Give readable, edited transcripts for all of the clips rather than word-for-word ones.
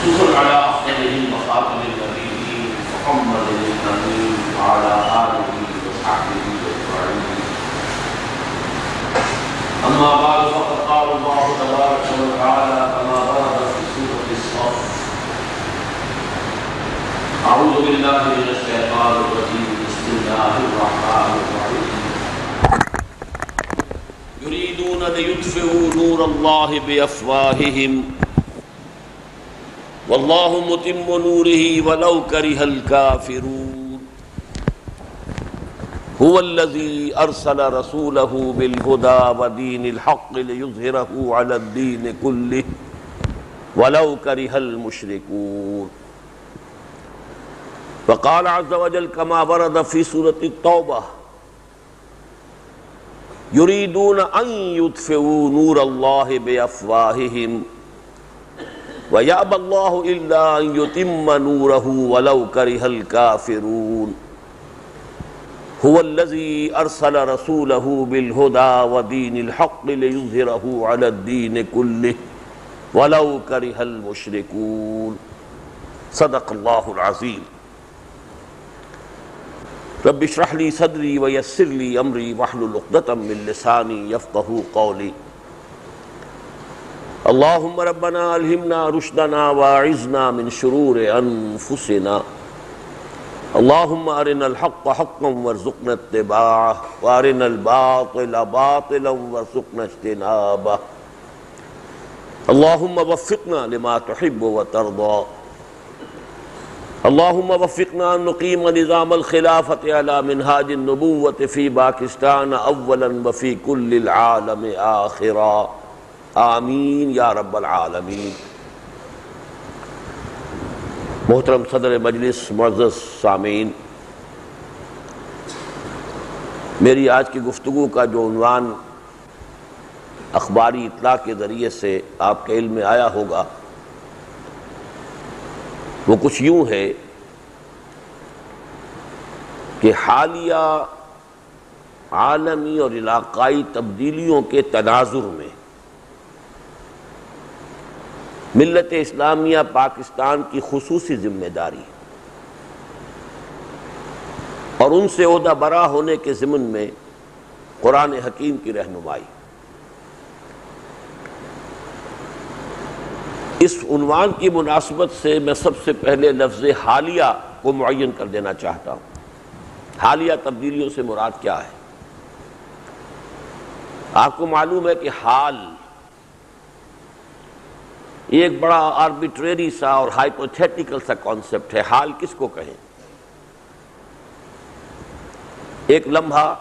صل على أفضل وخاتم النبيين محمد الأمين وعلى آله وصحبه أجمعين. أما بعد فقد قال الله تبارك وتعالى كما ورد في سورة الصف: أعوذ بالله من الشيطان الرجيم بسم الله الرحمن الرحيم. يريدون ليطفئوا نور الله بأفواههم والله متم نوره ولو كره الكافرون. هو الذي أرسل رسوله بالهدى ودين الحق ليظهره على الدين كله ولو كره المشركون. وقال عز وجل كما ورد في سورة التوبة: يريدون أن يطفئوا نور الله بأفواههم وَيَأْبَى اللَّهُ إِلَّا أَن يُتِمَّ نُورَهُ وَلَوْ كَرِهَ الْكَافِرُونَ. هُوَ الَّذِي أَرْسَلَ رَسُولَهُ بِالْهُدَى وَدِينِ الْحَقِّ لِيُظْهِرَهُ عَلَى الدِّينِ كُلِّهِ وَلَوْ كَرِهَ الْمُشْرِكُونَ. صدق اللہ العظیم. رب اشرح لي صدری ويسر لي امری واحلل عقدۃ من لسانی یفقہوا قولی. اللہم ربنا الہمنا رشدنا واعذنا من شرور انفسنا. اللہم ارنا الحق حقا وارزقنا اتباعہ وارنا الباطل باطلا وارزقنا اجتنابہ. اللہم وفقنا لما تحب وترضى. اللہم وفقنا ان نقیم نظام الخلافت علی منہاج النبوۃ فی پاکستان اولا وفی کل العالم آخرا. آمین یا رب العالمین. محترم صدر مجلس، معزز سامعین، میری آج کی گفتگو کا جو عنوان اخباری اطلاع کے ذریعے سے آپ کے علم میں آیا ہوگا وہ کچھ یوں ہے کہ حالیہ عالمی اور علاقائی تبدیلیوں کے تناظر میں ملت اسلامیہ پاکستان کی خصوصی ذمہ داری اور ان سے عہدہ برا ہونے کے ضمن میں قرآن حکیم کی رہنمائی. اس عنوان کی مناسبت سے میں سب سے پہلے لفظ حالیہ کو معین کر دینا چاہتا ہوں. حالیہ تبدیلیوں سے مراد کیا ہے؟ آپ کو معلوم ہے کہ حال یہ ایک بڑا آربیٹریری سا اور ہائپوتھیٹیکل سا کانسیپٹ ہے. حال کس کو کہیں؟ ایک لمحہ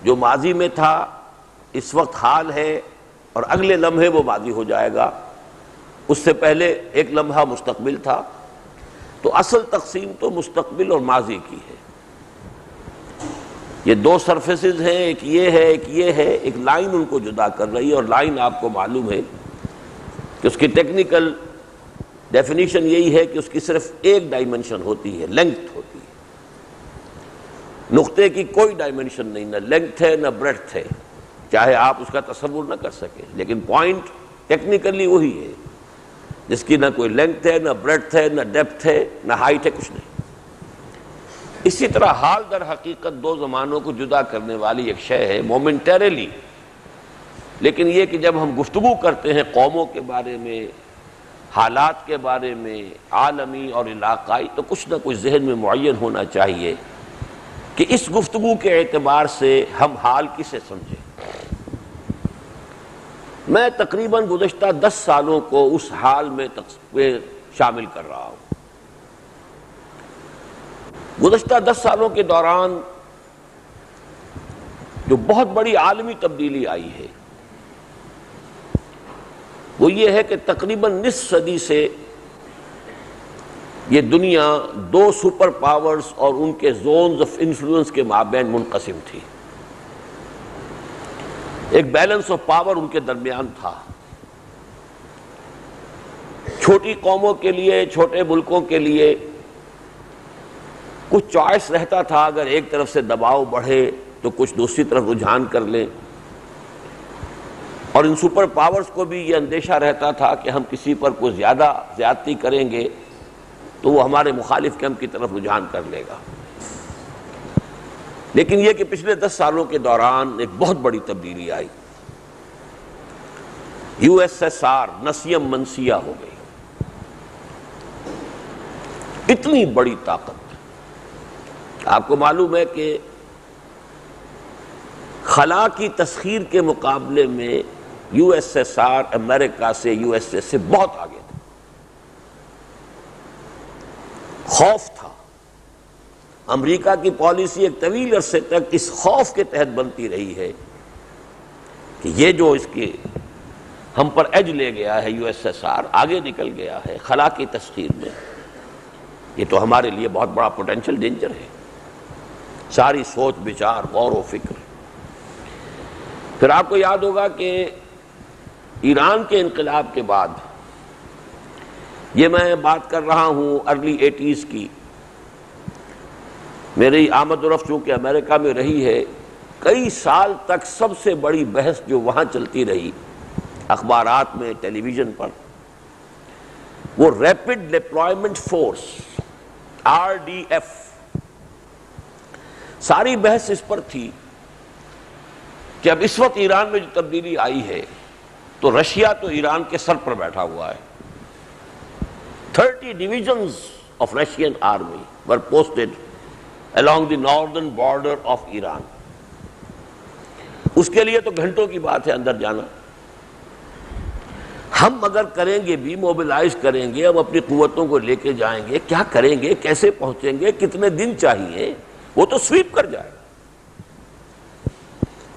جو ماضی میں تھا اس وقت حال ہے اور اگلے لمحے وہ ماضی ہو جائے گا. اس سے پہلے ایک لمحہ مستقبل تھا. تو اصل تقسیم تو مستقبل اور ماضی کی ہے. یہ دو سرفیسز ہیں، ایک یہ ہے ایک یہ ہے. ایک لائن ان کو جدا کر رہی ہے اور لائن آپ کو معلوم ہے کہ اس کی ٹیکنیکل ڈیفینیشن یہی ہے کہ اس کی صرف ایک ڈائمنشن ہوتی ہے، لینگتھ ہوتی ہے. نقطے کی کوئی ڈائمنشن نہیں، نہ لینگتھ ہے نہ بریڈتھ ہے، چاہے آپ اس کا تصور نہ کر سکیں. لیکن پوائنٹ ٹیکنیکلی وہی ہے جس کی نہ کوئی لینگتھ ہے نہ بریڈتھ ہے نہ ڈیپتھ ہے نہ ہائٹ ہے، کچھ نہیں. اسی طرح حال در حقیقت دو زمانوں کو جدا کرنے والی ایک شے ہے مومنٹریلی. لیکن یہ کہ جب ہم گفتگو کرتے ہیں قوموں کے بارے میں، حالات کے بارے میں، عالمی اور علاقائی، تو کچھ نہ کچھ ذہن میں معین ہونا چاہیے کہ اس گفتگو کے اعتبار سے ہم حال کسے سمجھیں. میں تقریباً گزشتہ 10 سالوں کو اس حال میں شامل کر رہا ہوں. گزشتہ 10 سالوں کے دوران جو بہت بڑی عالمی تبدیلی آئی ہے وہ یہ ہے کہ تقریباً نصف صدی سے یہ دنیا دو سپر پاورز اور ان کے زونز آف انفلوئنس کے مابین منقسم تھی. ایک بیلنس آف پاور ان کے درمیان تھا. چھوٹی قوموں کے لیے، چھوٹے ملکوں کے لیے کچھ چوائس رہتا تھا. اگر ایک طرف سے دباؤ بڑھے تو کچھ دوسری طرف رجحان کر لیں. اور ان سپر پاورز کو بھی یہ اندیشہ رہتا تھا کہ ہم کسی پر کوئی زیادہ زیادتی کریں گے تو وہ ہمارے مخالف کیمپ کی طرف رجحان کر لے گا. لیکن یہ کہ پچھلے 10 سالوں کے دوران ایک بہت بڑی تبدیلی آئی. یو ایس ایس آر نسیم منسیہ ہو گئی. اتنی بڑی طاقت. آپ کو معلوم ہے کہ خلا کی تسخیر کے مقابلے میں یو ایس ایس آر امریکہ سے یو ایس ایس سے بہت آگے تھا. خوف تھا. امریکہ کی پالیسی ایک طویل عرصے تک اس خوف کے تحت بنتی رہی ہے کہ یہ جو اس کے ہم پر ایج لے گیا ہے یو ایس ایس آر، آگے نکل گیا ہے خلا کی تسخیر میں، یہ تو ہمارے لیے بہت بڑا پوٹینشیل ڈینجر ہے. ساری سوچ بچار غور و فکر. پھر آپ کو یاد ہوگا کہ ایران کے انقلاب کے بعد، یہ میں بات کر رہا ہوں ارلی 80s کی، میری آمد و رفت چونکہ امریکہ میں رہی ہے، کئی سال تک سب سے بڑی بحث جو وہاں چلتی رہی اخبارات میں، ٹیلی ویژن پر، وہ ریپڈ ڈپلائمنٹ فورس RDF. ساری بحث اس پر تھی کہ اب اس وقت ایران میں جو تبدیلی آئی ہے تو رشیا تو ایران کے سر پر بیٹھا ہوا ہے. 30 divisions of Russian army were posted along the northern border of Iran. اس کے لیے تو گھنٹوں کی بات ہے اندر جانا. ہم اگر کریں گے بھی، موبلائز کریں گے، ہم اپنی قوتوں کو لے کے جائیں گے، کیا کریں گے، کیسے پہنچیں گے، کتنے دن چاہیے، وہ تو سویپ کر جائے.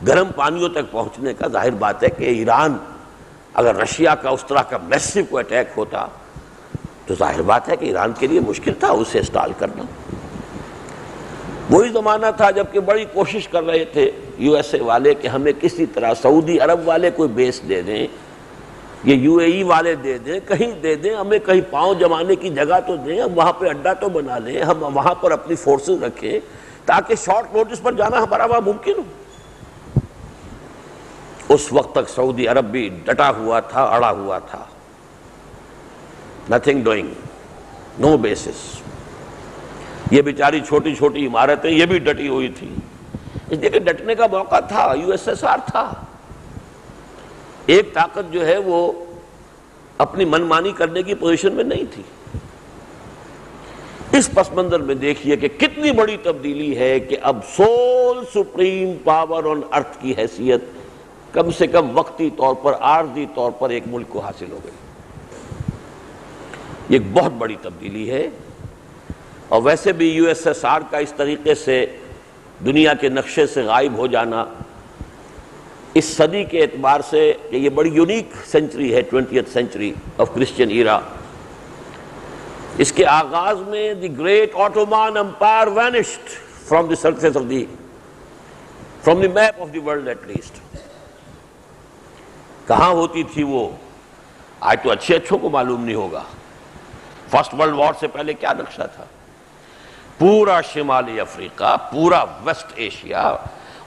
گرم پانیوں تک پہنچنے کا ظاہر بات ہے کہ ایران اگر رشیا کا اس طرح کا میسو کو اٹیک ہوتا تو ظاہر بات ہے کہ ایران کے لیے مشکل تھا اسے اسٹال کرنا. وہی زمانہ تھا جب کہ بڑی کوشش کر رہے تھے یو ایس اے والے کہ ہمیں کسی طرح سعودی عرب والے کوئی بیس دے دیں، یہ یو اے ای والے دے دیں، کہیں دے دیں، ہمیں کہیں پاؤں جمانے کی جگہ تو دیں، ہم وہاں پہ اڈا تو بنا لیں، ہم وہاں پر اپنی فورسز رکھیں تاکہ شارٹ نوٹس پر جانا ہمارا وہاں ممکن ہو. اس وقت تک سعودی عرب بھی ڈٹا ہوا تھا، اڑا ہوا تھا. نتھنگ ڈوئنگ، نو بیسس. یہ بیچاری چھوٹی چھوٹی عمارتیں یہ بھی ڈٹی ہوئی تھی. اس لیے کہ ڈٹنے کا موقع تھا، یو ایس ایس آر تھا. ایک طاقت جو ہے وہ اپنی من مانی کرنے کی پوزیشن میں نہیں تھی. اس پس منظر میں دیکھیے کہ کتنی بڑی تبدیلی ہے کہ اب سول سپریم پاور آن ارتھ کی حیثیت کم سے کم وقتی طور پر، عارضی طور پر ایک ملک کو حاصل ہو گئی. یہ ایک بہت بڑی تبدیلی ہے. اور ویسے بھی یو ایس ایس آر کا اس طریقے سے دنیا کے نقشے سے غائب ہو جانا اس صدی کے اعتبار سے کہ یہ بڑی یونیک سینچری ہے 20th century of Christian era. اس کے آغاز میں the great Ottoman empire vanished from the surface of the from the map of the world at least. کہاں ہوتی تھی وہ آج تو اچھوں کو معلوم نہیں ہوگا. فرسٹ ورلڈ وار سے پہلے کیا نقشہ تھا؟ پورا شمالی افریقہ، پورا ویسٹ ایشیا،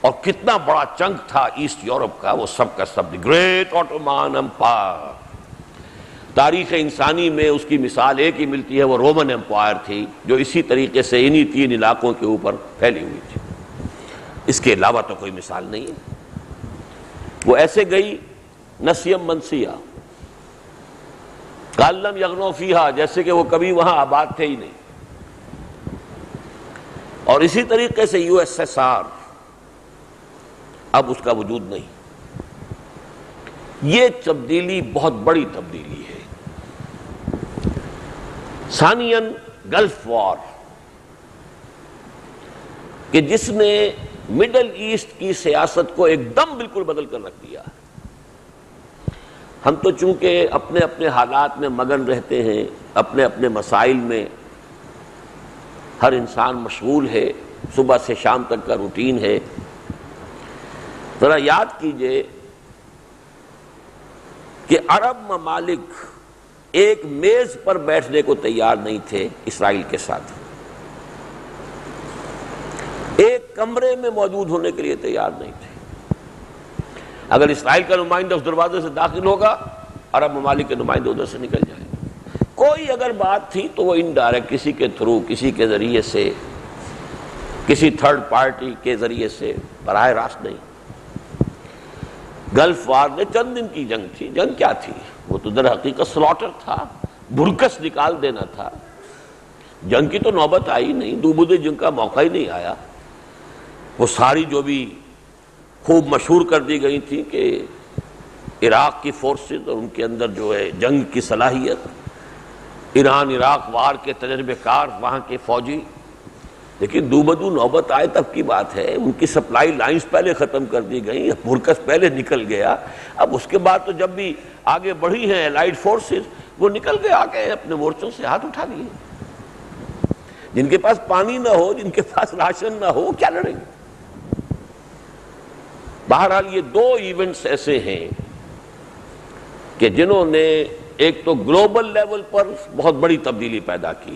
اور کتنا بڑا چنک تھا ایسٹ یورپ کا، وہ سب کا سب دی گریٹ آٹومان امپائر. تاریخ انسانی میں اس کی مثال ایک ہی ملتی ہے، وہ رومن امپائر تھی جو اسی طریقے سے انہی 3 علاقوں کے اوپر پھیلی ہوئی تھی. اس کے علاوہ تو کوئی مثال نہیں ہے. وہ ایسے گئی نسیم منسیہ، کالم یغنو فیہا، جیسے کہ وہ کبھی وہاں آباد تھے ہی نہیں. اور اسی طریقے سے یو ایس ایس آر اب اس کا وجود نہیں. یہ تبدیلی بہت بڑی تبدیلی ہے. ثانیاً گلف وار کہ جس نے مڈل ایسٹ کی سیاست کو ایک دم بالکل بدل کر رکھ دیا. ہم تو چونکہ اپنے اپنے حالات میں مگن رہتے ہیں، اپنے اپنے مسائل میں ہر انسان مشغول ہے، صبح سے شام تک کا روٹین ہے. ذرا یاد کیجئے کہ عرب ممالک ایک میز پر بیٹھنے کو تیار نہیں تھے اسرائیل کے ساتھ، ایک کمرے میں موجود ہونے کے لیے تیار نہیں تھے. اگر اسرائیل کا نمائندہ اس دروازے سے داخل ہوگا، عرب ممالک کے نمائندے ادھر سے نکل جائیں گے۔ کوئی اگر بات تھی تو وہ انڈائریکٹ، کسی کے تھرو، کسی کے ذریعے سے، کسی تھرڈ پارٹی کے ذریعے سے، براہ راست نہیں۔ گلف وار میں چند دن کی جنگ تھی۔ جنگ کیا تھی؟ وہ تو در حقیقت سلاٹر تھا، بھرکس نکال دینا تھا۔ جنگ کی تو نوبت آئی نہیں، دوبدے جنگ کا موقع ہی نہیں آیا۔ وہ ساری جو بھی خوب مشہور کر دی گئی تھی کہ عراق کی فورسز اور ان کے اندر جو ہے جنگ کی صلاحیت، ایران عراق وار کے تجربے کار وہاں کے فوجی، لیکن دوبدو نوبت آئے تب کی بات ہے۔ ان کی سپلائی لائنز پہلے ختم کر دی گئیں، بھرکس پہلے نکل گیا۔ اب اس کے بعد تو جب بھی آگے بڑھی ہیں الائیڈ فورسز، وہ نکل کے آ گئے اپنے مورچوں سے ہاتھ اٹھا لیے۔ جن کے پاس پانی نہ ہو، جن کے پاس راشن نہ ہو، کیا لڑیں گے؟ بہرحال یہ دو ایونٹس ایسے ہیں کہ جنہوں نے ایک تو گلوبل لیول پر بہت بڑی تبدیلی پیدا کی۔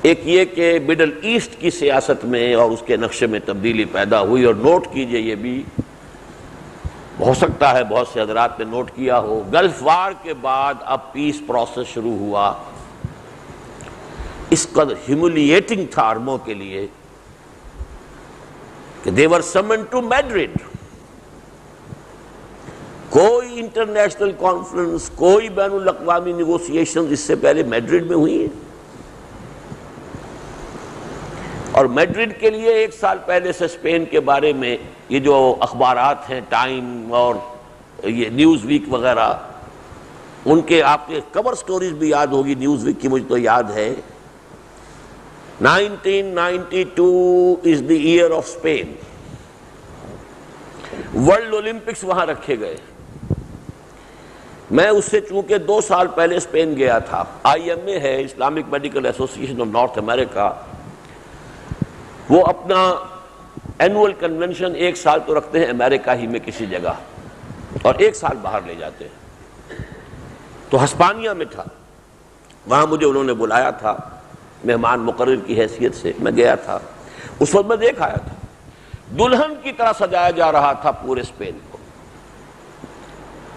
ایک یہ کہ مڈل ایسٹ کی سیاست میں اور اس کے نقشے میں تبدیلی پیدا ہوئی، اور نوٹ کیجئے، یہ بھی ہو سکتا ہے بہت سے حضرات نے نوٹ کیا ہو، گلف وار کے بعد اب پیس پروسیس شروع ہوا۔ اس قدر ہیوملیٹنگ تھا عربوں کے لیے کہ they were summoned to Madrid۔ کوئی انٹرنیشنل کانفرنس، کوئی بین الاقوامی نیگوسیشن اس سے پہلے میڈرڈ میں ہوئی ہیں، اور میڈرڈ کے لیے ایک سال پہلے سے اسپین کے بارے میں یہ جو اخبارات ہیں، ٹائم اور یہ نیوز ویک وغیرہ، ان کے آپ کے کور سٹوریز بھی یاد ہوگی نیوز ویک کی، مجھے تو یاد ہے 1992 is the year of Spain۔ World Olympics وہاں رکھے گئے۔ میں اس سے چونکہ 2 سال پہلے اسپین گیا تھا۔ IMA ہے، اسلامک میڈیکل ایسوسی ایشن آف نارتھ امریکہ، وہ اپنا اینول کنونشن 1 سال تو رکھتے ہیں امریکہ ہی میں کسی جگہ، اور 1 سال باہر لے جاتے ہیں۔ تو ہسپانیہ میں تھا، وہاں مجھے انہوں نے بلایا تھا مہمان مقرر کی حیثیت سے، میں گیا تھا۔ اس وقت میں دیکھ آیا تھا، دلہن کی طرح سجایا جا رہا تھا پورے اسپین کو۔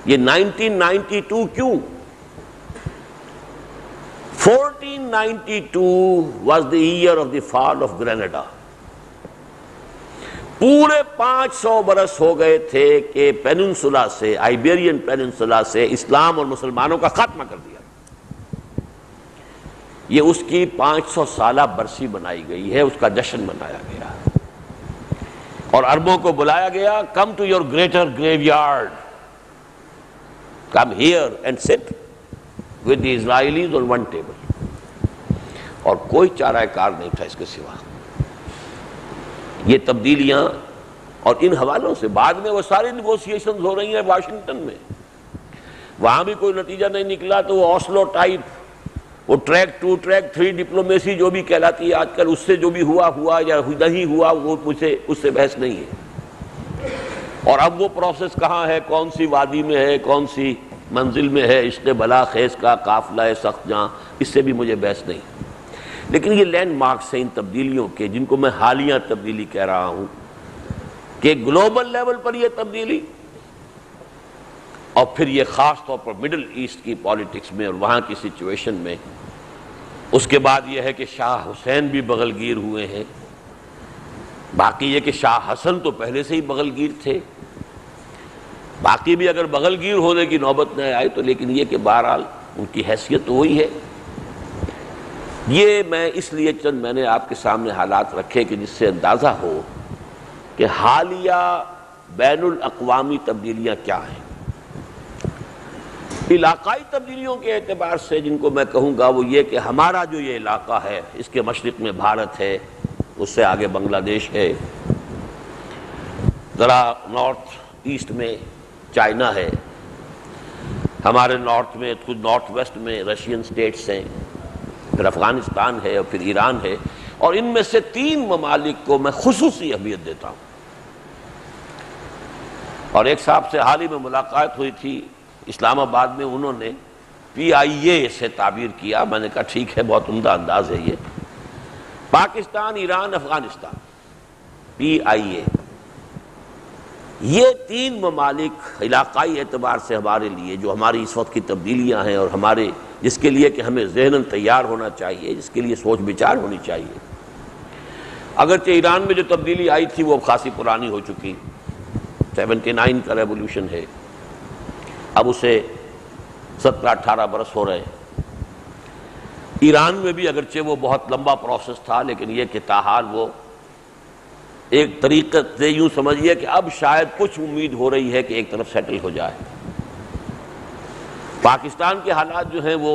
یہ 1992 کیوں؟ 1492 was the year of the fall of Granada۔ پورے 500 برس ہو گئے تھے کہ پیننسولا سے، آئیبیرین پیننسولا سے اسلام اور مسلمانوں کا خاتمہ کر دیا۔ یہ اس کی 500 سالہ برسی بنائی گئی ہے، اس کا جشن منایا گیا، اور عربوں کو بلایا گیا، come to your greater graveyard, come here and sit with the Israelis on one table. اور کوئی چارہ کار نہیں تھا اس کے سوا۔ یہ تبدیلیاں اور ان حوالوں سے بعد میں وہ ساری نیگوسیشنز ہو رہی ہیں واشنگٹن میں، وہاں بھی کوئی نتیجہ نہیں نکلا، تو وہ اوسلو ٹائپ، وہ ٹریک 2 ٹریک 3 ڈپلومیسی جو بھی کہلاتی ہے آج کل، اس سے جو بھی ہوا یا نہیں ہوا، وہ مجھے اس سے بحث نہیں ہے۔ اور اب وہ پروسیس کہاں ہے، کون سی وادی میں ہے، کون سی منزل میں ہے، عشق بلا خیز کا قافلہ سخت جاں، اس سے بھی مجھے بحث نہیں۔ لیکن یہ لینڈ مارکس ہیں ان تبدیلیوں کے، جن کو میں حالیہ تبدیلی کہہ رہا ہوں، کہ گلوبل لیول پر یہ تبدیلی، اور پھر یہ خاص طور پر مڈل ایسٹ کی پالیٹکس میں اور وہاں کی سچویشن میں۔ اس کے بعد یہ ہے کہ شاہ حسین بھی بغل گیر ہوئے ہیں۔ باقی یہ کہ شاہ حسن تو پہلے سے ہی بغل گیر تھے، باقی بھی اگر بغل گیر ہونے کی نوبت نہ آئے تو، لیکن یہ کہ بہرحال ان کی حیثیت تو وہی ہے۔ یہ میں اس لیے چند میں نے آپ کے سامنے حالات رکھے کہ جس سے اندازہ ہو کہ حالیہ بین الاقوامی تبدیلیاں کیا ہیں۔ علاقائی تبدیلیوں کے اعتبار سے جن کو میں کہوں گا وہ یہ کہ ہمارا جو یہ علاقہ ہے، اس کے مشرق میں بھارت ہے، اس سے آگے بنگلہ دیش ہے، ذرا نارتھ ایسٹ میں چائنا ہے، ہمارے نارتھ میں کچھ نارتھ ویسٹ میں رشین سٹیٹس ہیں، پھر افغانستان ہے، اور پھر ایران ہے، اور ان میں سے 3 ممالک کو میں خصوصی اہمیت دیتا ہوں۔ اور ایک صاحب سے حال ہی میں ملاقات ہوئی تھی اسلام آباد میں، انہوں نے PIA سے تعبیر کیا، میں نے کہا ٹھیک ہے، بہت عمدہ انداز ہے یہ، پاکستان، ایران، افغانستان، PIA۔ یہ تین ممالک علاقائی اعتبار سے ہمارے لیے جو ہماری اس وقت کی تبدیلیاں ہیں اور ہمارے جس کے لیے کہ ہمیں ذہناً تیار ہونا چاہیے، جس کے لیے سوچ بچار ہونی چاہیے. اگرچہ ایران میں جو تبدیلی آئی تھی وہ خاصی پرانی ہو چکی، 79 کا ریولوشن ہے، اب اسے 17-18 برس ہو رہے ہیں. ایران میں بھی اگرچہ وہ بہت لمبا پروسیس تھا، لیکن یہ کہ تاحال وہ ایک طریقے سے یوں سمجھیے کہ اب شاید کچھ امید ہو رہی ہے کہ ایک طرف سیٹل ہو جائے. پاکستان کے حالات جو ہیں وہ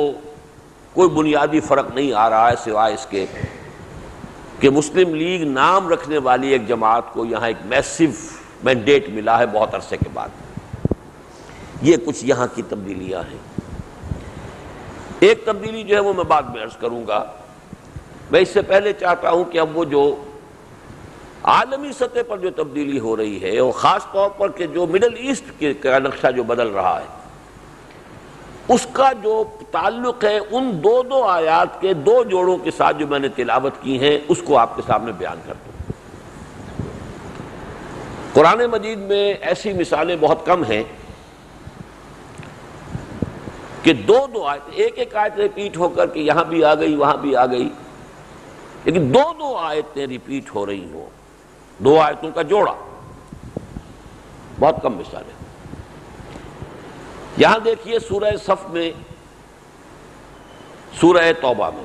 کوئی بنیادی فرق نہیں آ رہا ہے سوائے اس کے کہ مسلم لیگ نام رکھنے والی ایک جماعت کو یہاں ایک میسو مینڈیٹ ملا ہے بہت عرصے کے بعد. یہ کچھ یہاں کی تبدیلیاں ہیں. ایک تبدیلی جو ہے وہ میں بعد میں عرض کروں گا. میں اس سے پہلے چاہتا ہوں کہ اب وہ جو عالمی سطح پر جو تبدیلی ہو رہی ہے اور خاص طور پر کہ جو مڈل ایسٹ کا نقشہ جو بدل رہا ہے اس کا جو تعلق ہے ان دو آیات کے دو جوڑوں کے ساتھ جو میں نے تلاوت کی ہیں اس کو آپ کے سامنے بیان کر دوں. قرآن مجید میں ایسی مثالیں بہت کم ہیں کہ دو آیت ایک آیت ریپیٹ ہو کر کہ یہاں بھی آ گئی وہاں بھی آ گئی، لیکن دو آیتیں ریپیٹ ہو رہی ہوں، دو آیتوں کا جوڑا. بہت کم مثالیں. یہاں دیکھیے سورہ صف میں، سورہ توبہ میں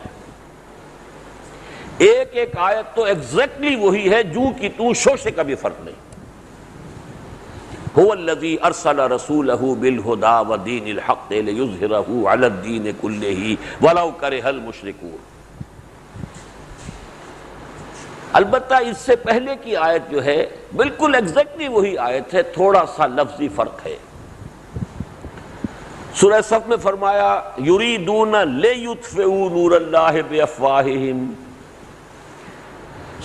ایک آیت تو ایگزیکٹلی وہی ہے جو کی تو، شوشے کا بھی فرق نہیں. هو الذی ارسل رسولہ بالہدی ودین الحق لیظہرہ علی الدین کلہ ولو کرہ المشرکون. البتہ اس سے پہلے کی آیت جو ہے بالکل ایگزیکٹلی وہی آیت ہے، تھوڑا سا لفظی فرق ہے. سورہ صف میں فرمایا یریدون لیطفئوا نور اللہ بافواہہم.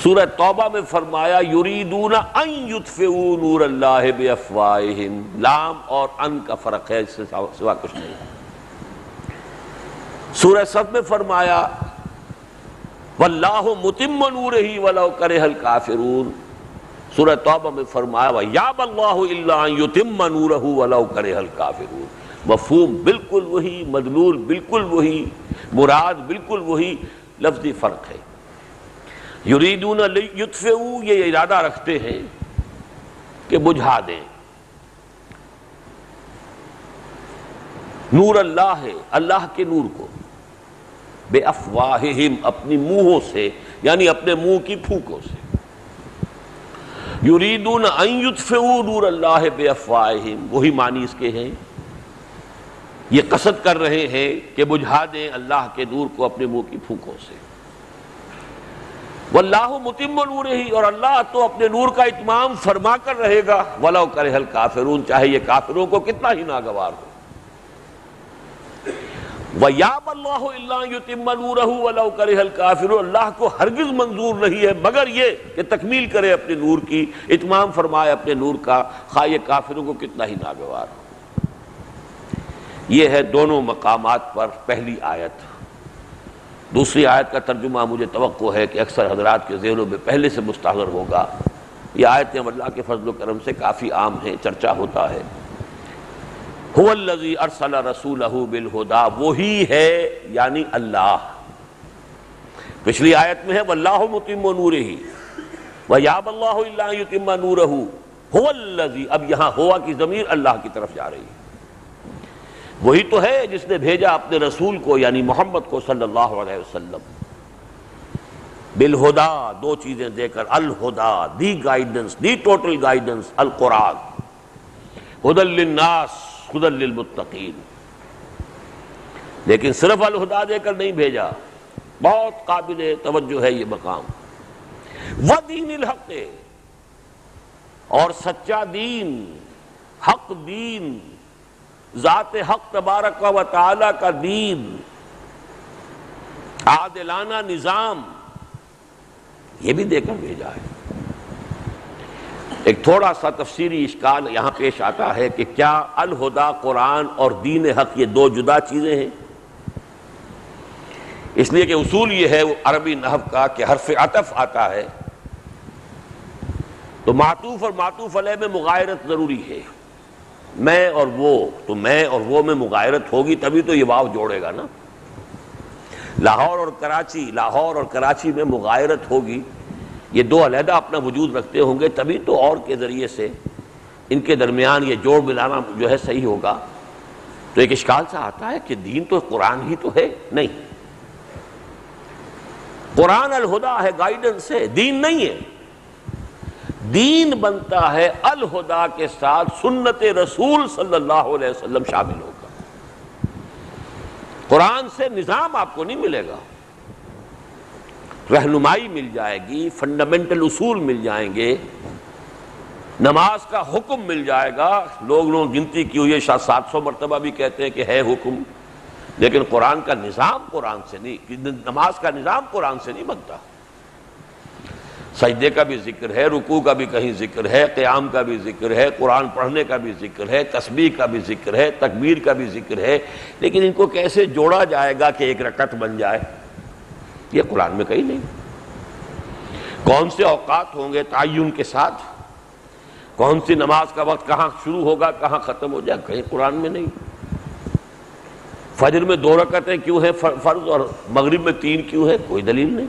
سورہ توبہ میں فرمایا یریدون ان یطفئوا نور اللہ بافواہہم. لام اور ان کا فرق ہے، اس سے سوا کچھ نہیں. سورہ صف میں فرمایا واللہ متم نورہ ولو کرہ الکافرون. سورہ توبہ میں فرمایا ویابی اللہ الا ان یتم نورہ ولو کرہ الکافرون. مفہوم بالکل وہی، مدلول بالکل وہی، مراد بالکل وہی، لفظی فرق ہے. یریدون لیطفئوا یہ ارادہ رکھتے ہیں کہ بجھا دیں. نور اللہ ہے، اللہ کے نور کو، بے افواہہم اپنی منہوں سے، یعنی اپنے منہ کی پھونکوں سے. یریدون ان یطفئوا نور اللہ بے افواہہم، وہی معنی اس کے ہیں. یہ قصد کر رہے ہیں کہ بجھا دیں اللہ کے نور کو اپنے منہ کی پھونکوں سے. واللہ متم نورہ، اور اللہ تو اپنے نور کا اتمام فرما کر رہے گا ولو کرہ الکافرون، چاہے یہ کافروں کو کتنا ہی ناگوار ہو. وَيَابَ اللَّهُ إِلَّا أَن يُتِمَّ نُورَهُ وَلَوْ كَرِهَ الْكَافِرُونَ. اللہ کو ہرگز منظور نہیں ہے مگر یہ کہ تکمیل کرے اپنے نور کی، اتمام فرمائے اپنے نور کا، خواہ یہ کافروں کو کتنا ہی ناگوار ہو. یہ ہے دونوں مقامات پر پہلی آیت. دوسری آیت کا ترجمہ مجھے توقع ہے کہ اکثر حضرات کے ذہنوں میں پہلے سے مستحضر ہوگا. یہ آیتیں اللہ کے فضل و کرم سے کافی عام ہیں، چرچا ہوتا ہے. هو الذی ارسل رسولہ بالہدی، وہی ہے یعنی اللہ. پچھلی آیت میں ہے واللہ متم نورہ ویابی اللہ الا ان یتم نورہ. هو الذی، اب یہاں ہوا کی ضمیر اللہ کی طرف جا رہی ہے. وہی تو ہے جس نے بھیجا اپنے رسول کو یعنی محمد کو صلی اللہ علیہ وسلم بالہدا، دو چیزیں دے کر، الہدا the guidance, the total guidance, القرآن، ہدی للناس ہدی للمتقین. لیکن صرف الہدا دے کر نہیں بھیجا، بہت قابل توجہ ہے یہ مقام. ودین الحق، اور سچا دین، حق دین، ذات حق تبارک و تعالی کا دین، عادلانہ نظام، یہ بھی دے کر بھیجا ہے. ایک تھوڑا سا تفسیری اشکال یہاں پیش آتا ہے کہ کیا الہدا قرآن اور دین حق یہ دو جدا چیزیں ہیں؟ اس لیے کہ اصول یہ ہے عربی نحو کا کہ حرف عطف آتا ہے تو معطوف اور معطوف علیہ میں مغایرت ضروری ہے. میں اور وہ، تو میں اور وہ میں مغایرت ہوگی تبھی تو یہ واو جوڑے گا نا. لاہور اور کراچی میں مغایرت ہوگی، یہ دو علیحدہ اپنا وجود رکھتے ہوں گے تبھی تو اور کے ذریعے سے ان کے درمیان یہ جوڑ ملانا جو ہے صحیح ہوگا. تو ایک اشکال سا آتا ہے کہ دین تو قرآن ہی تو ہے. نہیں، قرآن الہدا ہے، گائیڈنس ہے، دین نہیں ہے. دین بنتا ہے الہدا کے ساتھ سنت رسول صلی اللہ علیہ وسلم شامل ہوگا. قرآن سے نظام آپ کو نہیں ملے گا، رہنمائی مل جائے گی، فنڈامنٹل اصول مل جائیں گے، نماز کا حکم مل جائے گا. لوگوں گنتی کی ہوئی ہے، شاید 700 مرتبہ بھی کہتے ہیں کہ ہے حکم، لیکن قرآن کا نظام قرآن سے نہیں، نماز کا نظام قرآن سے نہیں بنتا. سجدے کا بھی ذکر ہے، رکوع کا بھی کہیں ذکر ہے، قیام کا بھی ذکر ہے، قرآن پڑھنے کا بھی ذکر ہے، تسبیح کا بھی ذکر ہے، تکبیر کا بھی ذکر ہے، لیکن ان کو کیسے جوڑا جائے گا کہ ایک رکعت بن جائے، یہ قرآن میں کہیں نہیں. کون سے اوقات ہوں گے تعین کے ساتھ، کون سی نماز کا وقت کہاں شروع ہوگا کہاں ختم ہو جائے، کہیں قرآن میں نہیں. فجر میں 2 رکعتیں کیوں ہیں فرض اور مغرب میں 3 کیوں ہے، کوئی دلیل نہیں.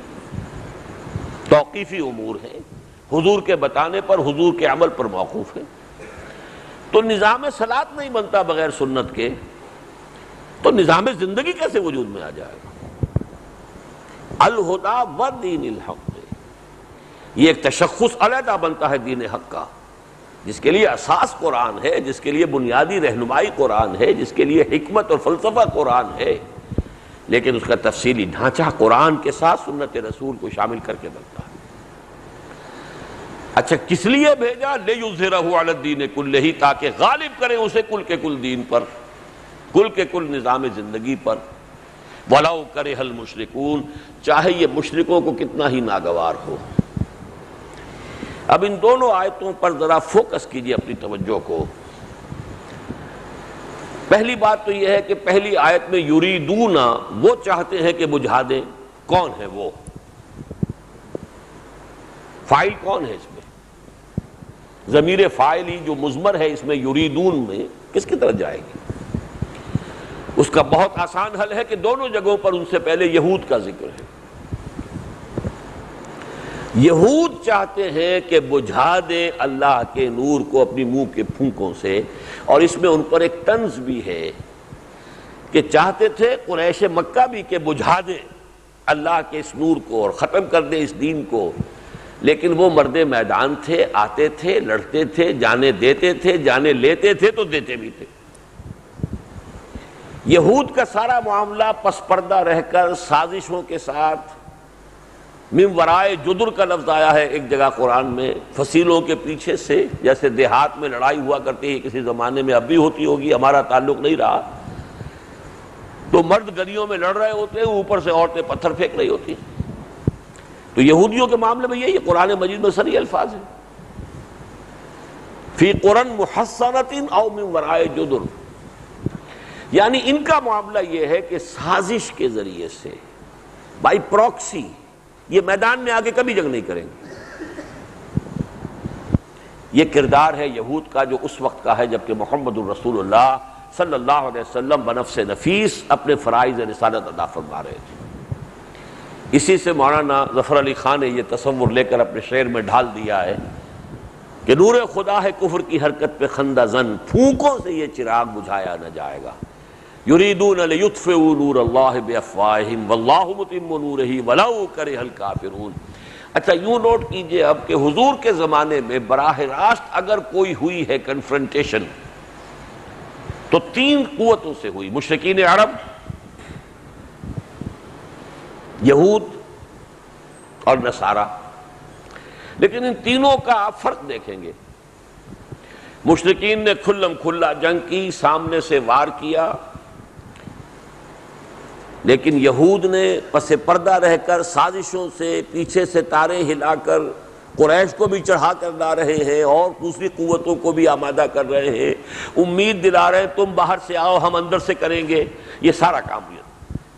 توقیفی امور ہیں، حضور کے بتانے پر، حضور کے عمل پر موقوف ہے. تو نظام صلاۃ نہیں بنتا بغیر سنت کے، تو نظام زندگی کیسے وجود میں آ جائے گا؟ الہدا و دین الحق، یہ ایک تشخص علیحدہ بنتا ہے دین حق کا، جس کے لیے اساس قرآن ہے، جس کے لیے بنیادی رہنمائی قرآن ہے، جس کے لیے حکمت اور فلسفہ قرآن ہے، لیکن اس کا تفصیلی ڈھانچہ قرآن کے ساتھ سنت رسول کو شامل کر کے بنتا ہے. اچھا کس لیے بھیجا؟ لِیُظْہِرَهُ عَلَى الدِّینِ كُلِّهِ، تاکہ غالب کرے اسے کل کے کل دین پر، کل کے کل نظام زندگی پر. وَلَوْ كَرِهَ الْمُشْرِكُونَ، چاہے یہ مشرکوں کو کتنا ہی ناگوار ہو. اب ان دونوں آیتوں پر ذرا فوکس کیجئے اپنی توجہ کو. پہلی بات تو یہ ہے کہ پہلی آیت میں یریدون، وہ چاہتے ہیں کہ بجھا دیں. کون ہے وہ؟ فاعل کون ہے اس میں؟ ضمیر فاعل ہی جو مضمر ہے اس میں یریدون میں کس کی طرف جائے گی؟ اس کا بہت آسان حل ہے کہ دونوں جگہوں پر ان سے پہلے یہود کا ذکر ہے. یہود چاہتے ہیں کہ بجھا دیں اللہ کے نور کو اپنی منہ کے پھونکوں سے، اور اس میں ان پر ایک طنز بھی ہے کہ چاہتے تھے قریش مکہ بھی کہ بجھا دیں اللہ کے اس نور کو اور ختم کر دیں اس دین کو، لیکن وہ مرد میدان تھے، آتے تھے، لڑتے تھے، جانے دیتے تھے، جانے لیتے تھے تو دیتے بھی تھے. یہود کا سارا معاملہ پس پردہ رہ کر سازشوں کے ساتھ، من ورائے جدر کا لفظ آیا ہے ایک جگہ قرآن میں، فصیلوں کے پیچھے سے، جیسے دیہات میں لڑائی ہوا کرتی ہے کسی زمانے میں، اب بھی ہوتی ہوگی، ہمارا تعلق نہیں رہا. تو مرد گلیوں میں لڑ رہے ہوتے ہیں، اوپر سے عورتیں پتھر پھینک رہی ہوتی ہیں. تو یہودیوں کے معاملے میں یہی قرآن مجید میں صریح الفاظ ہیں، فی قرن محصنۃ او من ورائے جدر. یعنی ان کا معاملہ یہ ہے کہ سازش کے ذریعے سے، بائی پروکسی، یہ میدان میں آگے کبھی جنگ نہیں کریں گے. یہ کردار ہے یہود کا جو اس وقت کا ہے جبکہ محمد الرسول اللہ صلی اللہ علیہ وسلم بنفس نفیس اپنے فرائض رسالت ادا فرما رہے تھے. اسی سے مولانا ظفر علی خان نے یہ تصور لے کر اپنے شعر میں ڈھال دیا ہے کہ نور خدا ہے کفر کی حرکت پہ خندہ زن، پھونکوں سے یہ چراغ بجھایا نہ جائے گا. یریدون لیطفئوا نور اللہ بافواہہم واللہ متم نورہ ولو کرہ الکافرون. اچھا یوں نوٹ کیجئے اب کہ حضور کے زمانے میں براہ راست اگر کوئی ہوئی ہے کنفرنٹیشن تو 3 قوتوں سے ہوئی، مشرکین عرب، یہود اور نصارہ. لیکن ان تینوں کا آپ فرق دیکھیں گے. مشرکین نے کھلم کھلا جنگ کی، سامنے سے وار کیا، لیکن یہود نے پس پردہ رہ کر سازشوں سے، پیچھے سے تارے ہلا کر قریش کو بھی چڑھا کر لا رہے ہیں اور دوسری قوتوں کو بھی آمادہ کر رہے ہیں، امید دلا رہے ہیں تم باہر سے آؤ ہم اندر سے کریں گے، یہ سارا کام. یہ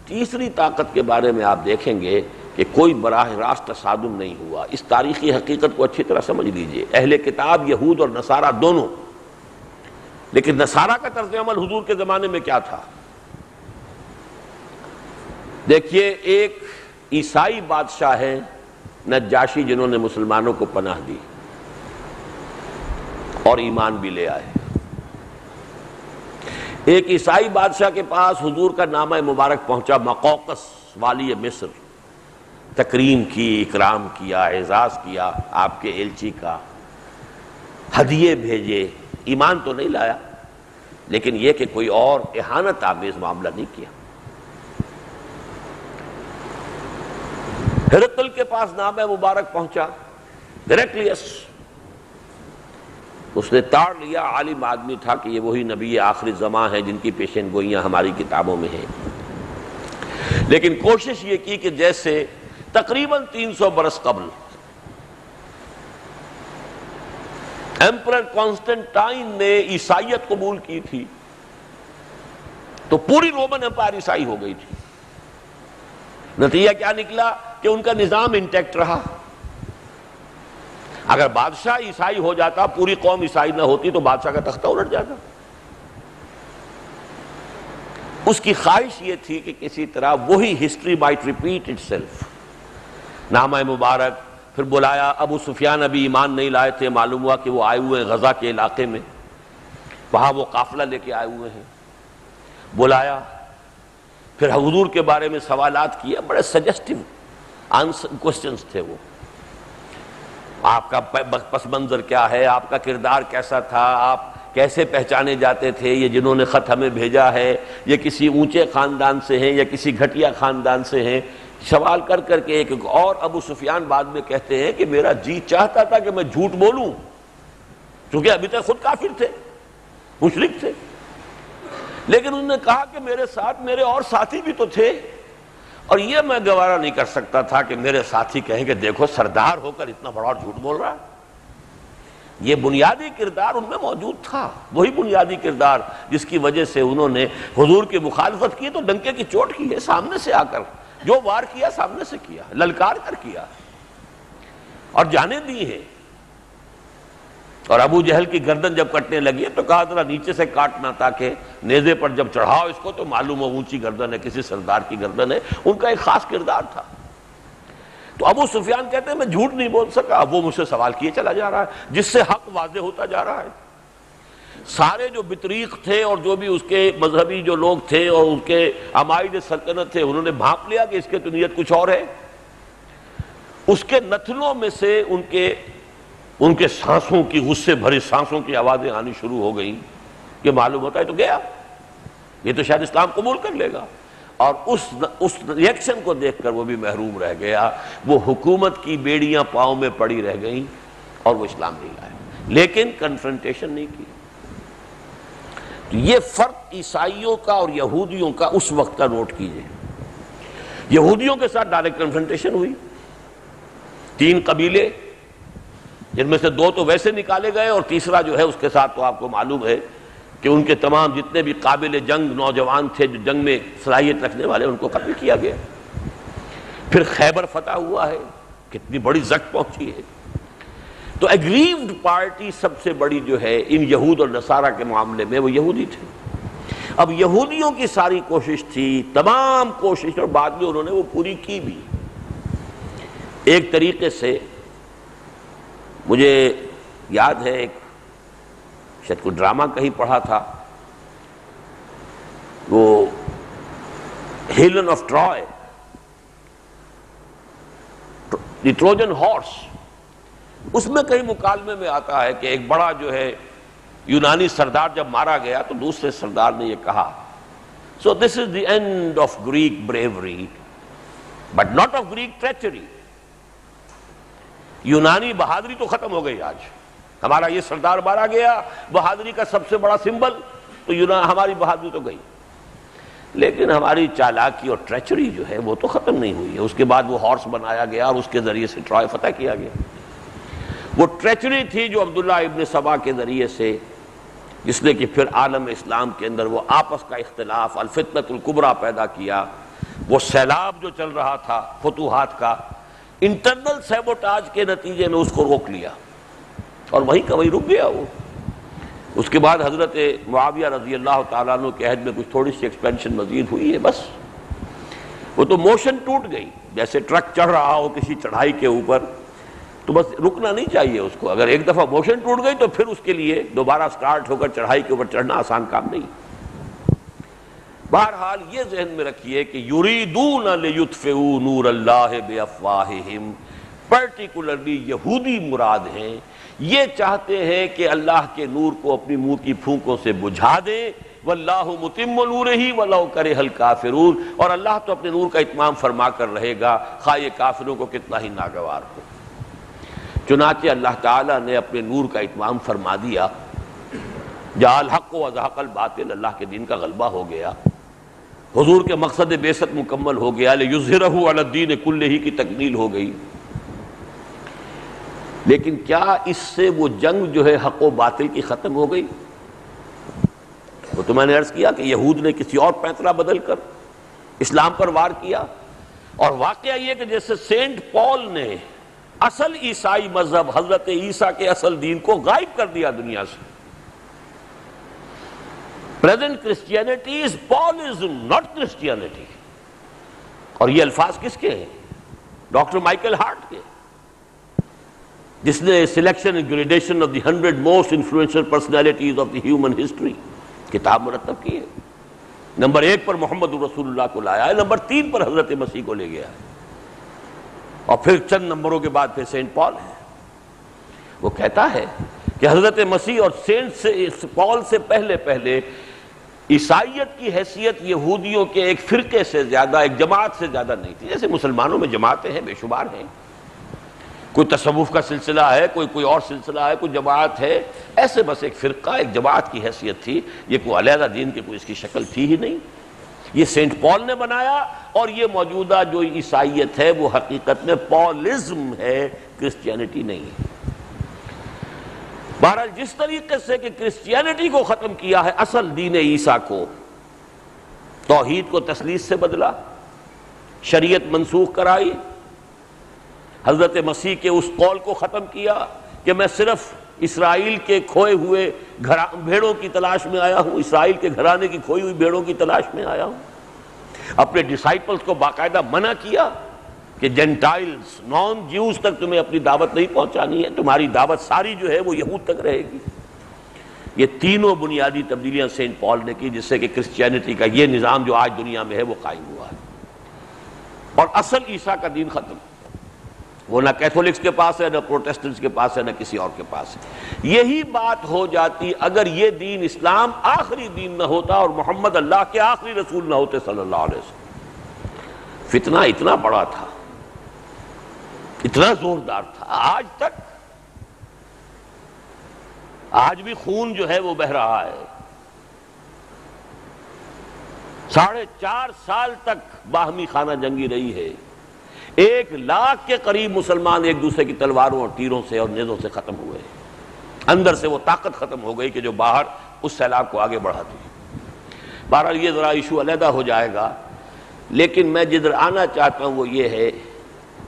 تیسری طاقت کے بارے میں آپ دیکھیں گے کہ کوئی براہ راست تصادم نہیں ہوا. اس تاریخی حقیقت کو اچھی طرح سمجھ لیجئے. اہل کتاب یہود اور نصارہ دونوں، لیکن نصارہ کا طرز عمل حضور کے زمانے میں کیا تھا؟ دیکھیے، ایک عیسائی بادشاہ ہے نجاشی، جنہوں نے مسلمانوں کو پناہ دی اور ایمان بھی لے آئے. ایک عیسائی بادشاہ کے پاس حضور کا نامہ مبارک پہنچا، مقوقس والی مصر، تکریم کی، اکرام کیا، اعزاز کیا آپ کے ایلچی کا، ہدیے بھیجے. ایمان تو نہیں لایا، لیکن یہ کہ کوئی اور اہانت آمیز معاملہ نہیں کیا. ہرقل کے پاس نامہ مبارک پہنچا، ہیراکلیس، اس نے تاڑ لیا، عالم آدمی تھا کہ یہ وہی نبی آخری زمان ہیں جن کی پیشین گوئیاں ہماری کتابوں میں ہیں. لیکن کوشش یہ کی کہ جیسے تقریباً 300 برس قبل ایمپرر کانسٹنٹائن نے عیسائیت قبول کی تھی تو پوری رومن امپائر عیسائی ہو گئی تھی. نتیجہ کیا نکلا کہ ان کا نظام انٹیکٹ رہا. اگر بادشاہ عیسائی ہو جاتا، پوری قوم عیسائی نہ ہوتی، تو بادشاہ کا تختہ الٹ جاتا. اس کی خواہش یہ تھی کہ کسی طرح وہی history might repeat it self. نامہ مبارک، پھر بلایا. ابو سفیان ابھی ایمان نہیں لائے تھے، معلوم ہوا کہ وہ آئے ہوئے ہیں غزہ کے علاقے میں، وہاں وہ قافلہ لے کے آئے ہوئے ہیں. بلایا، پھر حضور کے بارے میں سوالات کیا. بڑے سجسٹیو کوسچنز تھے وہ. آپ کا پس منظر کیا ہے، آپ کا کردار کیسا تھا، آپ کیسے پہچانے جاتے تھے، یہ جنہوں نے خط ہمیں بھیجا ہے یہ کسی اونچے خاندان سے ہیں یا کسی گھٹیا خاندان سے ہیں. سوال کر کر کے ایک اور ابو سفیان بعد میں کہتے ہیں کہ میرا جی چاہتا تھا کہ میں جھوٹ بولوں، چونکہ ابھی تک خود کافر تھے، مشرک تھے، لیکن انہوں نے کہا کہ میرے ساتھ میرے اور ساتھی بھی تو تھے، اور یہ میں گوارا نہیں کر سکتا تھا کہ میرے ساتھی کہیں کہ دیکھو سردار ہو کر اتنا بڑا جھوٹ بول رہا ہے. یہ بنیادی کردار ان میں موجود تھا، وہی بنیادی کردار جس کی وجہ سے انہوں نے حضور کی مخالفت کی تو ڈنکے کی چوٹ کی ہے. سامنے سے آ کر جو وار کیا سامنے سے کیا، للکار کر کیا اور جانے دی ہے. اور ابو جہل کی گردن جب کٹنے لگی تو کہا ذرا نیچے سے کاٹنا تاکہ نیزے پر جب چڑھاؤ اس کو تو معلوم ہو اونچی گردن ہے، کسی سردار کی گردن ہے. ان کا ایک خاص کردار تھا. تو ابو سفیان کہتے ہیں میں جھوٹ نہیں بول سکا. وہ مجھ سے سوال کیے چلا جا رہا ہے جس سے حق واضح ہوتا جا رہا ہے. سارے جو بطریق تھے اور جو بھی اس کے مذہبی جو لوگ تھے اور ان کے عمائد سلطنت تھے، انہوں نے بھانپ لیا کہ اس کے تو نیت کچھ اور ہے. اس کے نتنوں میں سے ان کے سانسوں کی، غصے بھری سانسوں کی آوازیں آنی شروع ہو گئیں کہ معلوم ہوتا ہے تو گیا، یہ تو شاید اسلام قبول کر لے گا. اور اس ریئیکشن کو دیکھ کر وہ بھی محروم رہ گیا. وہ حکومت کی بیڑیاں پاؤں میں پڑی رہ گئیں اور وہ اسلام نہیں لائے، لیکن کنفرنٹیشن نہیں کی. یہ فرق عیسائیوں کا اور یہودیوں کا اس وقت کا نوٹ کیجئے. یہودیوں کے ساتھ ڈائریکٹ کنفرنٹیشن ہوئی. 3 قبیلے، جن میں سے 2 تو ویسے نکالے گئے اور تیسرا جو ہے اس کے ساتھ تو آپ کو معلوم ہے کہ ان کے تمام جتنے بھی قابل جنگ نوجوان تھے جو جنگ میں صلاحیت رکھنے والے، ان کو قتل کیا گیا. پھر خیبر فتح ہوا ہے، کتنی بڑی زک پہنچی ہے. تو اگریوڈ پارٹی سب سے بڑی جو ہے ان یہود اور نصارہ کے معاملے میں وہ یہودی تھے. اب یہودیوں کی ساری کوشش تھی، تمام کوشش، اور بعد میں انہوں نے وہ پوری کی بھی. ایک طریقے سے مجھے یاد ہے، ایک شاید کوئی ڈرامہ کہیں پڑھا تھا، وہ Helen of Troy, the Trojan horse, اس میں کہیں مکالمے میں آتا ہے کہ ایک بڑا جو ہے یونانی سردار جب مارا گیا تو دوسرے سردار نے یہ کہا، so this is the end of Greek bravery but not of Greek treachery. یونانی بہادری تو ختم ہو گئی، آج ہمارا یہ سردار مارا گیا، بہادری کا سب سے بڑا سمبل، تو ہماری بہادری تو گئی، لیکن ہماری چالاکی اور ٹریچری جو ہے وہ تو ختم نہیں ہوئی ہے. اس کے بعد وہ ہارس بنایا گیا اور اس کے ذریعے سے ٹرائے فتح کیا گیا. وہ ٹریچری تھی جو عبداللہ ابن سبا کے ذریعے سے، جس نے کہ پھر عالم اسلام کے اندر وہ آپس کا اختلاف، الفتنۃ الکبریٰ پیدا کیا. وہ سیلاب جو چل رہا تھا فتوحات کا، انٹرنل سیبوٹاج کے نتیجے میں اس کو روک لیا اور وہیں کا وہیں رک گیا وہ۔ اس کے بعد حضرت معاویہ رضی اللہ تعالیٰ عنہ کے عہد میں کچھ تھوڑی سی ایکسپینشن مزید ہوئی ہے، بس وہ تو موشن ٹوٹ گئی، جیسے ٹرک چڑھ رہا ہو کسی چڑھائی کے اوپر تو بس رکنا نہیں چاہیے اس کو، اگر ایک دفعہ موشن ٹوٹ گئی تو پھر اس کے لیے دوبارہ سٹارٹ ہو کر چڑھائی کے اوپر چڑھنا آسان کام نہیں۔ بہرحال یہ ذہن میں رکھیے کہ یریدون لیطفئوا نور اللہ بافواہہم، پرٹیکولرلی یہودی مراد ہیں، یہ چاہتے ہیں کہ اللہ کے نور کو اپنی منہ کی پھونکوں سے بجھا دیں، واللہ متم نورہ ولو کرہ الکافرون، اور اللہ تو اپنے نور کا اتمام فرما کر رہے گا خواہ یہ کافروں کو کتنا ہی ناگوار ہو۔ چنانچہ اللہ تعالیٰ نے اپنے نور کا اتمام فرما دیا، جاء الحق وزهق الباطل، اللہ کے دین کا غلبہ ہو گیا، حضور کے مقصد بعثت مکمل ہو گیا، لیظہرہ علی الدین کلہ کی تکمیل ہو گئی۔ لیکن کیا اس سے وہ جنگ جو ہے حق و باطل کی ختم ہو گئی؟ وہ تو میں نے عرض کیا کہ یہود نے کسی اور پیترا بدل کر اسلام پر وار کیا، اور واقعہ یہ کہ جیسے سینٹ پال نے اصل عیسائی مذہب حضرت عیسیٰ کے اصل دین کو غائب کر دیا دنیا سے۔ Present Christianity is Paulism not Christianity, اور یہ الفاظ کس کے ہیں؟ ڈاکٹر مائیکل ہارٹ کے، جس نے selection and gradation of the 100 most influential personalities of the human history کتاب مرتب کی ہے۔ نمبر 1 پر محمد رسول اللہ کو لایا ہے، نمبر 3 پر حضرت مسیح کو لے گیا ہے، اور پھر چند نمبروں کے بعد پھر سینٹ پال ہے۔ وہ کہتا ہے کہ حضرت مسیح اور سینٹ پال سے پہلے عیسائیت کی حیثیت یہودیوں کے ایک فرقے سے زیادہ، ایک جماعت سے زیادہ نہیں تھی۔ جیسے مسلمانوں میں جماعتیں ہیں، بے شمار ہیں، کوئی تصوف کا سلسلہ ہے، کوئی اور سلسلہ ہے، کوئی جماعت ہے، ایسے بس ایک فرقہ، ایک جماعت کی حیثیت تھی، یہ کوئی علیحدہ دین کی کوئی اس کی شکل تھی ہی نہیں۔ یہ سینٹ پال نے بنایا، اور یہ موجودہ جو عیسائیت ہے وہ حقیقت میں پالزم ہے، کرسچینٹی نہیں ہے۔ بہرحال جس طریقے سے کہ کرسچینٹی کو ختم کیا ہے، اصل دین عیسیٰ کو، توحید کو تثلیث سے بدلا، شریعت منسوخ کرائی، حضرت مسیح کے اس قول کو ختم کیا کہ میں صرف اسرائیل کے کھوئے ہوئے بھیڑوں کی تلاش میں آیا ہوں، اسرائیل کے گھرانے کی کھوئی ہوئی بھیڑوں کی تلاش میں آیا ہوں۔ اپنے ڈسائپلز کو باقاعدہ منع کیا کہ جینٹائلز، نان جیوز تک تمہیں اپنی دعوت نہیں پہنچانی ہے، تمہاری دعوت ساری جو ہے وہ یہود تک رہے گی۔ یہ تینوں بنیادی تبدیلیاں سینٹ پال نے کی، جس سے کہ کرسچینٹی کا یہ نظام جو آج دنیا میں ہے وہ قائم ہوا ہے، اور اصل عیسیٰ کا دین ختم، وہ نہ کیتھولکس کے پاس ہے، نہ پروٹسٹنٹس کے پاس ہے، نہ کسی اور کے پاس ہے۔ یہی بات ہو جاتی اگر یہ دین اسلام آخری دین نہ ہوتا اور محمد اللہ کے آخری رسول نہ ہوتے صلی اللہ علیہ وسلم۔ فتنہ اتنا بڑا تھا، اتنا زوردار تھا، آج بھی خون جو ہے وہ بہہ رہا ہے۔ 4.5 سال تک باہمی خانہ جنگی رہی ہے، 1 لاکھ کے قریب مسلمان ایک دوسرے کی تلواروں اور تیروں سے اور نیزوں سے ختم ہوئے، اندر سے وہ طاقت ختم ہو گئی کہ جو باہر اس سیلاب کو آگے بڑھاتی۔ بہرحال یہ ذرا ایشو علیحدہ ہو جائے گا، لیکن میں جدھر آنا چاہتا ہوں وہ یہ ہے،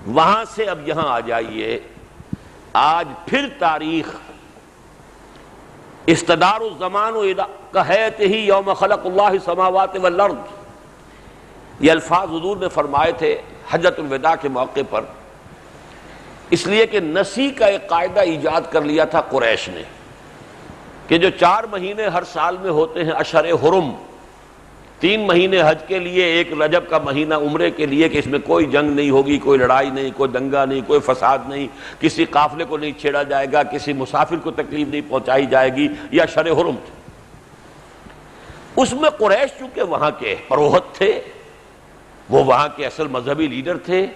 وہاں سے اب یہاں آ جائیے۔ آج پھر تاریخ استدار الزمان کہتے ہی یوم خلق اللہ السماوات والارض، یہ الفاظ حضور نے فرمائے تھے حجۃ الوداع کے موقع پر، اس لیے کہ نسی کا ایک قاعدہ ایجاد کر لیا تھا قریش نے کہ جو 4 مہینے ہر سال میں ہوتے ہیں اشہر حرم، 3 مہینے حج کے لیے، 1 رجب کا مہینہ عمرے کے لیے، کہ اس میں کوئی جنگ نہیں ہوگی، کوئی لڑائی نہیں، کوئی دنگا نہیں، کوئی فساد نہیں، کسی قافلے کو نہیں چھیڑا جائے گا، کسی مسافر کو تکلیف نہیں پہنچائی جائے گی، یہ اشہر حرم تھے۔ اس میں قریش چونکہ وہاں کے پروہت تھے، وہ وہاں کے اصل مذہبی لیڈر تھے،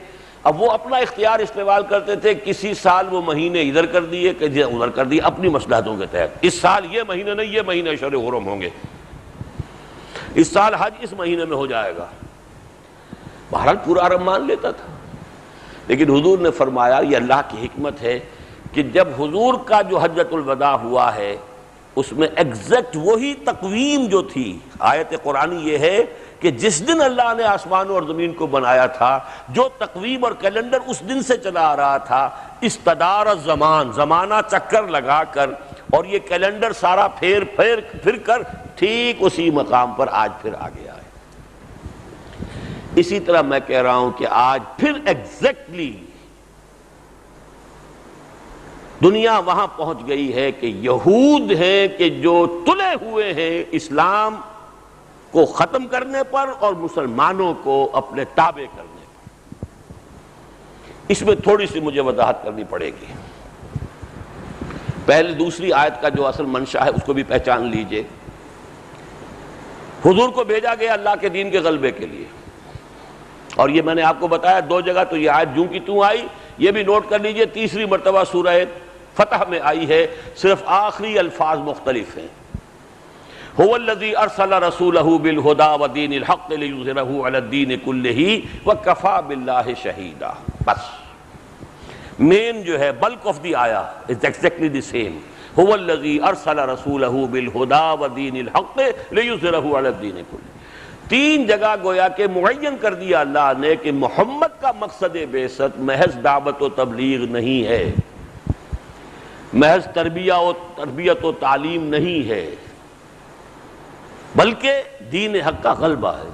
اب وہ اپنا اختیار استعمال کرتے تھے، کسی سال وہ مہینے ادھر کر دیے، کسی ادھر کر دیے، اپنی مصلحتوں کے تحت۔ اس سال یہ مہینے نہیں، یہ مہینے اشہر حرم ہوں گے، اس سال حج اس مہینے میں ہو جائے گا۔ بہرحال پورا عرب مان لیتا تھا، لیکن حضور نے فرمایا یہ اللہ کی حکمت ہے کہ جب حضور کا جو حجۃ الوداع ہوا ہے اس میں ایگزیکٹ وہی تقویم جو تھی، آیت قرآنی یہ ہے کہ جس دن اللہ نے آسمانوں اور زمین کو بنایا تھا، جو تقویم اور کیلنڈر اس دن سے چلا آ رہا تھا، استدار الزمان، زمانہ چکر لگا کر اور یہ کیلنڈر سارا پھر کر ٹھیک اسی مقام پر آج پھر آ گیا ہے۔ اسی طرح میں کہہ رہا ہوں کہ آج پھر ایگزیکٹلی دنیا وہاں پہنچ گئی ہے کہ یہود ہیں کہ جو تلے ہوئے ہیں اسلام کو ختم کرنے پر اور مسلمانوں کو اپنے تابع کرنے پر۔ اس میں تھوڑی سی مجھے وضاحت کرنی پڑے گی۔ پہلے دوسری آیت کا جو اصل منشا ہے اس کو بھی پہچان لیجئے۔ حضور کو بھیجا گیا اللہ کے دین کے غلبے کے لیے، اور یہ میں نے آپ کو بتایا دو جگہ تو یہ آیت جوں کی توں آئی۔ یہ بھی نوٹ کر لیجئے تیسری مرتبہ سورہ فتح میں آئی ہے، صرف آخری الفاظ مختلف ہیں۔ هو الذی ارسل رسولہ بالہدی ودین الحق لیظہرہ علی الدین کلہ وکفی باللہ شہیدا۔ بس مین جو ہے بلک آف دی آیا از ایگزیکٹلی دی سیم۔ هو الذی ارسل رسولہ بالہدی ودین الحق لیظہرہ علی الدین کلہ۔ تین جگہ گویا کہ معین کر دیا اللہ نے کہ محمد کا مقصد بعثت محض دعوت و تبلیغ نہیں ہے، محض تربیت و تعلیم نہیں ہے، بلکہ دین حق کا غلبہ ہے۔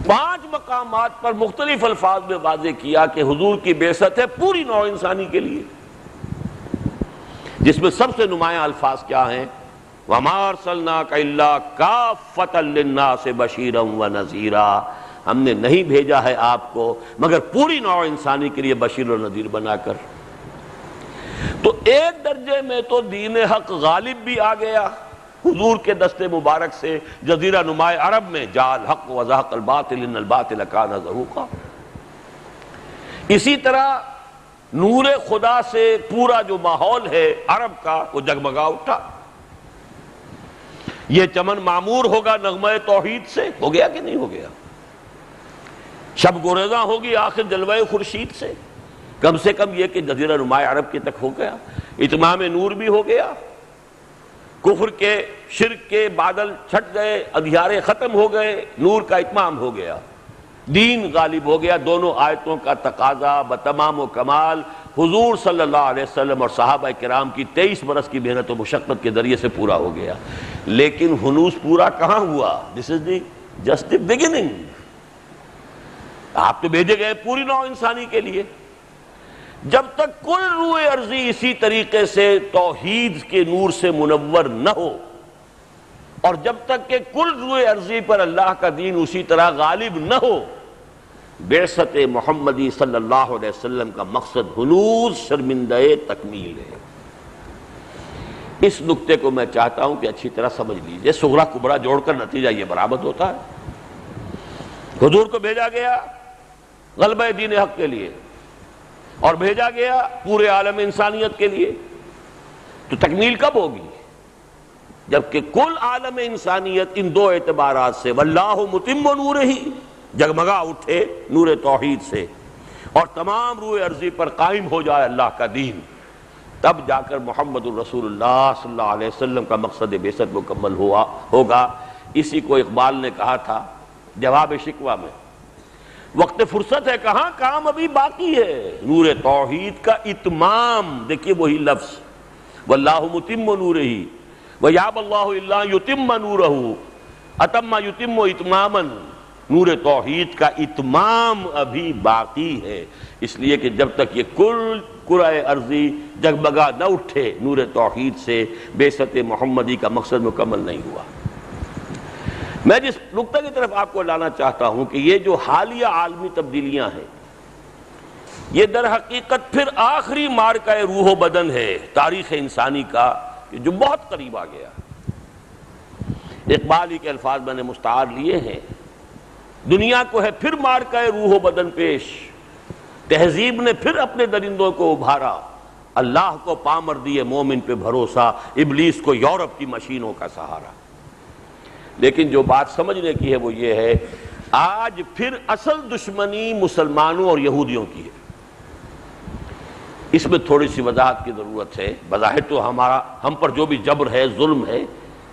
5 مقامات پر مختلف الفاظ میں واضح کیا کہ حضور کی بعثت ہے پوری نوع انسانی کے لیے، جس میں سب سے نمایاں الفاظ کیا ہیں؟ وَمَا أَرْسَلْنَاكَ إِلَّا كَافَّةً لِلنَّاسِ بَشِيرًا وَنَذِيرًا۔ ہم نے نہیں بھیجا ہے آپ کو مگر پوری نوع انسانی کے لیے بشیر و نذیر بنا کر۔ تو ایک درجے میں تو دین حق غالب بھی آ گیا حضور کے دست مبارک سے جزیرہ نمائے عرب میں، جاء الحق وزهق الباطل ان الباطل کان زہوقا۔ اسی طرح نور خدا سے پورا جو ماحول ہے عرب کا وہ جگمگا اٹھا۔ یہ چمن معمور ہوگا نغمہ توحید سے، ہو گیا کہ نہیں ہو گیا؟ شب گریزاں ہوگی آخر جلوہ خورشید سے، کم سے کم یہ کہ جزیرہ نمائے عرب کے تک ہو گیا، اتمام نور بھی ہو گیا، کفر کے شرک کے بادل چھٹ گئے، اندھیارے ختم ہو گئے، نور کا اتمام ہو گیا، دین غالب ہو گیا۔ دونوں آیتوں کا تقاضا بتمام و کمال حضور صلی اللہ علیہ وسلم اور صحابہ کرام کی 23 برس کی محنت و مشقت کے ذریعے سے پورا ہو گیا۔ لیکن ہنوز پورا کہاں ہوا؟ دس is the just the beginning. آپ تو بھیجے گئے پوری نوع انسانی کے لیے۔ جب تک کل روئے ارضی اسی طریقے سے توحید کے نور سے منور نہ ہو، اور جب تک کہ کل روئے ارضی پر اللہ کا دین اسی طرح غالب نہ ہو، بعثت محمدی صلی اللہ علیہ وسلم کا مقصد ہنوز شرمندہ تکمیل ہے۔ اس نقطے کو میں چاہتا ہوں کہ اچھی طرح سمجھ لیجئے، صغرا کبرا جوڑ کر نتیجہ یہ برآمد ہوتا ہے۔ حضور کو بھیجا گیا غلبہ دین حق کے لیے، اور بھیجا گیا پورے عالم انسانیت کے لیے، تو تکمیل کب ہوگی؟ جبکہ کل عالم انسانیت ان دو اعتبارات سے واللہ متم نورہ جگمگا اٹھے نور توحید سے، اور تمام روئے ارضی پر قائم ہو جائے اللہ کا دین، تب جا کر محمد الرسول اللہ صلی اللہ علیہ وسلم کا مقصد بعثت مکمل ہوگا۔ اسی کو اقبال نے کہا تھا جواب شکوہ میں، وقت فرصت ہے کہاں، کام ابھی باقی ہے، نور توحید کا اتمام۔ دیکھیے وہی لفظ واللہ متم نورہ ویاب اللہ الا یتم نورہ، اتم یتم اتماما، نور توحید کا اتمام ابھی باقی ہے، اس لیے کہ جب تک یہ کل کرۂ ارضی جگمگا نہ اٹھے نور توحید سے، بعثت محمدی کا مقصد مکمل نہیں ہوا۔ میں جس نقطہ کی طرف آپ کو لانا چاہتا ہوں کہ یہ جو حالیہ عالمی تبدیلیاں ہیں، یہ در حقیقت پھر آخری مارکہ روح و بدن ہے تاریخ انسانی کا، جو بہت قریب آ گیا۔ اقبال ہی کے الفاظ میں نے مستعار لیے ہیں، دنیا کو ہے پھر مارکہ روح و بدن پیش، تہذیب نے پھر اپنے درندوں کو ابھارا، اللہ کو پامر دیے مومن پہ بھروسہ، ابلیس کو یورپ کی مشینوں کا سہارا۔ لیکن جو بات سمجھنے کی ہے وہ یہ ہے، آج پھر اصل دشمنی مسلمانوں اور یہودیوں کی ہے۔ اس میں تھوڑی سی وضاحت کی ضرورت ہے۔ بظاہر تو ہم پر جو بھی جبر ہے، ظلم ہے،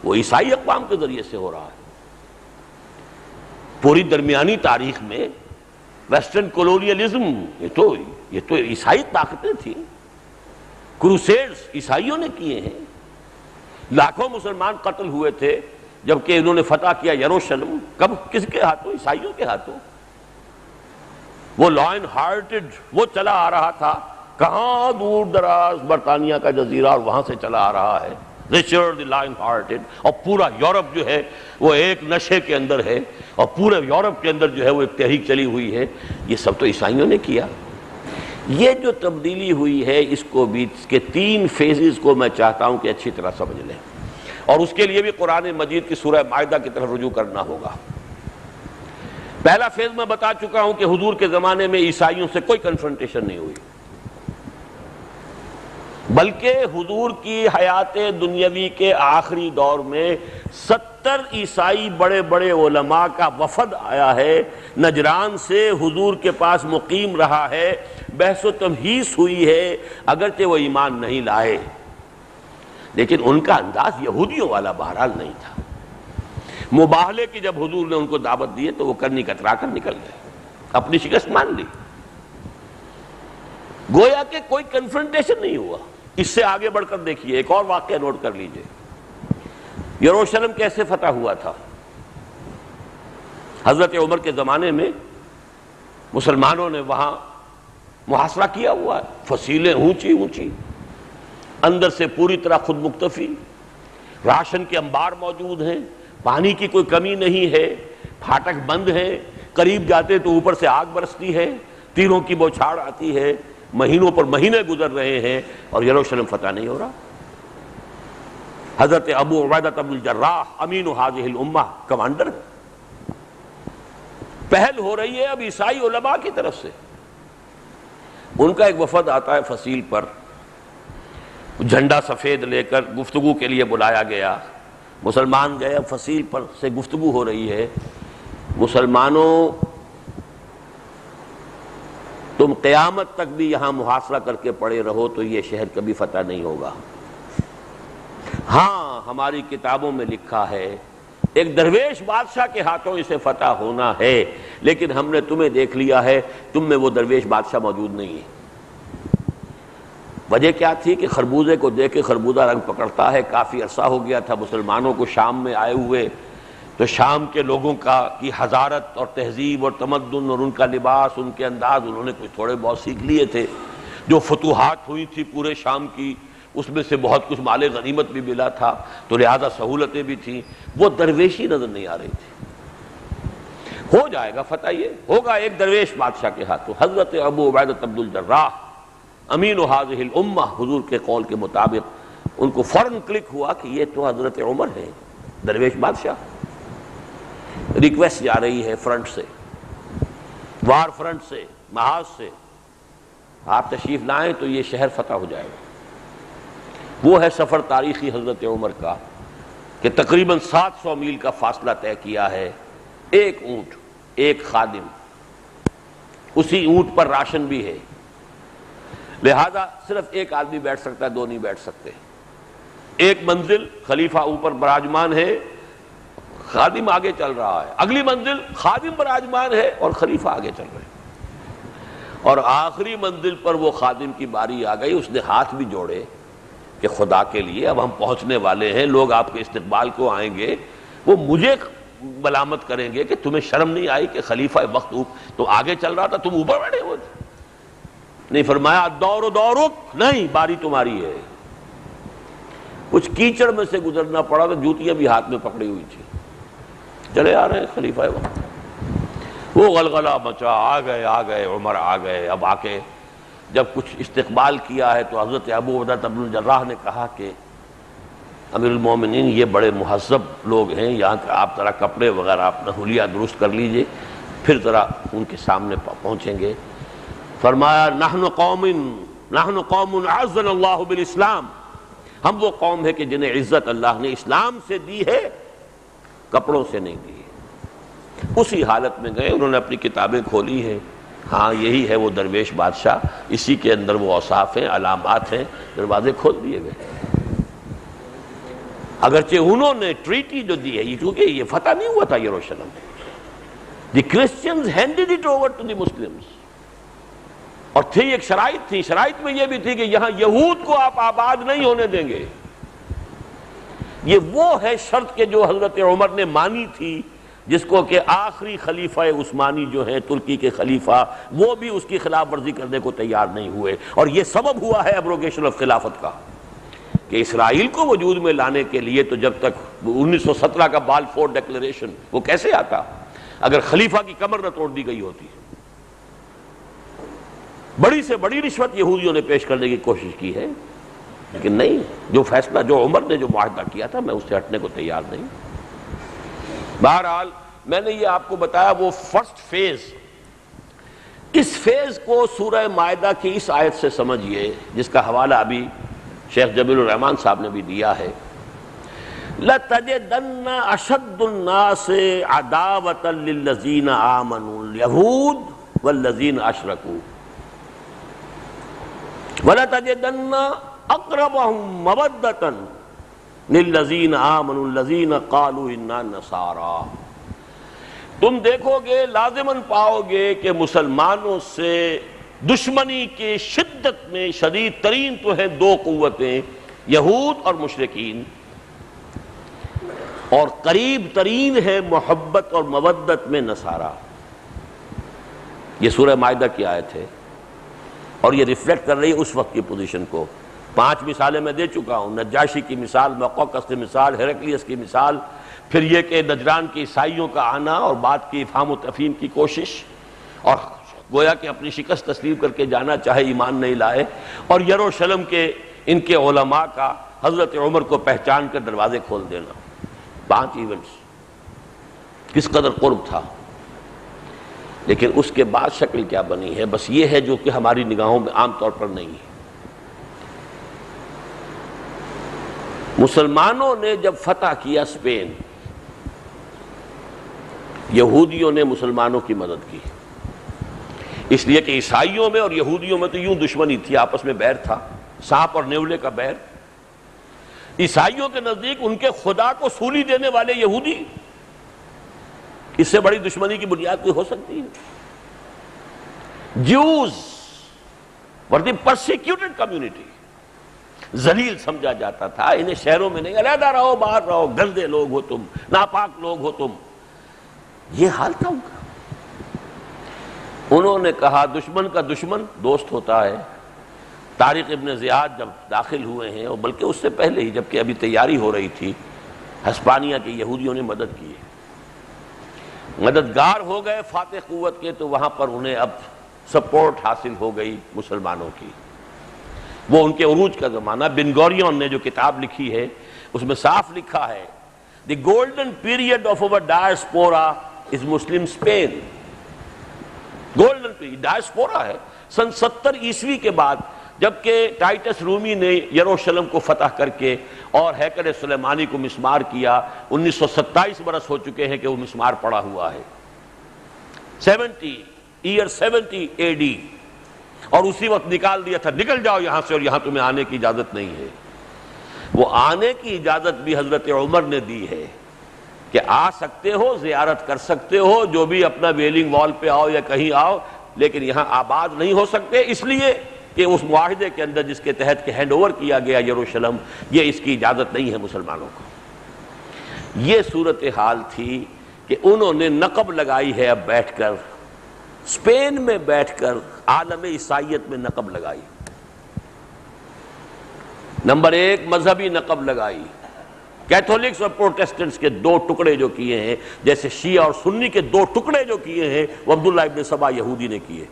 وہ عیسائی اقوام کے ذریعے سے ہو رہا ہے، پوری درمیانی تاریخ میں ویسٹرن کولونیلزم یہ تو عیسائی طاقتیں تھیں. کروسیڈز عیسائیوں نے کیے ہیں. لاکھوں مسلمان قتل ہوئے تھے جبکہ انہوں نے فتح کیا یروشلم. کب؟ کس کے ہاتھوں؟ عیسائیوں کے ہاتھوں. وہ لائن ہارٹڈ وہ چلا آ رہا تھا کہاں؟ دور دراز برطانیہ کا جزیرہ، اور وہاں سے چلا آ رہا ہے رچرڈ دی لائن ہارٹڈ. اور پورا یورپ جو ہے وہ ایک نشے کے اندر ہے، اور پورے یورپ کے اندر جو ہے وہ ایک تحریک چلی ہوئی ہے. یہ سب تو عیسائیوں نے کیا. یہ جو تبدیلی ہوئی ہے اس کو بھی، اس کے 3 فیزز کو میں چاہتا ہوں کہ اچھی طرح سمجھ لیں، اور اس کے لیے بھی قرآن مجید کی سورہ مائدہ کی طرف رجوع کرنا ہوگا. پہلا فیز میں بتا چکا ہوں کہ حضور کے زمانے میں عیسائیوں سے کوئی کنفرنٹیشن نہیں ہوئی، بلکہ حضور کی حیات دنیاوی کے آخری دور میں 70 عیسائی بڑے بڑے علماء کا وفد آیا ہے نجران سے، حضور کے پاس مقیم رہا ہے، بحث و تمہیس ہوئی ہے. اگرچہ وہ ایمان نہیں لائے لیکن ان کا انداز یہودیوں والا بہرحال نہیں تھا. مباہلے کی جب حضور نے ان کو دعوت دی تو وہ کرنی کترا کر نکل گئے، اپنی شکست مان لی. گویا کہ کوئی کنفرنٹیشن نہیں ہوا. اس سے آگے بڑھ کر دیکھیے ایک اور واقعہ نوٹ کر لیجئے. یروشلم کیسے فتح ہوا تھا؟ حضرت عمر کے زمانے میں مسلمانوں نے وہاں محاصرہ کیا ہوا ہے، فصیلیں اونچی اونچی، اندر سے پوری طرح خود مکتفی، راشن کے انبار موجود ہیں، پانی کی کوئی کمی نہیں ہے، پھاٹک بند ہیں، قریب جاتے تو اوپر سے آگ برستی ہے، تیروں کی بوچھاڑ آتی ہے، مہینوں پر مہینے گزر رہے ہیں اور یروشلم فتح نہیں ہو رہا. حضرت ابو عبیدہ بن الجراح امین هذه الامہ کمانڈر ہے. پہل ہو رہی ہے اب عیسائی علماء کی طرف سے. ان کا ایک وفد آتا ہے فصیل پر، جھنڈا سفید لے کر گفتگو کے لیے بلایا گیا. مسلمان گئے، اب فصیل پر سے گفتگو ہو رہی ہے. مسلمانوں تم قیامت تک بھی یہاں محاصرہ کر کے پڑے رہو تو یہ شہر کبھی فتح نہیں ہوگا. ہاں ہماری کتابوں میں لکھا ہے ایک درویش بادشاہ کے ہاتھوں اسے فتح ہونا ہے، لیکن ہم نے تمہیں دیکھ لیا ہے، تم میں وہ درویش بادشاہ موجود نہیں ہے. وجہ کیا تھی کہ خربوزے کو دیکھ کے خربوزہ رنگ پکڑتا ہے. کافی عرصہ ہو گیا تھا مسلمانوں کو شام میں آئے ہوئے، تو شام کے لوگوں کی حضارت اور تہذیب اور تمدن اور ان کا لباس، ان کے انداز انہوں نے کچھ تھوڑے بہت سیکھ لیے تھے. جو فتوحات ہوئی تھی پورے شام کی اس میں سے بہت کچھ مال غنیمت بھی ملا تھا، تو لہذا سہولتیں بھی تھیں. وہ درویشی نظر نہیں آ رہی تھی. ہو جائے گا فتح، یہ ہوگا ایک درویش بادشاہ کے ہاتھوں. حضرت ابو عبیدہ بن الجراح امین هذه الامہ حضور کے قول کے مطابق ان کو فوراً کلک ہوا کہ یہ تو حضرت عمر ہے، درویش بادشاہ. ریکویسٹ جا رہی ہے فرنٹ سے، وار فرنٹ سے، محاذ سے، آپ تشریف لائیں تو یہ شہر فتح ہو جائے گا. وہ ہے سفر تاریخی حضرت عمر کا کہ تقریباً 700 میل کا فاصلہ طے کیا ہے. ایک اونٹ، ایک خادم، اسی اونٹ پر راشن بھی ہے، لہذا صرف ایک آدمی بیٹھ سکتا ہے، دو نہیں بیٹھ سکتے. ایک منزل خلیفہ اوپر براجمان ہے، خادم آگے چل رہا ہے. اگلی منزل خادم براجمان ہے اور خلیفہ آگے چل رہے ہیں. اور آخری منزل پر وہ خادم کی باری آ گئی. اس نے ہاتھ بھی جوڑے کہ خدا کے لیے اب ہم پہنچنے والے ہیں، لوگ آپ کے استقبال کو آئیں گے، وہ مجھے ملامت کریں گے کہ تمہیں شرم نہیں آئی کہ خلیفہ وقت تو آگے چل رہا تھا، تم اوپر بیٹھے ہو. نہیں فرمایا دور دورک، نہیں باری تمہاری ہے. کچھ کیچڑ میں سے گزرنا پڑا تو جوتیاں بھی ہاتھ میں پکڑی ہوئی تھی. چلے آ رہے ہیں خلیفہ وقت. وہ غلغلہ مچا، آ گئے عمر آ گئے. اب آ کے جب کچھ استقبال کیا ہے تو حضرت ابو عبیدہ بن الجراح نے کہا کہ امیر المومنین یہ بڑے مہذب لوگ ہیں، یہاں آپ ذرا کپڑے وغیرہ اپنا حلیہ درست کر لیجئے، پھر ذرا ان کے سامنے پہنچیں گے. فرمایا نحن قوم اعزنا اللہ بالاسلام، ہم وہ قوم ہے کہ جنہیں عزت اللہ نے اسلام سے دی ہے، کپڑوں سے نہیں دی. اسی حالت میں گئے، انہوں نے اپنی کتابیں کھولی ہیں. ہاں یہی ہے وہ درویش بادشاہ، اسی کے اندر وہ اوصاف ہیں، علامات ہیں. دروازے کھول دیے گئے. اگرچہ انہوں نے ٹریٹی جو دی ہے، کیونکہ یہ فتح نہیں ہوا تھا Jerusalem, the Christians handed it over to the Muslims. اور تھی ایک شرائط تھی، شرائط میں یہ بھی تھی کہ یہاں یہود کو آپ آباد نہیں ہونے دیں گے. یہ وہ ہے شرط کہ جو حضرت عمر نے مانی تھی، جس کو کہ آخری خلیفہ عثمانی جو ہیں ترکی کے خلیفہ، وہ بھی اس کی خلاف ورزی کرنے کو تیار نہیں ہوئے. اور یہ سبب ہوا ہے ابروگیشن آف خلافت کا، کہ اسرائیل کو وجود میں لانے کے لیے تو جب تک 1917 کا بالفور ڈکلیریشن وہ کیسے آتا اگر خلیفہ کی کمر نہ توڑ دی گئی ہوتی. بڑی سے بڑی رشوت یہودیوں نے پیش کرنے کی کوشش کی ہے، لیکن نہیں، جو فیصلہ جو عمر نے جو معاہدہ کیا تھا میں اس سے ہٹنے کو تیار نہیں. بہرحال میں نے یہ آپ کو بتایا وہ فرسٹ فیز. اس فیز کو سورہ مائدہ کی اس آیت سے سمجھیے جس کا حوالہ ابھی شیخ جمیل الرحمان صاحب نے بھی دیا ہے. لَتَجِدَنَّ أَشَدُّ النَّاسِ عَدَاوَةً لِلَّذِينَ آمَنُوا الْيَهُودَ وَالَّذِينَ أَشْرَكُوا وَلَتَجِدَنَّ أَقْرَبَهُم مَّوَدَّةً لِلَّذِينَ آمَنُوا الَّذِينَ قَالُوا إِنَّا نَصَارَىٰ. تم دیکھو گے، لازماً پاؤ گے کہ مسلمانوں سے دشمنی کی شدت میں شدید ترین تو ہیں دو قوتیں، یہود اور مشرکین، اور قریب ترین ہے محبت اور مودت میں نصارہ. یہ سورہ مائدہ کی آیت ہے اور یہ ریفلیکٹ کر رہی ہے اس وقت کی پوزیشن کو. 5 مثالیں میں دے چکا ہوں، نجاشی کی مثال، مقوقس کی مثال، ہیرکلیس کی مثال، پھر یہ کہ نجران کے عیسائیوں کا آنا اور بات کی افہام و تفہیم کی کوشش، اور گویا کہ اپنی شکست تسلیم کر کے جانا چاہے ایمان نہیں لائے، اور یروشلم کے ان کے علماء کا حضرت عمر کو پہچان کر دروازے کھول دینا. 5 ایونٹس، کس قدر قرب تھا. لیکن اس کے بعد شکل کیا بنی ہے، بس یہ ہے جو کہ ہماری نگاہوں میں عام طور پر نہیں ہے. مسلمانوں نے جب فتح کیا اسپین، یہودیوں نے مسلمانوں کی مدد کی، اس لیے کہ عیسائیوں میں اور یہودیوں میں تو یوں دشمنی تھی، آپس میں بیر تھا، سانپ اور نیولے کا بیر. عیسائیوں کے نزدیک ان کے خدا کو سولی دینے والے یہودی، اس سے بڑی دشمنی کی بنیاد کوئی ہو سکتی ہے؟ جیوز ور دی پرسیکیوٹڈ کمیونٹی، ذلیل سمجھا جاتا تھا. انہیں شہروں میں نہیں، علیحدہ رہو، باہر رہو، گندے لوگ ہو تم، ناپاک لوگ ہو تم. یہ حال تھا ان کا. انہوں نے کہا دشمن کا دشمن دوست ہوتا ہے. طارق ابن زیاد جب داخل ہوئے ہیں، اور بلکہ اس سے پہلے ہی جبکہ ابھی تیاری ہو رہی تھی، ہسپانیہ کے یہودیوں نے مدد کی ہے. مددگار ہو گئے فاتح قوت کے، تو وہاں پر انہیں اب سپورٹ حاصل ہو گئی مسلمانوں کی. وہ ان کے عروج کا زمانہ. بن گوریون نے جو کتاب لکھی ہے اس میں صاف لکھا ہے the golden period of over diaspora is Muslim Spain. Golden period diaspora ہے. سن 70 عیسوی کے بعد جبکہ ٹائٹس رومی نے یروشلم کو فتح کر کے اور ہیکل سلیمانی کو مسمار کیا، 1927 برس ہو چکے ہیں کہ وہ مسمار پڑا ہوا ہے. 70 AD، اور اسی وقت نکال دیا تھا، نکل جاؤ یہاں سے، اور یہاں تمہیں آنے کی اجازت نہیں ہے. وہ آنے کی اجازت بھی حضرت عمر نے دی ہے کہ آ سکتے ہو، زیارت کر سکتے ہو، جو بھی اپنا ویلنگ وال پہ آؤ یا کہیں آؤ، لیکن یہاں آباد نہیں ہو سکتے، اس لیے کہ اس معاہدے کے اندر جس کے تحت کہ ہینڈ اوور کیا گیا یروشلم، یہ اس کی اجازت نہیں ہے مسلمانوں کو. یہ صورتحال تھی کہ انہوں نے نقب لگائی ہے. اب بیٹھ کر اسپین میں بیٹھ کر عالم عیسائیت میں نقب لگائی. نمبر 1 مذہبی نقب لگائی. کیتھولکس اور پروٹیسٹنٹس کے 2 ٹکڑے جو کیے ہیں، جیسے شیعہ اور سنی کے 2 ٹکڑے جو کیے ہیں، وہ عبداللہ ابن سبا یہودی نے کیے.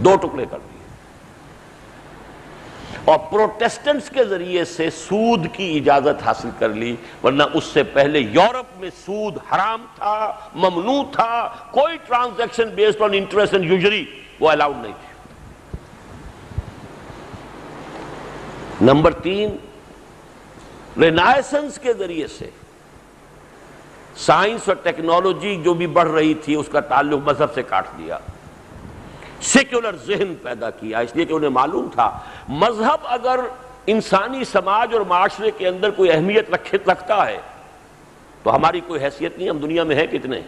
2 ٹکڑے کر دیے. اور پروٹیسٹنٹس کے ذریعے سے سود کی اجازت حاصل کر لی، ورنہ اس سے پہلے یورپ میں سود حرام تھا، ممنوع تھا. کوئی transaction based on interest and usury وہ الاؤڈ نہیں تھی. نمبر 3 رینائسنس کے ذریعے سے سائنس اور ٹیکنالوجی جو بھی بڑھ رہی تھی اس کا تعلق مذہب سے کاٹ دیا. سیکولر ذہن پیدا کیا، اس لیے کہ انہیں معلوم تھا مذہب اگر انسانی سماج اور معاشرے کے اندر کوئی اہمیت رکھتا ہے تو ہماری کوئی حیثیت نہیں. ہم دنیا میں ہیں کتنے؟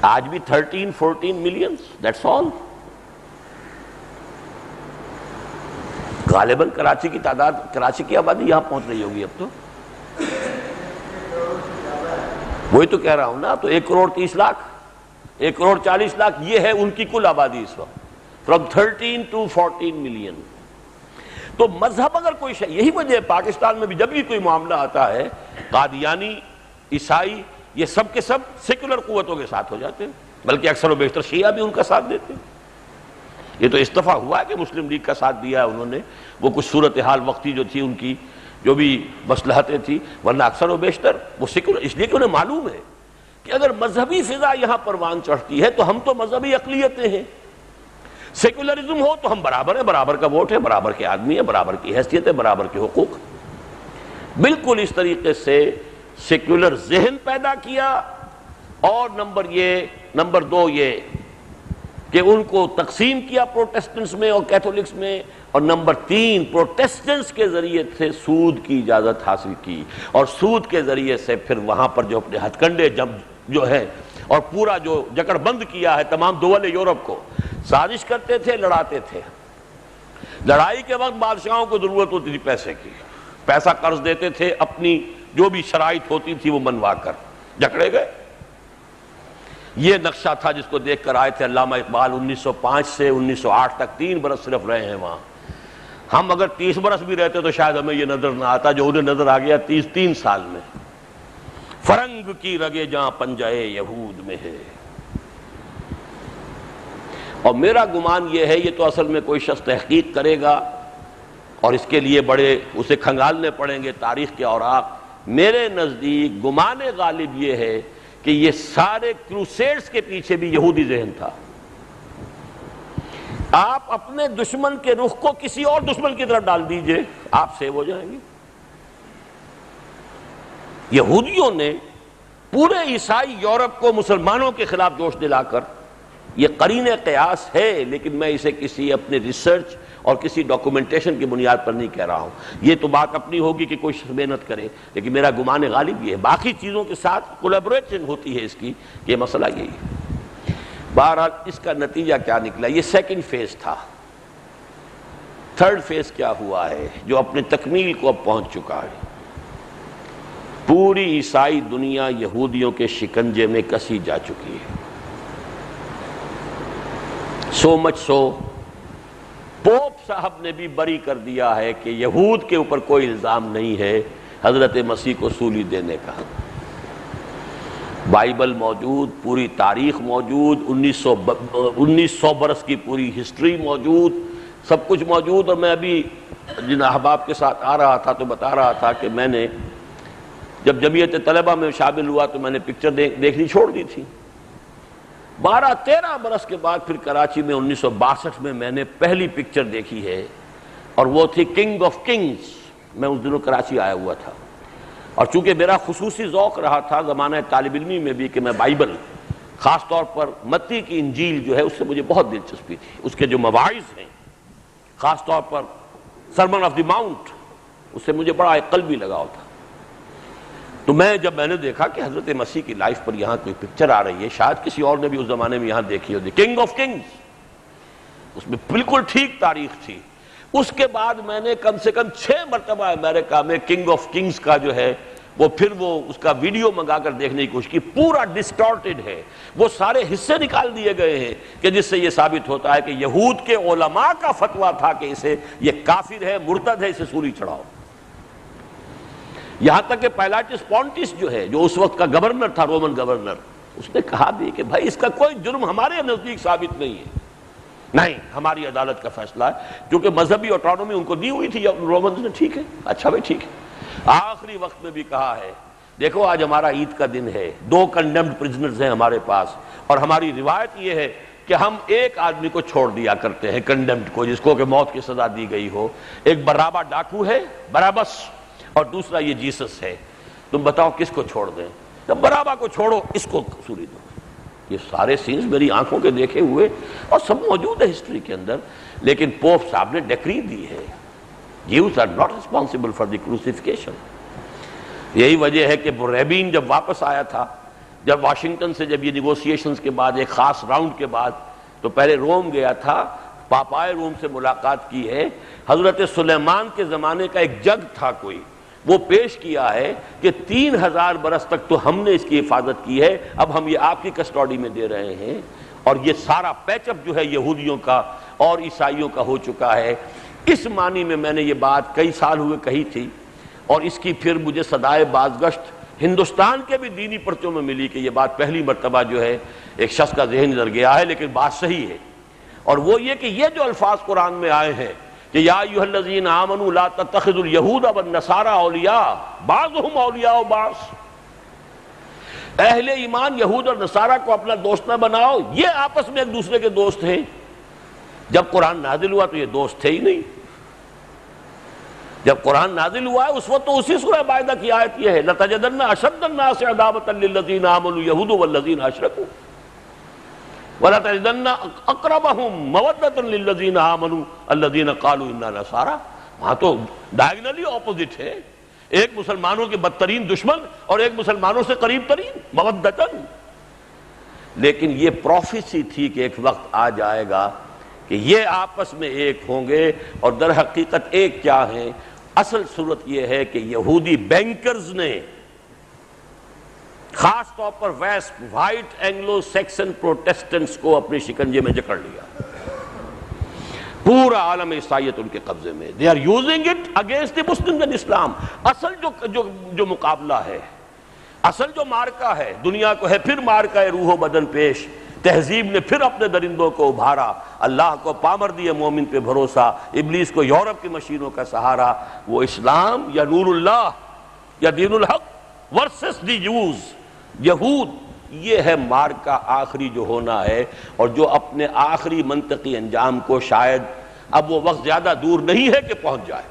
آج بھی 13-14 ملینز، دیٹس آل. غالباً کراچی کی تعداد، کراچی کی آبادی یہاں پہنچ رہی ہوگی اب تو. وہی تو کہہ رہا ہوں نا. تو 1,30,00,000 1,40,00,000 یہ ہے ان کی کل آبادی اس وقت، فرام 13 to 14 ملین. تو مذہب اگر کوئی یہی وجہ ہے پاکستان میں بھی جب بھی کوئی معاملہ آتا ہے، قادیانی، عیسائی، یہ سب کے سب سیکولر قوتوں کے ساتھ ہو جاتے ہیں، بلکہ اکثر و بیشتر شیعہ بھی ان کا ساتھ دیتے ہیں. یہ تو استفا ہوا ہے کہ مسلم لیگ کا ساتھ دیا ہے انہوں نے، وہ کچھ صورتحال وقتی جو تھی ان کی جو بھی مصلحتیں تھی، ورنہ اکثر و بیشتر وہ سیکولر. اس لیے کہ انہیں معلوم ہے کہ اگر مذہبی فضا یہاں پروان چڑھتی ہے تو ہم تو مذہبی اقلیتیں ہیں، سیکولرزم ہو تو ہم برابر ہیں، برابر کا ووٹ ہے، برابر کے آدمی ہیں، برابر کی حیثیت ہے، برابر کے حقوق. بالکل اس طریقے سے سیکولر ذہن پیدا کیا. اور نمبر دو یہ کہ ان کو تقسیم کیا پروٹیسٹنٹس میں اور کیتھولکس میں. اور نمبر 3 پروٹیسٹنٹس کے ذریعے سے سود کی اجازت حاصل کی، اور سود کے ذریعے سے پھر وہاں پر جو اپنے ہتھ کنڈے جو ہے اور پورا جو جکڑ بند کیا ہے تمام دول یورپ کو. سازش کرتے تھے، لڑاتے تھے. لڑائی کے وقت بادشاہوں کو ضرورت ہوتی تھی پیسے کی، پیسہ قرض دیتے تھے، اپنی جو بھی شرائط ہوتی تھی وہ منوا کر جکڑے گئے. یہ نقشہ تھا جس کو دیکھ کر آئے تھے علامہ اقبال. 1905 سے 1908 تک 3 برس صرف رہے ہیں وہاں. ہم اگر 30 برس بھی رہتے تو شاید ہمیں یہ نظر نہ آتا جو انہیں نظر آ گیا 3 سال میں. فرنگ کی رگے جہاں پنجائے یہود میں ہے. اور میرا گمان یہ ہے، یہ تو اصل میں کوئی شخص تحقیق کرے گا اور اس کے لیے بڑے اسے کھنگالنے پڑیں گے تاریخ کے اوراق. میرے نزدیک گمان غالب یہ ہے کہ یہ سارے کروسیڈز کے پیچھے بھی یہودی ذہن تھا. آپ اپنے دشمن کے رخ کو کسی اور دشمن کی طرف ڈال دیجئے، آپ سیو ہو جائیں گے. یہودیوں نے پورے عیسائی یورپ کو مسلمانوں کے خلاف جوش دلا کر، یہ قرین قیاس ہے لیکن میں اسے کسی اپنے ریسرچ اور کسی ڈاکومنٹیشن کی بنیاد پر نہیں کہہ رہا ہوں، یہ تو بات اپنی ہوگی کہ کوئی محنت کرے، لیکن میرا گمان غالب یہ ہے. باقی چیزوں کے ساتھ کولیبریشن ہوتی ہے اس کی، یہ مسئلہ یہی ہے. بہرحال اس کا نتیجہ کیا نکلا؟ یہ سیکنڈ فیز تھا. تھرڈ فیز کیا ہوا ہے جو اپنے تکمیل کو اب پہنچ چکا ہے. پوری عیسائی دنیا یہودیوں کے شکنجے میں کسی جا چکی ہے. سو مچ سو پوپ صاحب نے بھی بری کر دیا ہے کہ یہود کے اوپر کوئی الزام نہیں ہے حضرت مسیح کو سولی دینے کا. بائبل موجود، پوری تاریخ موجود، 1900 برس کی پوری ہسٹری موجود، سب کچھ موجود. اور میں ابھی جن احباب کے ساتھ آ رہا تھا تو بتا رہا تھا کہ میں نے جب جمعیت طلبہ میں شامل ہوا تو میں نے پکچر دیکھنی چھوڑ دی تھی. 12-13 برس کے بعد پھر کراچی میں 1962 میں نے پہلی پکچر دیکھی ہے، اور وہ تھی کنگ آف کنگز. میں اس دنوں کراچی آیا ہوا تھا، اور چونکہ میرا خصوصی ذوق رہا تھا زمانہ طالب علمی میں بھی کہ میں بائبل، خاص طور پر متی کی انجیل جو ہے اس سے مجھے بہت دلچسپی تھی. اس کے جو مواعظ ہیں، خاص طور پر سرمن آف دی ماؤنٹ، اس سے مجھے بڑا ایک قلبی لگاؤ تھا. تو جب میں نے دیکھا کہ حضرت مسیح کی لائف پر یہاں کوئی پکچر آ رہی ہے، شاید کسی اور نے بھی اس زمانے میں یہاں دیکھی ہوتی، کنگ آف کنگز، اس میں بالکل ٹھیک تاریخ تھی. اس کے بعد میں نے کم سے کم 6 مرتبہ امریکہ میں کنگ آف کنگز کا جو ہے وہ پھر وہ اس کا ویڈیو منگا کر دیکھنے کی کوشش کی. پورا ڈسٹارٹڈ ہے، وہ سارے حصے نکال دیے گئے ہیں کہ جس سے یہ ثابت ہوتا ہے کہ یہود کے علماء کا فتویٰ تھا کہ اسے یہ کافر ہے، مرتد ہے، اسے سولی چڑھاؤ. یہاں تک کہ پیلاٹس پونٹس جو ہے، جو اس وقت کا گورنر تھا، رومن گورنر، اس نے کہا بھی کہ بھائی اس کا کوئی جرم ہمارے نزدیک ثابت نہیں ہے. نہیں، ہماری عدالت کا فیصلہ ہے، کیونکہ مذہبی آٹونومی ان کو دی ہوئی تھی رومنز نے. ٹھیک ہے، اچھا بھائی ٹھیک ہے. آخری وقت میں بھی کہا ہے دیکھو آج ہمارا عید کا دن ہے، 2 کنڈیمڈ پرزنرز ہیں ہمارے پاس، اور ہماری روایت یہ ہے کہ ہم ایک آدمی کو چھوڑ دیا کرتے ہیں کنڈیمڈ کو، جس کو کہ موت کی سزا دی گئی ہو. ایک برابا ڈاکو ہے، بarabbas، اور دوسرا یہ جیسس ہے. تم بتاؤ کس کو چھوڑ دیں؟ جب برابا کو چھوڑو، اس کو سولی دو. یہ سارے سینز میری آنکھوں کے دیکھے ہوئے اور سب موجود ہے ہسٹری کے اندر. لیکن پوپ صاحب نے ڈیکری دی ہے، Jews are not responsible for the crucifixion. یہی وجہ ہے کہ بریبین جب واپس آیا تھا جب واشنگٹن سے جب یہ نیگوسیشنز کے بعد ایک خاص راؤنڈ کے بعد تو پہلے روم گیا تھا، پاپائے روم سے ملاقات کی ہے، حضرت سلیمان کے زمانے کا ایک جگ تھا کوئی، وہ پیش کیا ہے کہ 3000 برس تک تو ہم نے اس کی حفاظت کی ہے، اب ہم یہ آپ کی کسٹوڈی میں دے رہے ہیں، اور یہ سارا پیچ اپ جو ہے یہودیوں کا اور عیسائیوں کا ہو چکا ہے۔ اس معنی میں نے یہ بات کئی سال ہوئے کہی تھی، اور اس کی پھر مجھے صدائے بازگشت ہندوستان کے بھی دینی پرچوں میں ملی کہ یہ بات پہلی مرتبہ جو ہے ایک شخص کا ذہن ادھر گیا ہے، لیکن بات صحیح ہے، اور وہ یہ کہ یہ جو الفاظ قرآن میں آئے ہیں کہ یا ایھا الذین آمنوا لا تتخذوا اليہود والنصارى اولیاء بعضهم اولیاء بعض، اہل ایمان یہود اور نصارہ کو اپنا دوست نہ بناؤ، یہ آپس میں ایک دوسرے کے دوست ہیں۔ جب قرآن نازل ہوا تو یہ دوست تھے ہی نہیں، جب قرآن نازل ہوا ہے اس وقت تو اسی سورہ مائدہ کی آیت یہ ہے لَتَجِدَنَّ أَشَدَّ النَّاسِ عَدَاوَةً لِلَّذِينَ آمَنُوا الْيَهُودُ وَالَّذِينَ أَشْرَكُوا وَلَتَجِدَنَّ أَقْرَبَهُمْ مَوَدَّةً لِلَّذِينَ آمَنُوا الَّذِينَ قَالُوا إِنَّا نَصَارَىٰ۔ وہاں تو ڈائگنلی اپوزٹ ہے، ایک مسلمانوں کے بدترین دشمن اور ایک مسلمانوں سے قریب ترین مودتاً۔ لیکن یہ پروفیسی تھی کہ ایک وقت آ جائے گا کہ یہ آپس میں ایک ہوں گے، اور در حقیقت ایک کیا ہیں؟ اصل صورت یہ ہے کہ یہودی بینکرز نے خاص طور پر west white Anglo Saxon Protestants کو اپنے شکنجے میں جکڑ لیا، پورا عالم عیسائیت ان کے قبضے میں۔ they are using it against the Muslims and Islam۔ اصل جو مقابلہ ہے، اصل جو مارکا ہے، دنیا کو ہے پھر مارکا ہے روح و بدن پیش، تہذیب نے پھر اپنے درندوں کو ابھارا، اللہ کو پامر دیے مومن پہ بھروسہ، ابلیس کو یورپ کی مشینوں کا سہارا۔ وہ اسلام یا نور اللہ یا دین الحق ورسس دی جوز، یہود، یہ ہے مارکا آخری جو ہونا ہے، اور جو اپنے آخری منطقی انجام کو شاید اب وہ وقت زیادہ دور نہیں ہے کہ پہنچ جائے۔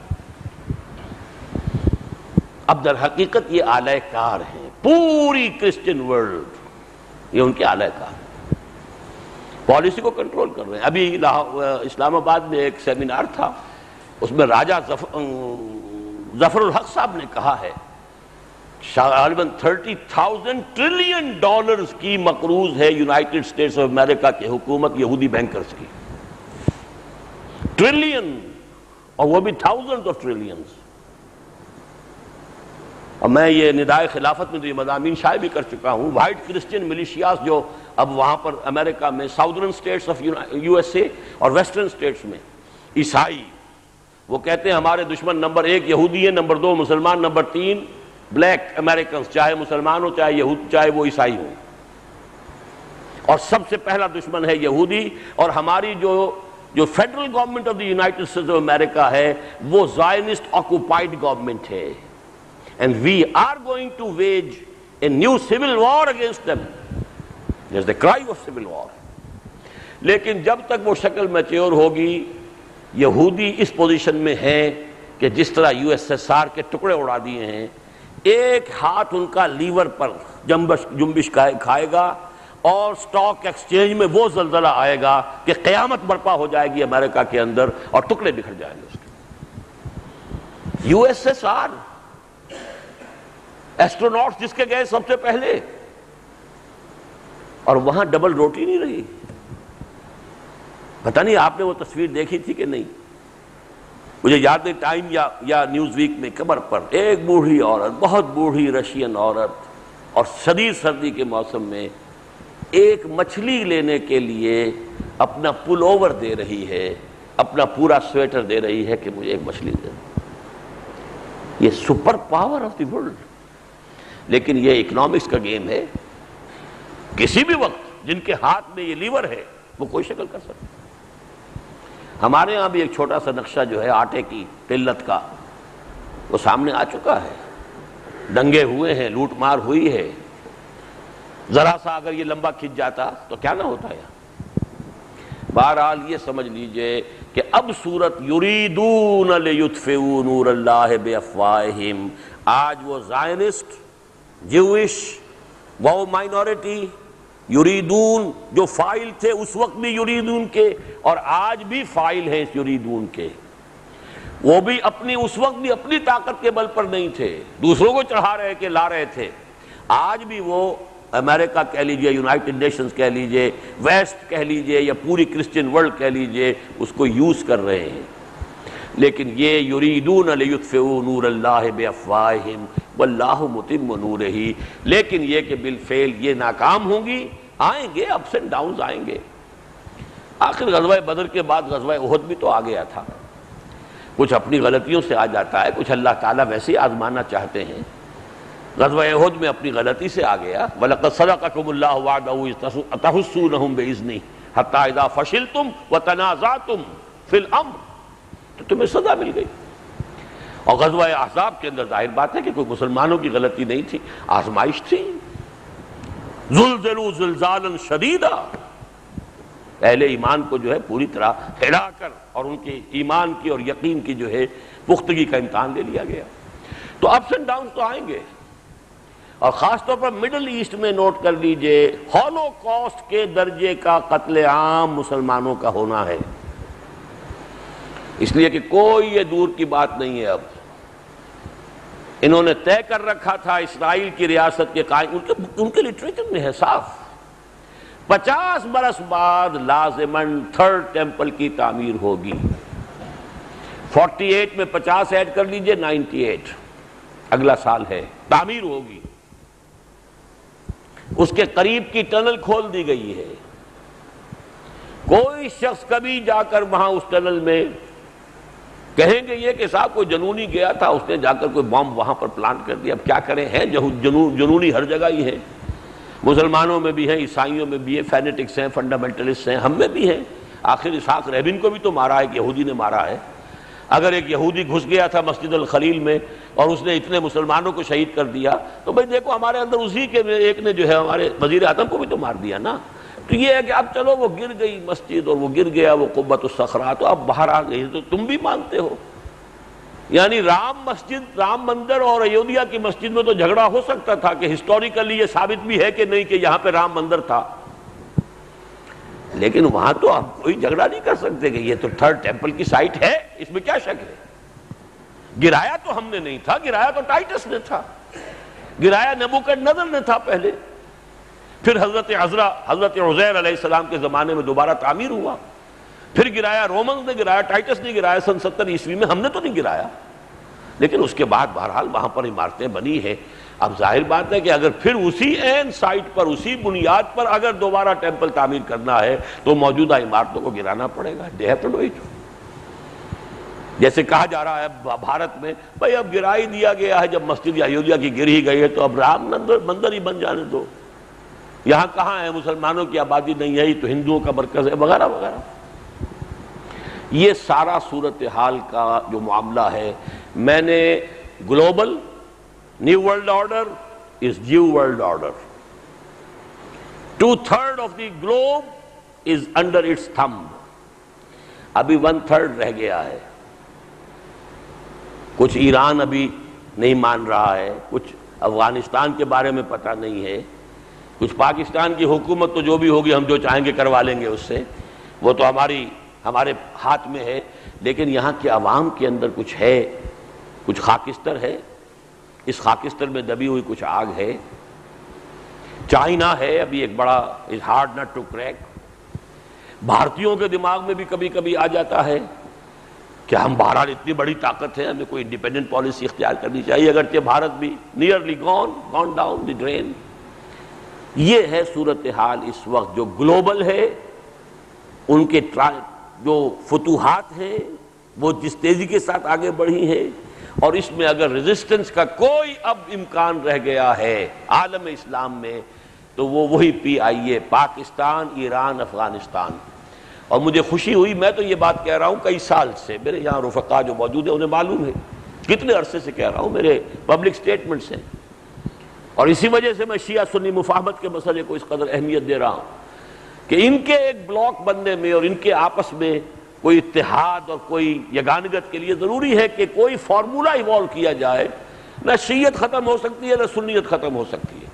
اب در حقیقت یہ اعلی کار ہیں، پوری کرسچن ورلڈ یہ ان کے اعلی کار ہیں، پالیسی کو کنٹرول کر رہے ہیں۔ ابھی اسلام آباد میں ایک سیمینار تھا، اس میں راجہ ظفر الحق صاحب نے کہا ہے غالباً 30,000 ٹریلین ڈالرز کی مقروض ہے یونائٹڈ اسٹیٹس آف امریکہ کی حکومت یہودی بینکرز کی، ٹریلین، اور وہ بھی تھاؤزنڈ آف ٹریلینز۔ اور میں یہ ندائے خلافت میں تو یہ مضامین شائع بھی کر چکا ہوں، وائٹ کرسچین ملیشیاز جو اب وہاں پر امریکہ میں southern states of U S A اور ویسٹرن اسٹیٹس میں عیسائی، وہ کہتے ہیں ہمارے دشمن نمبر 1 یہودی ہیں، نمبر 2 مسلمان، نمبر 3 بلیک امریکنز، چاہے مسلمان ہو چاہے یہود چاہے وہ عیسائی ہوں، اور سب سے پہلا دشمن ہے یہودی۔ اور ہماری جو federal government of the United States of America ہے وہ زائنسٹ آکوپائڈ گورنمنٹ ہے، and we are going to wage a new civil war against them۔ there's the cry of civil war۔ لیکن جب تک وہ شکل میچور ہوگی، یہودی اس پوزیشن میں ہے کہ جس طرح یو ایس ایس آر کے ٹکڑے اڑا دیے ہیں، ایک ہاتھ ان کا لیور پر جنبش کھائے گا، اور سٹاک ایکسچینج میں وہ زلزلہ آئے گا کہ قیامت برپا ہو جائے گی امریکہ کے اندر، اور ٹکڑے بکھر جائیں گے اس کے۔ U S S R astronauts جس کے گئے سب سے پہلے، اور وہاں ڈبل روٹی نہیں رہی۔ پتہ نہیں آپ نے وہ تصویر دیکھی تھی کہ نہیں، مجھے یاد نہیں، ٹائم یا نیوز ویک میں کمر پر ایک بوڑھی عورت، بہت بوڑھی رشین عورت، اور شدید سردی کے موسم میں ایک مچھلی لینے کے لیے اپنا پل اوور دے رہی ہے، اپنا پورا سویٹر دے رہی ہے کہ مجھے ایک مچھلی دے۔ یہ super power of the world. لیکن یہ اکنامکس کا گیم ہے، کسی بھی وقت جن کے ہاتھ میں یہ لیور ہے وہ کوئی شکل کر سکتے۔ ہمارے ہاں بھی ایک چھوٹا سا نقشہ جو ہے آٹے کی قلت کا وہ سامنے آ چکا ہے، دنگے ہوئے ہیں، لوٹ مار ہوئی ہے، ذرا سا اگر یہ لمبا کھنچ جاتا تو کیا نہ ہوتا ہے۔ بہرحال یہ سمجھ لیجئے کہ اب صورت یریدون لیطفئوا نور اللہ بافواہہم، آج وہ زائنسٹ، جوش، وہ مائنورٹی یریدون جو فائل تھے اس وقت بھی یریدون کے، اور آج بھی فائل ہیں اس یریدون کے، وہ بھی اس وقت بھی اپنی طاقت کے بل پر نہیں تھے، دوسروں کو چڑھا رہے کہ لا رہے تھے، آج بھی وہ امریکہ کہہ لیجئے، یونائٹڈ نیشنز کہہ لیجئے، ویسٹ کہہ لیجئے، یا پوری کرسچن ورلڈ کہہ لیجئے، اس کو یوز کر رہے ہیں. لیکن یہ یریدون لیطفئوا نور اللہ بافواہہم واللہ متم نورہ، لیکن یہ کہ بالفعل یہ ناکام ہوں گی. آئیں گے اپس اینڈ ڈاؤنز آئیں گے. آخر غزوہ بدر کے بعد غزوہ احد بھی تو آ گیا تھا. کچھ اپنی غلطیوں سے آ جاتا ہے، کچھ اللہ تعالیٰ ویسے ہی آزمانا چاہتے ہیں. غزوہ احد میں اپنی غلطی سے آ گیا. وَلَقَدْ صَدَقَكُمُ اللَّهُ وَعْدَهُ إِذْ تَحُسُّونَهُم بِإِذْنِهِ حَتَّىٰ إِذَا فَشِلْتُمْ وَتَنَازَعْتُمْ فِي الْأَمْرِ، تو تمہیں سزا مل گئی. اور غزوہ احزاب کے اندر ظاہر بات ہے کہ کوئی مسلمانوں کی غلطی نہیں تھی، آزمائش تھی. زُلْزِلُوا زِلْزَالًا شَدِيدًا، اہل ایمان کو جو ہے پوری طرح ہلا کر اور ان کے ایمان کی اور یقین کی جو ہے پختگی کا امتحان لے لیا گیا. تو اپس اینڈ ڈاؤنز تو آئیں گے. اور خاص طور پر مڈل ایسٹ میں نوٹ کر لیجئے، ہولو کاسٹ کے درجے کا قتل عام مسلمانوں کا ہونا ہے. اس لیے کہ کوئی یہ دور کی بات نہیں ہے. اب انہوں نے طے کر رکھا تھا اسرائیل کی ریاست کے قائم، ان کے لٹریچر میں ہے صاف، 50 برس بعد لازماً تھرڈ ٹیمپل کی تعمیر ہوگی. 48 میں 50 ایڈ کر لیجئے، 98 اگلا سال ہے، تعمیر ہوگی. اس کے قریب کی ٹنل کھول دی گئی ہے. کوئی شخص کبھی جا کر وہاں اس ٹنل میں کہیں گے یہ کہ صاحب کوئی جنونی گیا تھا، اس نے جا کر کوئی بم وہاں پر پلانٹ کر دیا. اب کیا کریں، ہیں جنونی ہر جگہ ہی ہے. مسلمانوں میں بھی ہیں، عیسائیوں میں بھی ہیں، فینیٹکس ہیں، فنڈامنٹلسٹ ہیں، ہم میں بھی ہیں. آخر اسحاق رہبین کو بھی تو مارا ہے، کہ یہودی نے مارا ہے. اگر ایک یہودی گھس گیا تھا مسجد الخلیل میں اور اس نے اتنے مسلمانوں کو شہید کر دیا، تو بھئی دیکھو ہمارے اندر اسی کے ایک نے جو ہے ہمارے وزیر اعظم کو بھی تو مار دیا نا. تو یہ ہے کہ اب چلو وہ گر گئی مسجد اور وہ گر گیا وہ قبۃ الصخرہ، تو اب باہر آ گئی، تو تم بھی مانتے ہو. یعنی رام مندر اور ایودھیا کی مسجد میں تو جھگڑا ہو سکتا تھا کہ ہسٹوریکلی یہ ثابت بھی ہے کہ نہیں کہ یہاں پہ رام مندر تھا، لیکن وہاں تو آپ کوئی جھگڑا نہیں کر سکتے کہ یہ تو تھرڈ ٹیمپل کی سائٹ ہے، اس میں کیا شک ہے. گرایا تو ہم نے نہیں تھا، گرایا تو ٹائٹس نے تھا، گرایا نبوکدنضر نے تھا پہلے، پھر حضرت عزیر علیہ السلام کے زمانے میں دوبارہ تعمیر ہوا، پھر گرایا رومنز نے گرایا، ٹائٹس نے گرایا سن 70 عیسوی میں، ہم نے تو نہیں گرایا. لیکن اس کے بعد بہرحال وہاں پر عمارتیں بنی ہیں. اب ظاہر بات ہے کہ اگر پھر اسی عین سائٹ پر اسی بنیاد پر اگر دوبارہ ٹیمپل تعمیر کرنا ہے تو موجودہ عمارتوں کو گرانا پڑے گا. They have to do it. جیسے کہا جا رہا ہے بھارت میں، بھائی اب گرا ہی دیا گیا ہے، جب مسجد ایودھیا کی گر ہی گئی ہے تو اب رام مندر ہی بن جانے دو. یہاں کہاں ہے مسلمانوں کی آبادی نہیں ہے، یہ تو ہندوؤں کا مرکز ہے، وغیرہ وغیرہ. یہ سارا صورتحال کا جو معاملہ ہے، میں نے global new world order is new world order. 2/3 of the globe is under its thumb. ابھی 1/3 رہ گیا ہے. کچھ ایران ابھی نہیں مان رہا ہے، کچھ افغانستان کے بارے میں پتہ نہیں ہے، کچھ پاکستان کی حکومت تو جو بھی ہوگی ہم جو چاہیں گے کروا لیں گے اس سے، وہ تو ہمارے ہاتھ میں ہے. لیکن یہاں کے عوام کے اندر کچھ ہے، کچھ خاکستر ہے. اس خاکستر میں دبی ہوئی کچھ آگ ہے. چائنا ہے ابھی ایک بڑا، is hard nut to crack. بھارتیوں کے دماغ میں بھی کبھی کبھی آ جاتا ہے کہ ہم بہرحال اتنی بڑی طاقت ہے، ہمیں کوئی انڈیپینڈنٹ پالیسی اختیار کرنی چاہیے، اگرچہ بھارت بھی nearly gone down the drain. یہ ہے صورتحال اس وقت جو گلوبل ہے. ان کے جو فتوحات ہیں وہ جس تیزی کے ساتھ آگے بڑھی ہیں، اور اس میں اگر ریزسٹنس کا کوئی اب امکان رہ گیا ہے عالم اسلام میں تو وہ وہی PIA، پاکستان، ایران، افغانستان. اور مجھے خوشی ہوئی، میں تو یہ بات کہہ رہا ہوں کئی سال سے، میرے یہاں رفقا جو موجود ہیں انہیں معلوم ہے کتنے عرصے سے کہہ رہا ہوں، میرے پبلک سٹیٹمنٹس ہیں. اور اسی وجہ سے میں شیعہ سنی مفاہمت کے مسئلے کو اس قدر اہمیت دے رہا ہوں کہ ان کے ایک بلاک بننے میں اور ان کے آپس میں کوئی اتحاد اور کوئی یگانگت کے لیے ضروری ہے کہ کوئی فارمولہ ایوالو کیا جائے. نہ شیعت ختم ہو سکتی ہے، نہ سنیت ختم ہو سکتی ہے.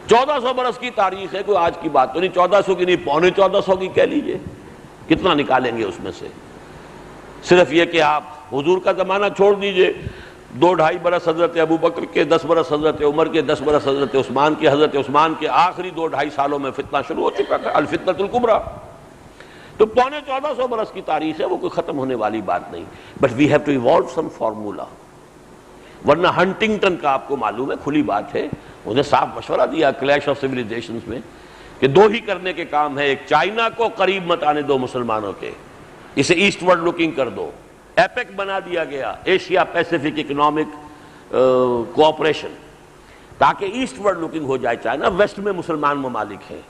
1400 برس کی تاریخ ہے، کوئی آج کی بات تو نہیں. 1400 کی نہیں، 1450 کی کہہ لیجئے. کتنا نکالیں گے اس میں سے؟ صرف یہ کہ آپ حضور کا زمانہ چھوڑ دیجئے، 2-2.5 برس حضرت ابو بکر کے، 10 برس حضرت عمر کے، 10 برس حضرت عثمان کے، حضرت عثمان کے آخری 2-2.5 سالوں میں فتنہ شروع ہو چکا تھا، الفتنۃ الکبریٰ. تو 1450 برس کی تاریخ ہے، وہ کوئی ختم ہونے والی بات نہیں. But we have to evolve some formula. ورنہ ہنٹنگٹن کا آپ کو معلوم ہے، کھلی بات ہے، انہیں صاف مشورہ دیا کلیش آف سیویلائزیشنز میں کہ 2 ہی کرنے کے کام ہے. ایک، چائنا کو قریب مت آنے دو مسلمانوں کے، اسے ایسٹ ورڈ لوکنگ کر دو. ایپیک بنا دیا گیا، ایشیا پیسیفک اکنامک کوآپریشن، تاکہ ایسٹ ورڈ لوکنگ ہو جائے. چائنا ویسٹ میں مسلمان ممالک ہیں،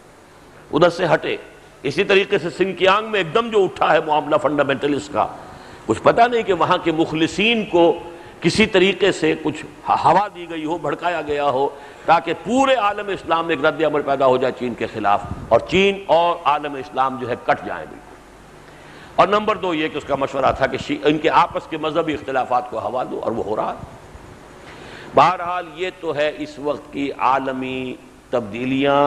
ادھر سے ہٹے. اسی طریقے سے سنکیانگ میں ایک دم جو اٹھا ہے معاملہ فنڈامنٹلسٹ کا، کچھ پتہ نہیں کہ وہاں کے مخلصین کو کسی طریقے سے کچھ ہوا دی گئی ہو، بھڑکایا گیا ہو، تاکہ پورے عالم اسلام میں ایک رد عمل پیدا ہو جائے چین کے خلاف، اور چین اور عالم اسلام جو ہے کٹ جائیں بھی. اور نمبر 2 یہ کہ اس کا مشورہ تھا کہ ان کے آپس کے مذہبی اختلافات کو ہوا دو، اور وہ ہو رہا ہے. بہرحال یہ تو ہے اس وقت کی عالمی تبدیلیاں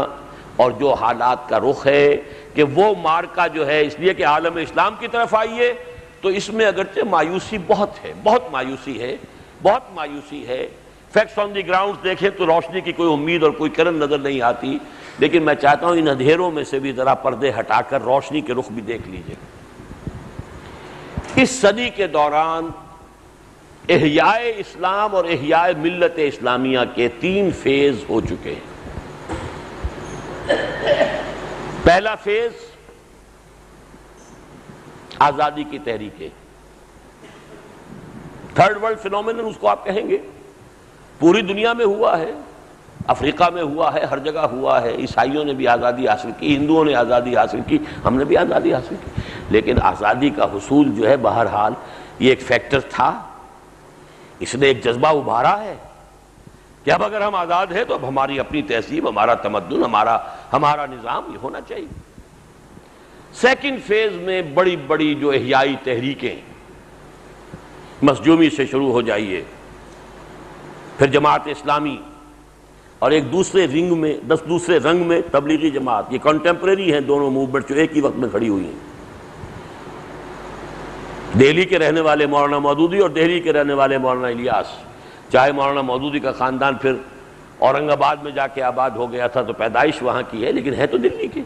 اور جو حالات کا رخ ہے، کہ وہ مارکا جو ہے، اس لیے کہ عالم اسلام کی طرف آئیے تو اس میں اگرچہ مایوسی بہت ہے، بہت مایوسی ہے، بہت مایوسی ہے. فیکٹس آن دی گراؤنڈ دیکھیں تو روشنی کی کوئی امید اور کوئی کرن نظر نہیں آتی. لیکن میں چاہتا ہوں ان اندھیروں میں سے بھی ذرا پردے ہٹا کر روشنی کے رخ بھی دیکھ لیجئے. اس صدی کے دوران احیاء اسلام اور احیاء ملت اسلامیہ کے 3 فیز ہو چکے ہیں. پہلا فیز آزادی کی تحریک ہے، تھرڈ ورلڈ فینومینن اس کو آپ کہیں گے. پوری دنیا میں ہوا ہے، افریقہ میں ہوا ہے، ہر جگہ ہوا ہے. عیسائیوں نے بھی آزادی حاصل کی، ہندوؤں نے آزادی حاصل کی، ہم نے بھی آزادی حاصل کی. لیکن آزادی کا حصول جو ہے بہرحال یہ ایک فیکٹر تھا، اس نے ایک جذبہ ابھارا ہے کہ اب اگر ہم آزاد ہیں تو اب ہماری اپنی تہذیب، ہمارا تمدن، ہمارا نظام یہ ہونا چاہیے. سیکنڈ فیز میں بڑی بڑی جو احیائی تحریکیں، مسجومی سے شروع ہو جائیے، پھر جماعت اسلامی، اور ایک دوسرے رنگ میں تبلیغی جماعت. یہ کنٹمپریری ہیں دونوں موومنٹ جو ایک ہی وقت میں کھڑی ہوئی ہیں. دہلی کے رہنے والے مولانا مودودی اور دہلی کے رہنے والے مولانا الیاس. چاہے مولانا مودودی کا خاندان پھر اورنگ آباد میں جا کے آباد ہو گیا تھا تو پیدائش وہاں کی ہے، لیکن ہے تو دلی کی،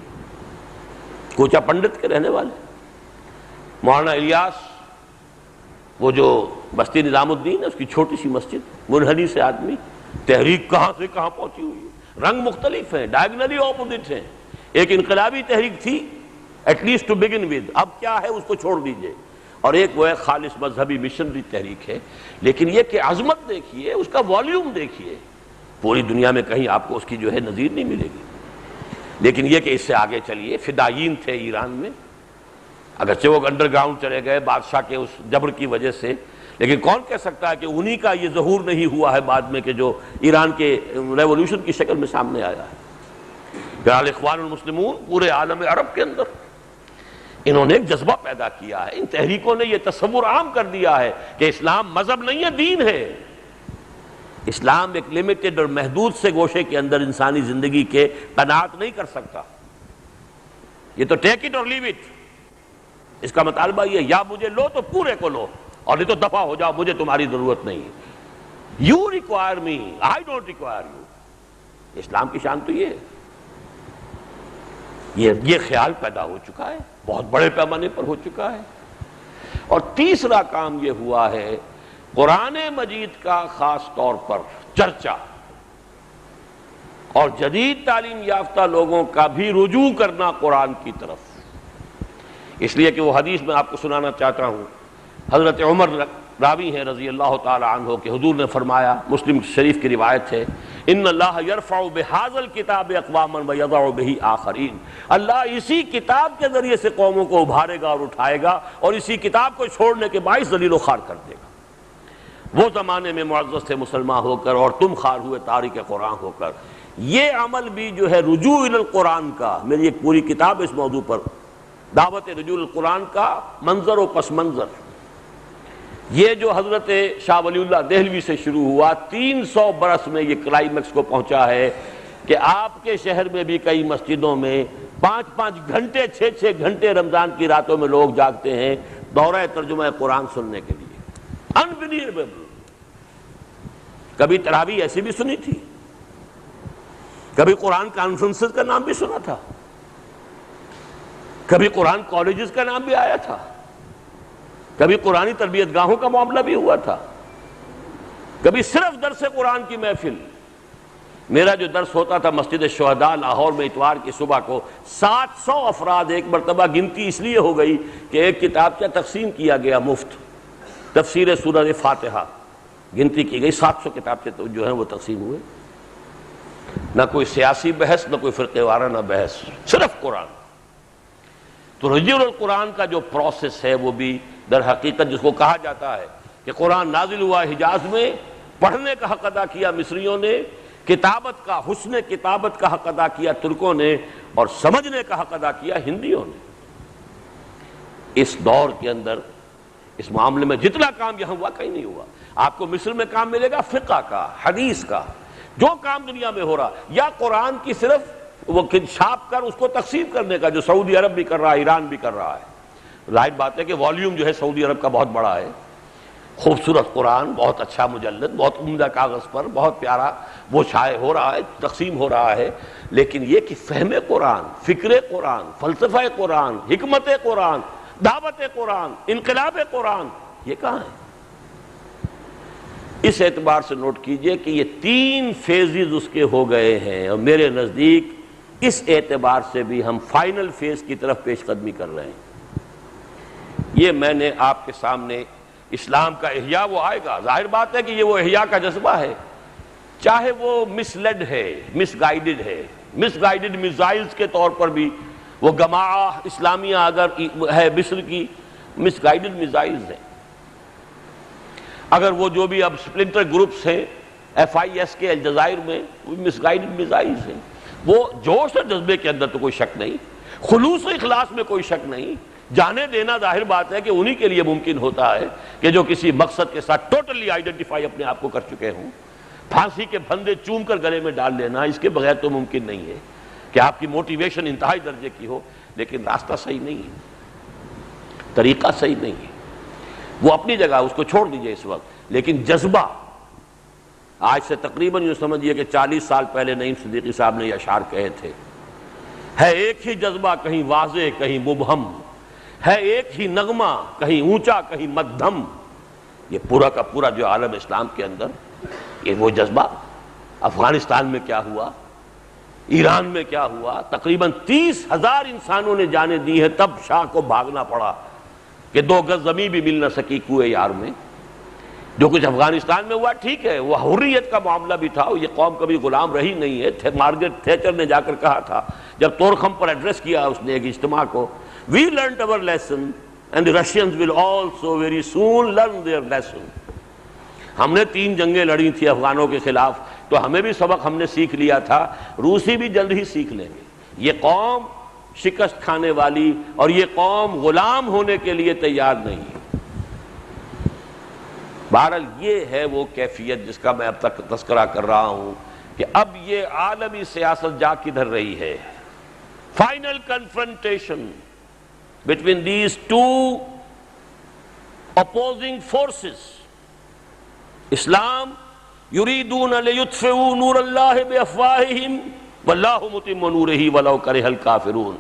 کوچا پنڈت کے رہنے والے. مولانا الیاس وہ جو بستی نظام الدین ہے، اس کی چھوٹی سی مسجد، منحنی سے آدمی. تحریک کہاں سے کہاں پہنچی ہوئی ہے، رنگ مختلف ہیں، ڈائگنلی اپوزٹ ہیں. ایک انقلابی تحریک تھی at least to begin with, اب کیا ہے اس کو چھوڑ دیجئے. اور ایک وہ ہے خالص مذہبی مشنری تحریک ہے. لیکن یہ کہ عظمت دیکھیے، اس کا والیوم دیکھیے، پوری دنیا میں کہیں آپ کو اس کی جو ہے نظیر نہیں ملے گی. لیکن یہ کہ اس سے آگے چلیے، فدائین تھے ایران میں، اگرچہ وہ انڈر گراؤنڈ چلے گئے بادشاہ کے اس جبر کی وجہ سے، لیکن کون کہہ سکتا ہے کہ انہی کا یہ ظہور نہیں ہوا ہے بعد میں کہ جو ایران کے ریولوشن کی شکل میں سامنے آیا ہے. بہرحال اخوان المسلمون پورے عالم عرب کے اندر انہوں نے ایک جذبہ پیدا کیا ہے. ان تحریکوں نے یہ تصور عام کر دیا ہے کہ اسلام مذہب نہیں ہے، دین ہے. اسلام ایک لمیٹڈ اور محدود سے گوشے کے اندر انسانی زندگی کے قناعت نہیں کر سکتا. یہ تو ٹیک اٹ اور لیو اٹ. اس کا مطالبہ یہ، یا مجھے لو تو پورے کو لو، اور نہیں تو دفع ہو جاؤ، مجھے تمہاری ضرورت نہیں. You require me, I don't require you. اسلام کی شان تو یہ ہے. یہ خیال پیدا ہو چکا ہے، بہت بڑے پیمانے پر ہو چکا ہے. اور تیسرا کام یہ ہوا ہے، قرآن مجید کا خاص طور پر چرچا اور جدید تعلیم یافتہ لوگوں کا بھی رجوع کرنا قرآن کی طرف. اس لیے کہ وہ حدیث میں آپ کو سنانا چاہتا ہوں، حضرت عمر راوی ہیں رضی اللہ تعالی عنہ کہ حضور نے فرمایا، مسلم شریف کی روایت ہے، ان اللہ یرفع بہذا الکتاب اقواما ویضع بہ آخرین. اللہ اسی کتاب کے ذریعے سے قوموں کو ابھارے گا اور اٹھائے گا، اور اسی کتاب کو چھوڑنے کے باعث ذلیل و خوار کر دے گا. وہ زمانے میں معزز تھے مسلمان ہو کر، اور تم خوار ہوئے تارک قرآن ہو کر. یہ عمل بھی جو ہے رجوع الی القرآن کا، میری ایک پوری کتاب اس موضوع پر، دعوت رجوع القرآن کا منظر و پس منظر. یہ جو حضرت شاہ ولی اللہ دہلوی سے شروع ہوا، 300 برس میں یہ کلائمیکس کو پہنچا ہے کہ آپ کے شہر میں بھی کئی مسجدوں میں 5-5 گھنٹے 6-6 گھنٹے رمضان کی راتوں میں لوگ جاگتے ہیں دورہ ترجمہ قرآن سننے کے لیے. انبلیویبل. کبھی تراویح ایسی بھی سنی تھی، کبھی قرآن کانفرنسز کا نام بھی سنا تھا، کبھی قرآن کالجز کا نام بھی آیا تھا، کبھی قرآنی تربیت گاہوں کا معاملہ بھی ہوا تھا، کبھی صرف درس قرآن کی محفل۔ میرا جو درس ہوتا تھا مسجد شہداء لاہور میں اتوار کی صبح کو، 700 افراد، ایک مرتبہ گنتی اس لیے ہو گئی کہ ایک کتابچہ تقسیم کیا گیا مفت، تفسیر سورہ فاتحہ گنتی کی گئی، 700 کتابچے تو جو ہیں وہ تقسیم ہوئے۔ نہ کوئی سیاسی بحث، نہ کوئی فرقے وارانہ بحث، صرف قرآن۔ تو رجوع القرآن کا جو پروسیس ہے وہ بھی در حقیقت جس کو کہا جاتا ہے کہ قرآن نازل ہوا حجاز میں، پڑھنے کا حق ادا کیا مصریوں نے، کتابت کا، حسن کتابت کا حق ادا کیا ترکوں نے، اور سمجھنے کا حق ادا کیا ہندیوں نے۔ اس دور کے اندر اس معاملے میں جتنا کام یہاں ہوا کہیں نہیں ہوا۔ آپ کو مصر میں کام ملے گا فقہ کا، حدیث کا، جو کام دنیا میں ہو رہا، یا قرآن کی صرف وہ چھاپ کر اس کو تقسیم کرنے کا، جو سعودی عرب بھی کر رہا ہے، ایران بھی کر رہا ہے۔ ظاہر بات ہے کہ والیوم جو ہے سعودی عرب کا بہت بڑا ہے، خوبصورت قرآن، بہت اچھا مجلد، بہت عمدہ کاغذ پر، بہت پیارا وہ شائع ہو رہا ہے، تقسیم ہو رہا ہے، لیکن یہ کہ فہم قرآن، فکر قرآن، فلسفہ قرآن، حکمت قرآن، دعوت قرآن، انقلاب قرآن، یہ کہاں ہے؟ اس اعتبار سے نوٹ کیجئے کہ یہ 3 فیزز اس کے ہو گئے ہیں، اور میرے نزدیک اس اعتبار سے بھی ہم فائنل فیز کی طرف پیش قدمی کر رہے ہیں۔ یہ میں نے آپ کے سامنے اسلام کا احیاء وہ آئے گا، ظاہر بات ہے کہ یہ وہ احیاء کا جذبہ ہے، چاہے وہ مس لیڈ ہے، مس گائیڈڈ ہے، مس گائیڈڈ میزائلز کے طور پر بھی وہ جماعہ اسلامیہ اگر ہے مصر کی، مس گائیڈڈ میزائلز ہیں۔ اگر وہ جو بھی اب سپلنٹر گروپس ہیں FIS کے الجزائر میں، وہ مس گائیڈڈ میزائلز ہیں۔ وہ جوش اور جذبے کے اندر تو کوئی شک نہیں، خلوص و اخلاص میں کوئی شک نہیں، جانے دینا ظاہر بات ہے کہ انہی کے لیے ممکن ہوتا ہے کہ جو کسی مقصد کے ساتھ ٹوٹلی آئیڈینٹیفائی اپنے آپ کو کر چکے ہوں۔ پھانسی کے پھندے چوم کر گلے میں ڈال لینا، اس کے بغیر تو ممکن نہیں ہے کہ آپ کی موٹیویشن انتہائی درجے کی ہو، لیکن راستہ صحیح نہیں ہے، طریقہ صحیح نہیں ہے۔ وہ اپنی جگہ، اس کو چھوڑ دیجئے اس وقت، لیکن جذبہ آج سے تقریباً یوں سمجھیے کہ 40 سال پہلے نعیم صدیقی صاحب نے یہ اشعار کہے تھے، ہے ایک ہی جذبہ کہیں واضح کہیں مبہم، ہے ایک ہی نغمہ کہیں اونچا کہیں مدھم۔ یہ پورا کا پورا جو عالم اسلام کے اندر یہ وہ جذبہ، افغانستان میں کیا ہوا، ایران میں کیا ہوا، تقریباً 30,000 انسانوں نے جانیں دی ہے، تب شاہ کو بھاگنا پڑا کہ 2 گز زمین بھی مل نہ سکی کوئے یار میں۔ جو کچھ افغانستان میں ہوا ٹھیک ہے، وہ حریت کا معاملہ بھی تھا، یہ قوم کبھی غلام رہی نہیں ہے۔ مارگریٹ تھیچر نے جا کر کہا تھا جب طورخم پر ایڈریس کیا اس نے ایک اجتماع کو، We learned our lesson and the Russians will also very soon learn their lesson۔ ہم نے 3 جنگیں لڑی تھی افغانوں کے خلاف، تو ہمیں بھی سبق ہم نے سیکھ لیا تھا، روسی بھی جلد ہی سیکھ لیں گے۔ یہ قوم شکست کھانے والی اور یہ قوم غلام ہونے کے لیے تیار نہیں ہے۔ بہرحال یہ ہے وہ کیفیت جس کا میں اب تک تذکرہ کر رہا ہوں کہ اب یہ عالمی سیاست جا کدھر رہی ہے۔ Final confrontation between these 2 opposing forces، اسلام یریدون لیطفئوا نور اللہ بافواہہم واللہ متم نورہ ولو کرہ الکافرون،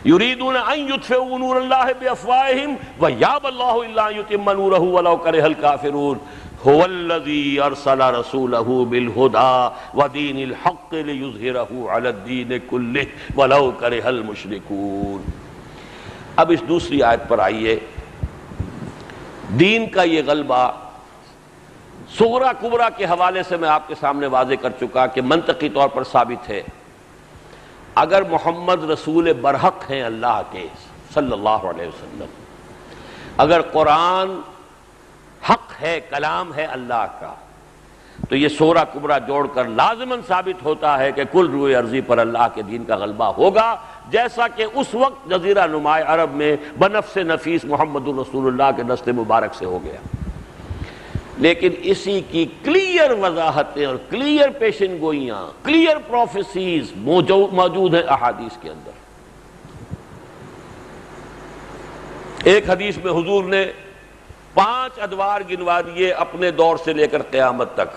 یریدون ان یطفئوا نور اللہ بافواہہم ویابی اللہ الا ان یتم نورہ ولو کرہ الکافرون، هو الذی ارسل رسولہ بالہدی ودین الحق لیظہرہ علی الدین کلہ ولو کرہ المشرکون۔ اب اس دوسری آیت پر آئیے۔ دین کا یہ غلبہ صغرا کبرا کے حوالے سے میں آپ کے سامنے واضح کر چکا کہ منطقی طور پر ثابت ہے، اگر محمد رسول برحق ہیں اللہ کے صلی اللہ علیہ وسلم، اگر قرآن حق ہے، کلام ہے اللہ کا، تو یہ صغرا کبرا جوڑ کر لازماً ثابت ہوتا ہے کہ کل روئے ارضی پر اللہ کے دین کا غلبہ ہوگا، جیسا کہ اس وقت جزیرہ نماء عرب میں بنفس نفیس محمد رسول اللہ کے دست مبارک سے ہو گیا۔ لیکن اسی کی کلیئر وضاحتیں اور کلیئر پیشن گوئیاں، کلیئر پروفیسیز موجود ہیں احادیث کے اندر۔ ایک حدیث میں حضور نے 5 ادوار گنوا دیے اپنے دور سے لے کر قیامت تک،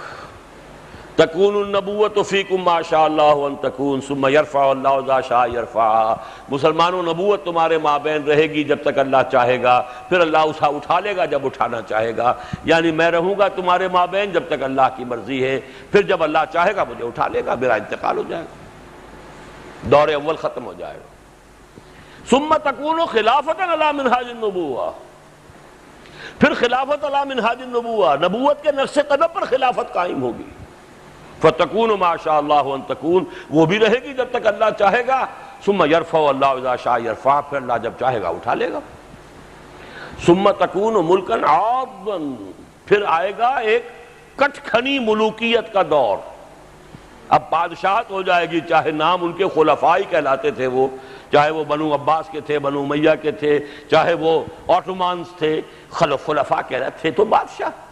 تکون النبوۃ فیکم ما شاء اللہ ان تکون ثم یرفع اللہ ذا شاء یرفع، مسلمانوں نبوت تمہارے مابین رہے گی جب تک اللہ چاہے گا، پھر اللہ اسے اٹھا لے گا جب اٹھانا چاہے گا، یعنی میں رہوں گا تمہارے مابین جب تک اللہ کی مرضی ہے، پھر جب اللہ چاہے گا مجھے اٹھا لے گا، میرا انتقال ہو جائے گا، دور اول ختم ہو جائے گا۔ ثم تکون خلافۃ علی منہاج النبوۃ، پھر خلافت علی منہاج النبوۃ، نبوت کے نقش قدم پر خلافت قائم ہوگی۔ فتکون ما شاء اللہ ان تکون، وہ بھی رہے گی جب تک اللہ چاہے گا، ثم یرفع اللہ اذا شاء یرفع، پھر اللہ جب چاہے گا اٹھا لے گا۔ ثم تکون ملکا عاضا، پھر آئے گا ایک کٹ کھنی ملوکیت کا دور، اب بادشاہت ہو جائے گی، چاہے نام ان کے خلفاء ہی کہلاتے تھے، وہ چاہے وہ بنو عباس کے تھے، بنو امیہ کے تھے، چاہے وہ آٹومانز تھے، خلفاء کہلاتے تھے تو بادشاہ،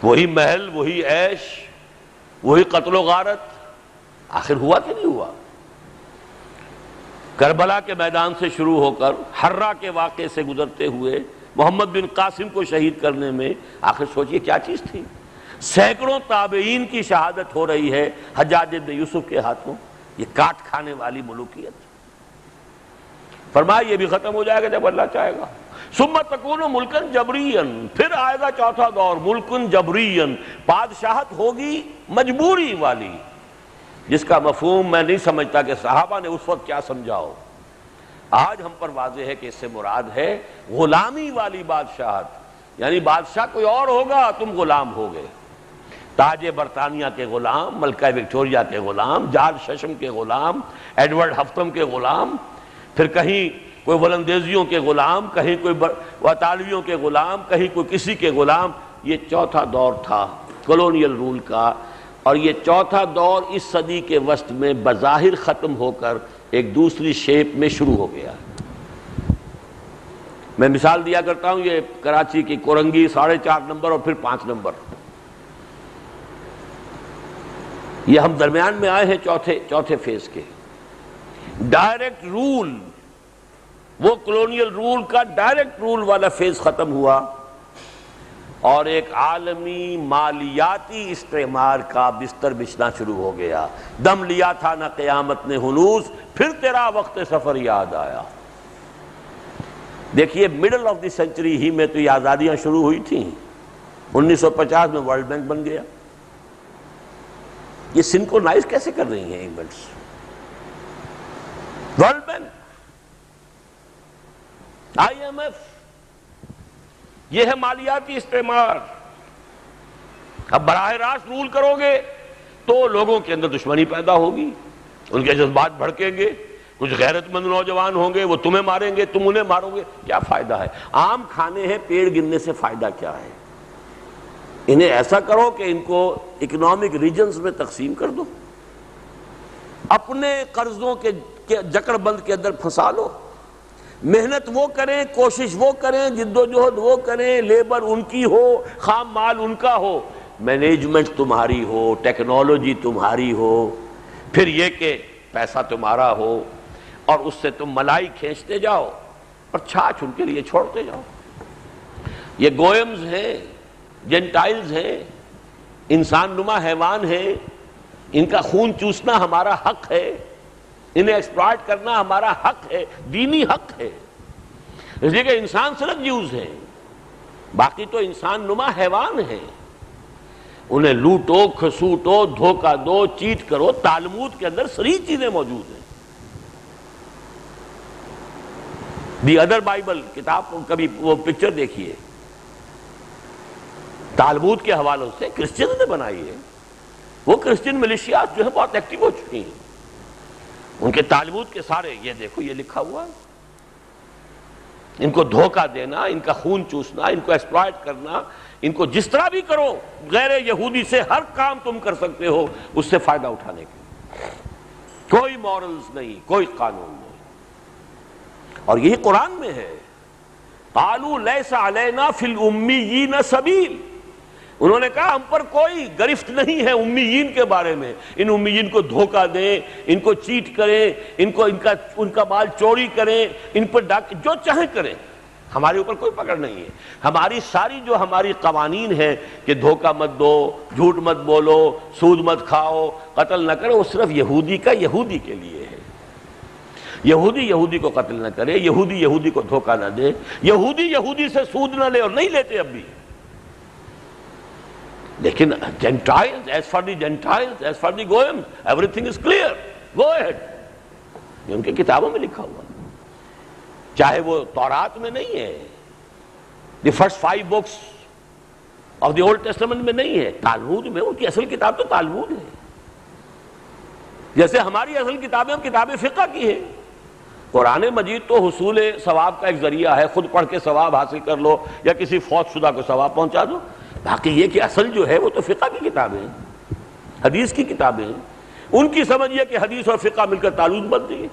وہی محل، وہی عیش، وہی قتل و غارت، آخر ہوا کہ نہیں ہوا؟ کربلا کے میدان سے شروع ہو کر حرہ کے واقعے سے گزرتے ہوئے محمد بن قاسم کو شہید کرنے میں آخر سوچئے کیا چیز تھی؟ سینکڑوں تابعین کی شہادت ہو رہی ہے حجاج بن یوسف کے ہاتھوں، یہ کاٹ کھانے والی ملوکیت۔ فرمایا یہ بھی ختم ہو جائے گا جب اللہ چاہے گا۔ ثم تکون ملکن جبرین، پھر آئے گا چوتھا دور ملکن جبرین، بادشاہت ہوگی مجبوری والی، جس کا مفہوم میں نہیں سمجھتا کہ صحابہ نے اس وقت کیا سمجھا ہو۔ آج ہم پر واضح ہے کہ اس سے مراد ہے غلامی والی بادشاہت، یعنی بادشاہ کوئی اور ہوگا، تم غلام ہوگے، تاج برطانیہ کے غلام، ملکہ وکٹوریہ کے غلام، جارج ششم کے غلام، ایڈورڈ ہفتم کے غلام، پھر کہیں کوئی ولندیزیوں کے غلام، کہیں کوئی اطالویوں کے غلام، کہیں کوئی کسی کے غلام۔ یہ چوتھا دور تھا کولونیل رول کا، اور یہ چوتھا دور اس صدی کے وسط میں بظاہر ختم ہو کر ایک دوسری شیپ میں شروع ہو گیا۔ میں مثال دیا کرتا ہوں، یہ کراچی کی کورنگی 4.5 نمبر اور پھر 5 نمبر، یہ ہم درمیان میں آئے ہیں چوتھے فیز کے۔ ڈائریکٹ رول، وہ کولونیل رول کا ڈائریکٹ رول والا فیز ختم ہوا، اور ایک عالمی مالیاتی استعمار کا بستر بچھنا شروع ہو گیا۔ دم لیا تھا نہ قیامت نے ہنوز، پھر تیرا وقت سفر یاد آیا۔ دیکھیے مڈل آف دی سینچری ہی میں تو یہ آزادیاں شروع ہوئی تھیں، 1950 میں ورلڈ بینک بن گیا۔ یہ سنکرونائز کیسے کر رہی ہیں ایونٹس؟ ورلڈ بینک، IMF، یہ ہے مالیاتی استعمار۔ اب براہ راست رول کرو گے تو لوگوں کے اندر دشمنی پیدا ہوگی، ان کے جذبات بھڑکیں گے، کچھ غیرت مند نوجوان ہوں گے، وہ تمہیں ماریں گے، تم انہیں مارو گے، کیا فائدہ ہے؟ آم کھانے ہیں، پیڑ گرنے سے فائدہ کیا ہے؟ انہیں ایسا کرو کہ ان کو اکنامک ریجنز میں تقسیم کر دو، اپنے قرضوں کے جکڑ بند کے اندر پھنسا لو، محنت وہ کریں، کوشش وہ کریں، جدوجہد وہ کریں، لیبر ان کی ہو، خام مال ان کا ہو، مینجمنٹ تمہاری ہو، ٹیکنالوجی تمہاری ہو، پھر یہ کہ پیسہ تمہارا ہو، اور اس سے تم ملائی کھینچتے جاؤ اور چھاچھ ان کے لیے چھوڑتے جاؤ۔ یہ گوئمز ہیں، جینٹائلز ہیں، انسان نما حیوان ہیں، ان کا خون چوسنا ہمارا حق ہے، انہیں ایکسپلائٹ کرنا ہمارا حق ہے، دینی حق ہے، اس لیے کہ انسان صرف جیوز ہیں، باقی تو انسان نما حیوان ہیں، انہیں لوٹو، کھسوٹو، دھوکہ دو، چیٹ کرو، تالمود کے اندر صریح چیزیں موجود ہیں۔ دی ادر بائبل کتاب کو کبھی وہ پکچر دیکھیے، تالمود کے حوالوں سے کرسچن نے بنائی ہے، وہ کرسچن ملیشیاز جو ہے بہت ایکٹیو ہو چکی ہیں، ان کے تالمود کے سارے یہ دیکھو یہ لکھا ہوا ہے، ان کو دھوکہ دینا، ان کا خون چوسنا، ان کو ایکسپلائٹ کرنا، ان کو جس طرح بھی کرو، غیر یہودی سے ہر کام تم کر سکتے ہو اس سے فائدہ اٹھانے کے، کوئی مورلز نہیں، کوئی قانون نہیں۔ اور یہی قرآن میں ہے، قالوا لیس علینا فی الامیین سبیل، انہوں نے کہا ہم پر کوئی گرفت نہیں ہے امیین کے بارے میں، ان امیین کو دھوکہ دیں، ان کو چیٹ کریں، ان کا مال چوری کریں، ان پر جو چاہیں کریں، ہمارے اوپر کوئی پکڑ نہیں ہے. ہماری ساری جو ہماری قوانین ہیں کہ دھوکہ مت دو، جھوٹ مت بولو، سود مت کھاؤ، قتل نہ کرو، وہ صرف یہودی کا یہودی کے لیے ہے. یہودی یہودی کو قتل نہ کرے، یہودی یہودی کو دھوکہ نہ دے، یہودی یہودی سے سود نہ لے، اور نہیں لیتے اب بھی. لیکن Gentiles, as for the Gentiles, as for the Goyim, everything is clear. Go ahead. یہ ان کی کتابوں میں لکھا ہوا، چاہے وہ تورات میں نہیں ہے، the first 5 books of the Old Testament میں نہیں ہے، تالمود میں. ان کی اصل کتاب تو تالمود ہے. جیسے ہماری اصل کتابیں ہم کتاب فقہ کی ہیں. قرآن مجید تو حصول ثواب کا ایک ذریعہ ہے، خود پڑھ کے ثواب حاصل کر لو یا کسی فوت شدہ کو ثواب پہنچا دو. باقی یہ کہ اصل جو ہے وہ تو فقہ کی کتابیں ہیں، حدیث کی کتابیں ہیں. ان کی سمجھیے کہ حدیث اور فقہ مل کر تالمود بن دی ہے،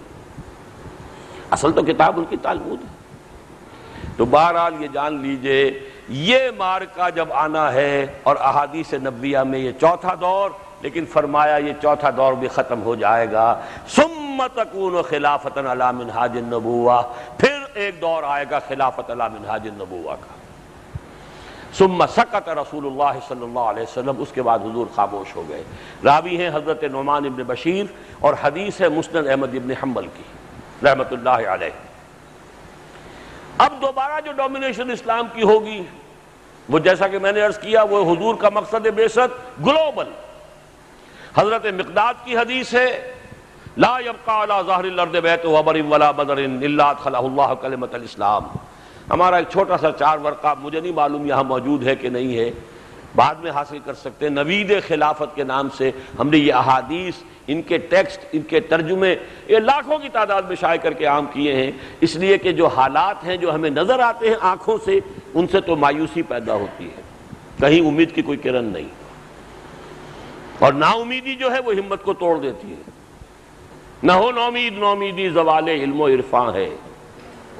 اصل تو کتاب ان کی تالمود ہے. تو بہرحال یہ جان لیجئے یہ معرکہ جب آنا ہے، اور احادیث نبویہ میں یہ چوتھا دور، لیکن فرمایا یہ چوتھا دور بھی ختم ہو جائے گا. ثم تکون خلافۃ علی منہاج النبوہ، پھر ایک دور آئے گا خلافت علی منہاج النبوہ کا. ثم سکت رسول اللہ صلی اللہ علیہ وسلم، اس کے بعد حضور خاموش ہو گئے. راوی ہیں حضرت نعمان ابن بشیر، اور حدیث ہے مسند احمد ابن حنبل کی رحمت اللہ علیہ. اب دوبارہ جو ڈومینیشن اسلام کی ہوگی، وہ جیسا کہ میں نے عرض کیا، وہ حضور کا مقصد بعثت گلوبل. حضرت مقداد کی حدیث ہے، لا يبقى على ظہر الارض بیت وبر ولا بدر الا ادخلہ اللہ کلمۃ الاسلام. ہمارا ایک چھوٹا سا 4 ورقہ، مجھے نہیں معلوم یہاں موجود ہے کہ نہیں ہے، بعد میں حاصل کر سکتے ہیں، نوید خلافت کے نام سے. ہم نے یہ احادیث، ان کے ٹیکسٹ، ان کے ترجمے، یہ لاکھوں کی تعداد میں شائع کر کے عام کیے ہیں، اس لیے کہ جو حالات ہیں جو ہمیں نظر آتے ہیں آنکھوں سے، ان سے تو مایوسی پیدا ہوتی ہے، کہیں امید کی کوئی کرن نہیں، اور نا امیدی جو ہے وہ ہمت کو توڑ دیتی ہے. نہ ہو نومیدی زوال علم و عرفاں ہے.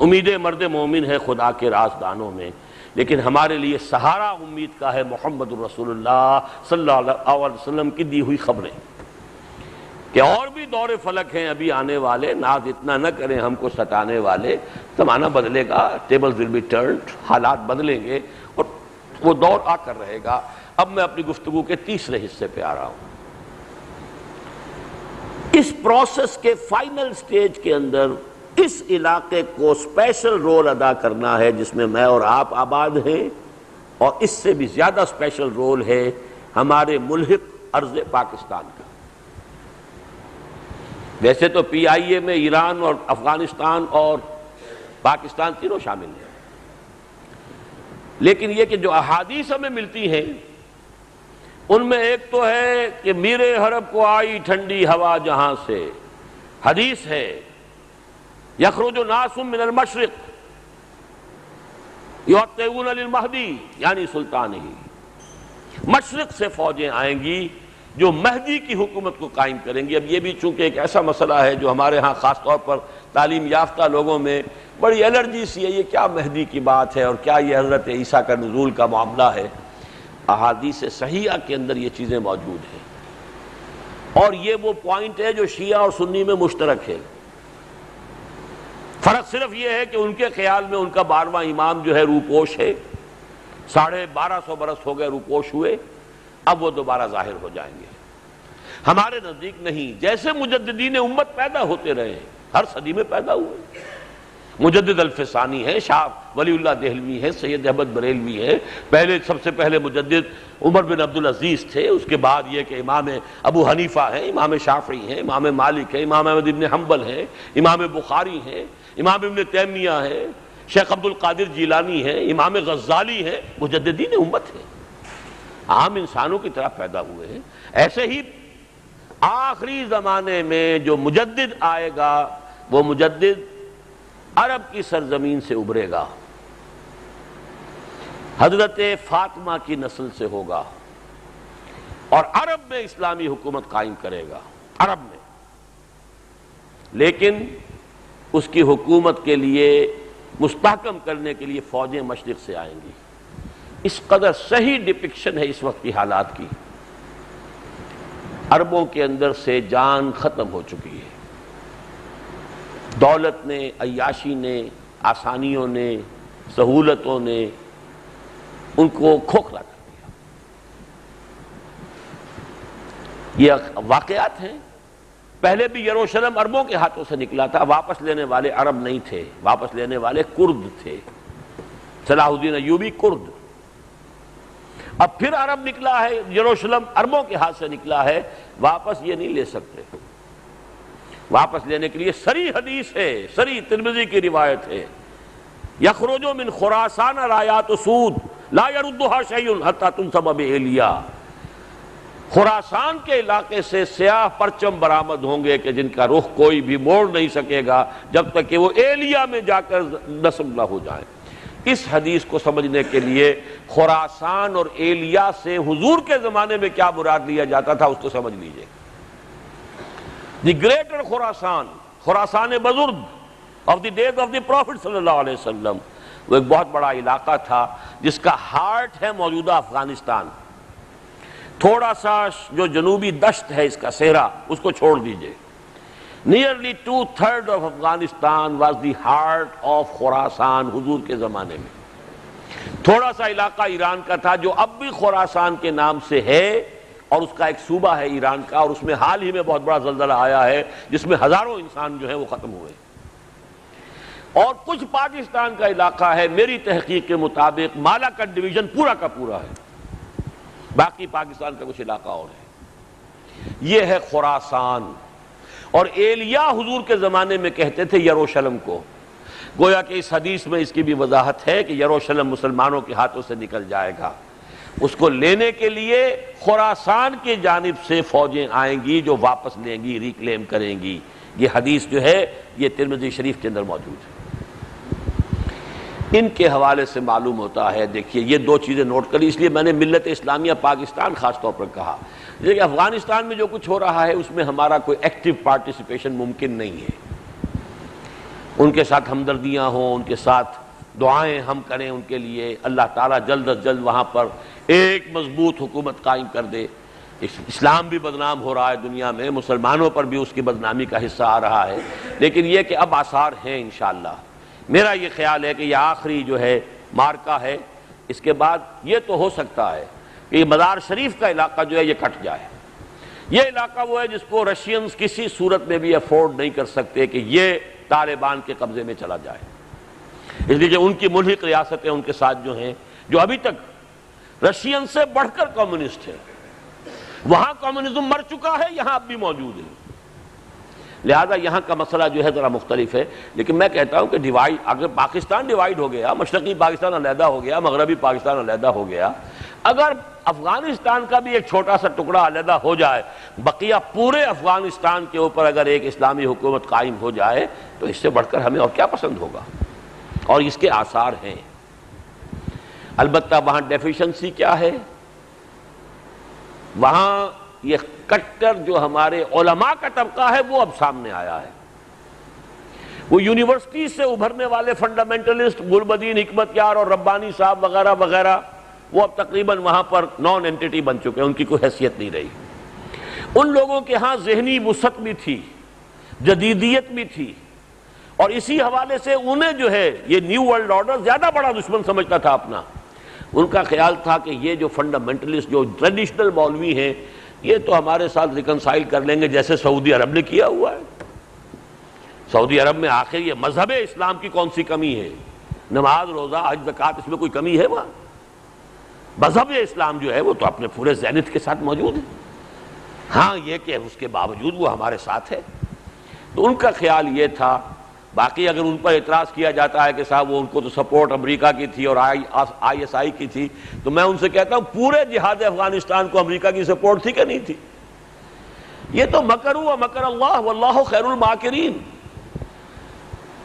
امید مرد مومن ہے خدا کے رازدانوں میں، لیکن ہمارے لیے سہارا امید کا ہے محمد الرسول اللہ صلی اللہ علیہ وسلم کی دی ہوئی خبریں، کہ اور بھی دور فلک ہیں ابھی آنے والے. ناز اتنا نہ کریں ہم کو ستانے والے، زمانہ بدلے گا، ٹیبلز ول بی ٹرنڈ، حالات بدلیں گے، اور وہ دور آ کر رہے گا. اب میں اپنی گفتگو کے تیسرے حصے پہ آ رہا ہوں. اس پروسیس کے فائنل سٹیج کے اندر اس علاقے کو اسپیشل رول ادا کرنا ہے جس میں میں اور آپ آباد ہیں، اور اس سے بھی زیادہ اسپیشل رول ہے ہمارے ملحق ارض پاکستان کا. ویسے تو پی آئی اے میں ایران اور افغانستان اور پاکستان تینوں شامل ہیں، لیکن یہ کہ جو احادیث ہمیں ملتی ہیں ان میں ایک تو ہے کہ میرے حرم کو آئی ٹھنڈی ہوا جہاں سے. حدیث ہے یخرج ناس من المشرق یعطون للمہدی یعنی سلطان ہی. مشرق سے فوجیں آئیں گی جو مہدی کی حکومت کو قائم کریں گی. اب یہ بھی چونکہ ایک ایسا مسئلہ ہے جو ہمارے ہاں خاص طور پر تعلیم یافتہ لوگوں میں بڑی الرجی سی ہے، یہ کیا مہدی کی بات ہے اور کیا یہ حضرت عیسیٰ کا نزول کا معاملہ ہے. احادیث صحیحہ کے اندر یہ چیزیں موجود ہیں، اور یہ وہ پوائنٹ ہے جو شیعہ اور سنی میں مشترک ہے. فرق صرف یہ ہے کہ ان کے خیال میں ان کا 12واں امام جو ہے روپوش ہے، 1250 برس ہو گئے روپوش ہوئے، اب وہ دوبارہ ظاہر ہو جائیں گے. ہمارے نزدیک نہیں. جیسے مجددین امت پیدا ہوتے رہے، ہر صدی میں پیدا ہوئے. مجدد الفسانی ہے، شاہ ولی اللہ دہلوی ہے، سید احمد بریلوی ہے، پہلے سب سے پہلے مجدد عمر بن عبدالعزیز تھے. اس کے بعد یہ کہ امام ابو حنیفہ ہیں، امام شافعی ہیں، امام مالک ہیں، امام احمد ابن حنبل ہیں، امام بخاری ہیں، امام ابن تیمیہ ہے، شیخ عبد القادر جیلانی ہے، امام غزالی ہے. مجددین امت ہیں، عام انسانوں کی طرح پیدا ہوئے ہیں. ایسے ہی آخری زمانے میں جو مجدد آئے گا وہ مجدد عرب کی سرزمین سے ابھرے گا، حضرت فاطمہ کی نسل سے ہوگا، اور عرب میں اسلامی حکومت قائم کرے گا، عرب میں. لیکن اس کی حکومت کے لیے مستحکم کرنے کے لیے فوجیں مشرق سے آئیں گی. اس قدر صحیح ڈپکشن ہے اس وقت کی حالات کی. عربوں کے اندر سے جان ختم ہو چکی ہے. دولت نے، عیاشی نے، آسانیوں نے، سہولتوں نے ان کو کھوکھلا کر دیا. یہ واقعات ہیں. پہلے بھی یروشلم عربوں کے ہاتھوں سے نکلا تھا. واپس لینے والے عرب نہیں تھے، واپس لینے والے کرد تھے. صلاح الدین ایوبی کرد. اب پھر عرب نکلا ہے، یروشلم عربوں کے ہاتھ سے نکلا ہے. واپس یہ نہیں لے سکتے. واپس لینے کے لیے صریح حدیث ہے، صریح ترمذی کی روایت ہے. یخرج من خراسان رایات سود لا یردها شیء حتی تنصب بإیلیا. خراسان کے علاقے سے سیاہ پرچم برآمد ہوں گے کہ جن کا رخ کوئی بھی موڑ نہیں سکے گا جب تک کہ وہ ایلیا میں جا کر نصب نہ ہو جائیں. اس حدیث کو سمجھنے کے لیے خراسان اور ایلیا سے حضور کے زمانے میں کیا مراد لیا جاتا تھا اس کو سمجھ لیجئے. دی گریٹر خراسان، خراسان بزرگ of the days of the prophet صلی اللہ علیہ وسلم، وہ ایک بہت بڑا علاقہ تھا جس کا ہارٹ ہے موجودہ افغانستان. تھوڑا سا جو جنوبی دشت ہے اس کا صحرا، اس کو چھوڑ دیجئے. Nearly 2/3 of Afghanistan was the heart of خراسان حضور کے زمانے میں. تھوڑا سا علاقہ ایران کا تھا جو اب بھی خراسان کے نام سے ہے، اور اس کا ایک صوبہ ہے ایران کا، اور اس میں حال ہی میں بہت بڑا زلزلہ آیا ہے جس میں ہزاروں انسان جو ہیں وہ ختم ہوئے. اور کچھ پاکستان کا علاقہ ہے، میری تحقیق کے مطابق مالاکٹ ڈویژن پورا کا پورا ہے. باقی پاکستان کا کچھ علاقہ اور ہے. یہ ہے خراسان. اور ایلیا حضور کے زمانے میں کہتے تھے یروشلم کو. گویا کہ اس حدیث میں اس کی بھی وضاحت ہے کہ یروشلم مسلمانوں کے ہاتھوں سے نکل جائے گا. اس کو لینے کے لیے خراسان کی جانب سے فوجیں آئیں گی جو واپس لیں گی، ریکلیم کریں گی. یہ حدیث جو ہے یہ ترمذی شریف کے اندر موجود ہے. ان کے حوالے سے معلوم ہوتا ہے، دیکھیے یہ دو چیزیں نوٹ کر لی، اس لیے میں نے ملت اسلامیہ پاکستان خاص طور پر کہا. دیکھیے افغانستان میں جو کچھ ہو رہا ہے اس میں ہمارا کوئی ایکٹیو پارٹیسپیشن ممکن نہیں ہے. ان کے ساتھ ہمدردیاں ہوں، ان کے ساتھ دعائیں ہم کریں ان کے لیے، اللہ تعالیٰ جلد از جلد وہاں پر ایک مضبوط حکومت قائم کر دے. اسلام بھی بدنام ہو رہا ہے دنیا میں، مسلمانوں پر بھی اس کی بدنامی کا حصہ آ رہا ہے. لیکن یہ کہ اب آثار ہیں انشاءاللہ. میرا یہ خیال ہے کہ یہ آخری جو ہے مارکا ہے. اس کے بعد یہ تو ہو سکتا ہے کہ یہ مزار شریف کا علاقہ جو ہے یہ کٹ جائے. یہ علاقہ وہ ہے جس کو رشینز کسی صورت میں بھی افورڈ نہیں کر سکتے کہ یہ طالبان کے قبضے میں چلا جائے. اس لیے کہ ان کی ملحق ریاستیں ان کے ساتھ جو ہیں، جو ابھی تک رشین سے بڑھ کر کمیونسٹ ہیں. وہاں کمیونزم مر چکا ہے، یہاں اب بھی موجود ہے. لہذا یہاں کا مسئلہ جو ہے ذرا مختلف ہے. لیکن میں کہتا ہوں کہ ڈیوائڈ، اگر پاکستان ڈیوائڈ ہو گیا، مشرقی پاکستان علیحدہ ہو گیا، مغربی پاکستان علیحدہ ہو گیا، اگر افغانستان کا بھی ایک چھوٹا سا ٹکڑا علیحدہ ہو جائے، بقیہ پورے افغانستان کے اوپر اگر ایک اسلامی حکومت قائم ہو جائے تو اس سے بڑھ کر ہمیں اور کیا پسند ہوگا. اور اس کے آثار ہیں. البتہ وہاں ڈیفیشنسی کیا ہے؟ وہاں یہ کٹر جو ہمارے علماء کا طبقہ ہے وہ اب سامنے آیا ہے. وہ یونیورسٹی سے ابھرنے والے فنڈامنٹلسٹ گلبدین حکمت یار اور ربانی صاحب وغیرہ وغیرہ، وہ اب تقریباً وہاں پر نان اینٹی بن چکے ہیں، ان کی کوئی حیثیت نہیں رہی. ان لوگوں کے ہاں ذہنی وسعت بھی تھی، جدیدیت بھی تھی، اور اسی حوالے سے انہیں جو ہے یہ نیو ورلڈ آرڈر زیادہ بڑا دشمن سمجھتا تھا اپنا. ان کا خیال تھا کہ یہ جو فنڈامنٹلسٹ جو ٹریڈیشنل مولوی ہیں یہ تو ہمارے ساتھ ریکنسائل کر لیں گے جیسے سعودی عرب نے کیا ہوا ہے. سعودی عرب میں آخر یہ مذہب اسلام کی کون سی کمی ہے؟ نماز، روزہ، حج، زکوٰۃ، اس میں کوئی کمی ہے؟ وہاں مذہب اسلام جو ہے وہ تو اپنے پورے ذہنیت کے ساتھ موجود ہے. ہاں یہ کہ اس کے باوجود وہ ہمارے ساتھ ہے. تو ان کا خیال یہ تھا. باقی اگر ان پر اعتراض کیا جاتا ہے کہ صاحب وہ ان کو تو سپورٹ امریکہ کی تھی اور آئی ایس آئی کی تھی، تو میں ان سے کہتا ہوں پورے جہاد افغانستان کو امریکہ کی سپورٹ تھی کہ نہیں تھی؟ یہ تو مکروا ومکر اللہ واللہ خیر الماکرین.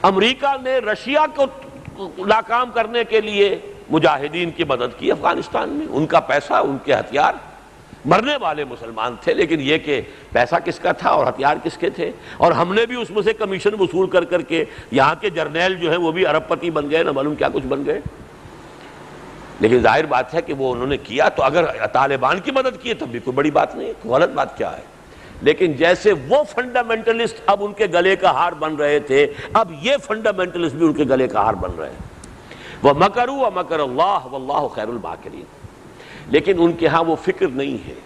امریکہ نے رشیا کو ناکام کرنے کے لیے مجاہدین کی مدد کی افغانستان میں. ان کا پیسہ، ان کے ہتھیار، مرنے والے مسلمان تھے، لیکن یہ کہ پیسہ کس کا تھا اور ہتھیار کس کے تھے. اور ہم نے بھی اس میں سے کمیشن وصول کر کر کے یہاں کے جرنیل جو ہیں وہ بھی ارب پتی بن گئے، نہ معلوم کیا کچھ بن گئے. لیکن ظاہر بات ہے کہ وہ انہوں نے کیا تو اگر طالبان کی مدد کی تب بھی کوئی بڑی بات نہیں، غلط بات کیا ہے. لیکن جیسے وہ فنڈامنٹلسٹ اب ان کے گلے کا ہار بن رہے تھے، اب یہ فنڈامنٹلسٹ بھی ان کے گلے کا ہار بن رہے ہیں. وَمَكَرُوا وَمَكَرَ اللَّهُ وَاللَّهُ خَيْرُ الْمَاكِرِينَ، لیکن ان کے ہاں وہ فکر نہیں ہے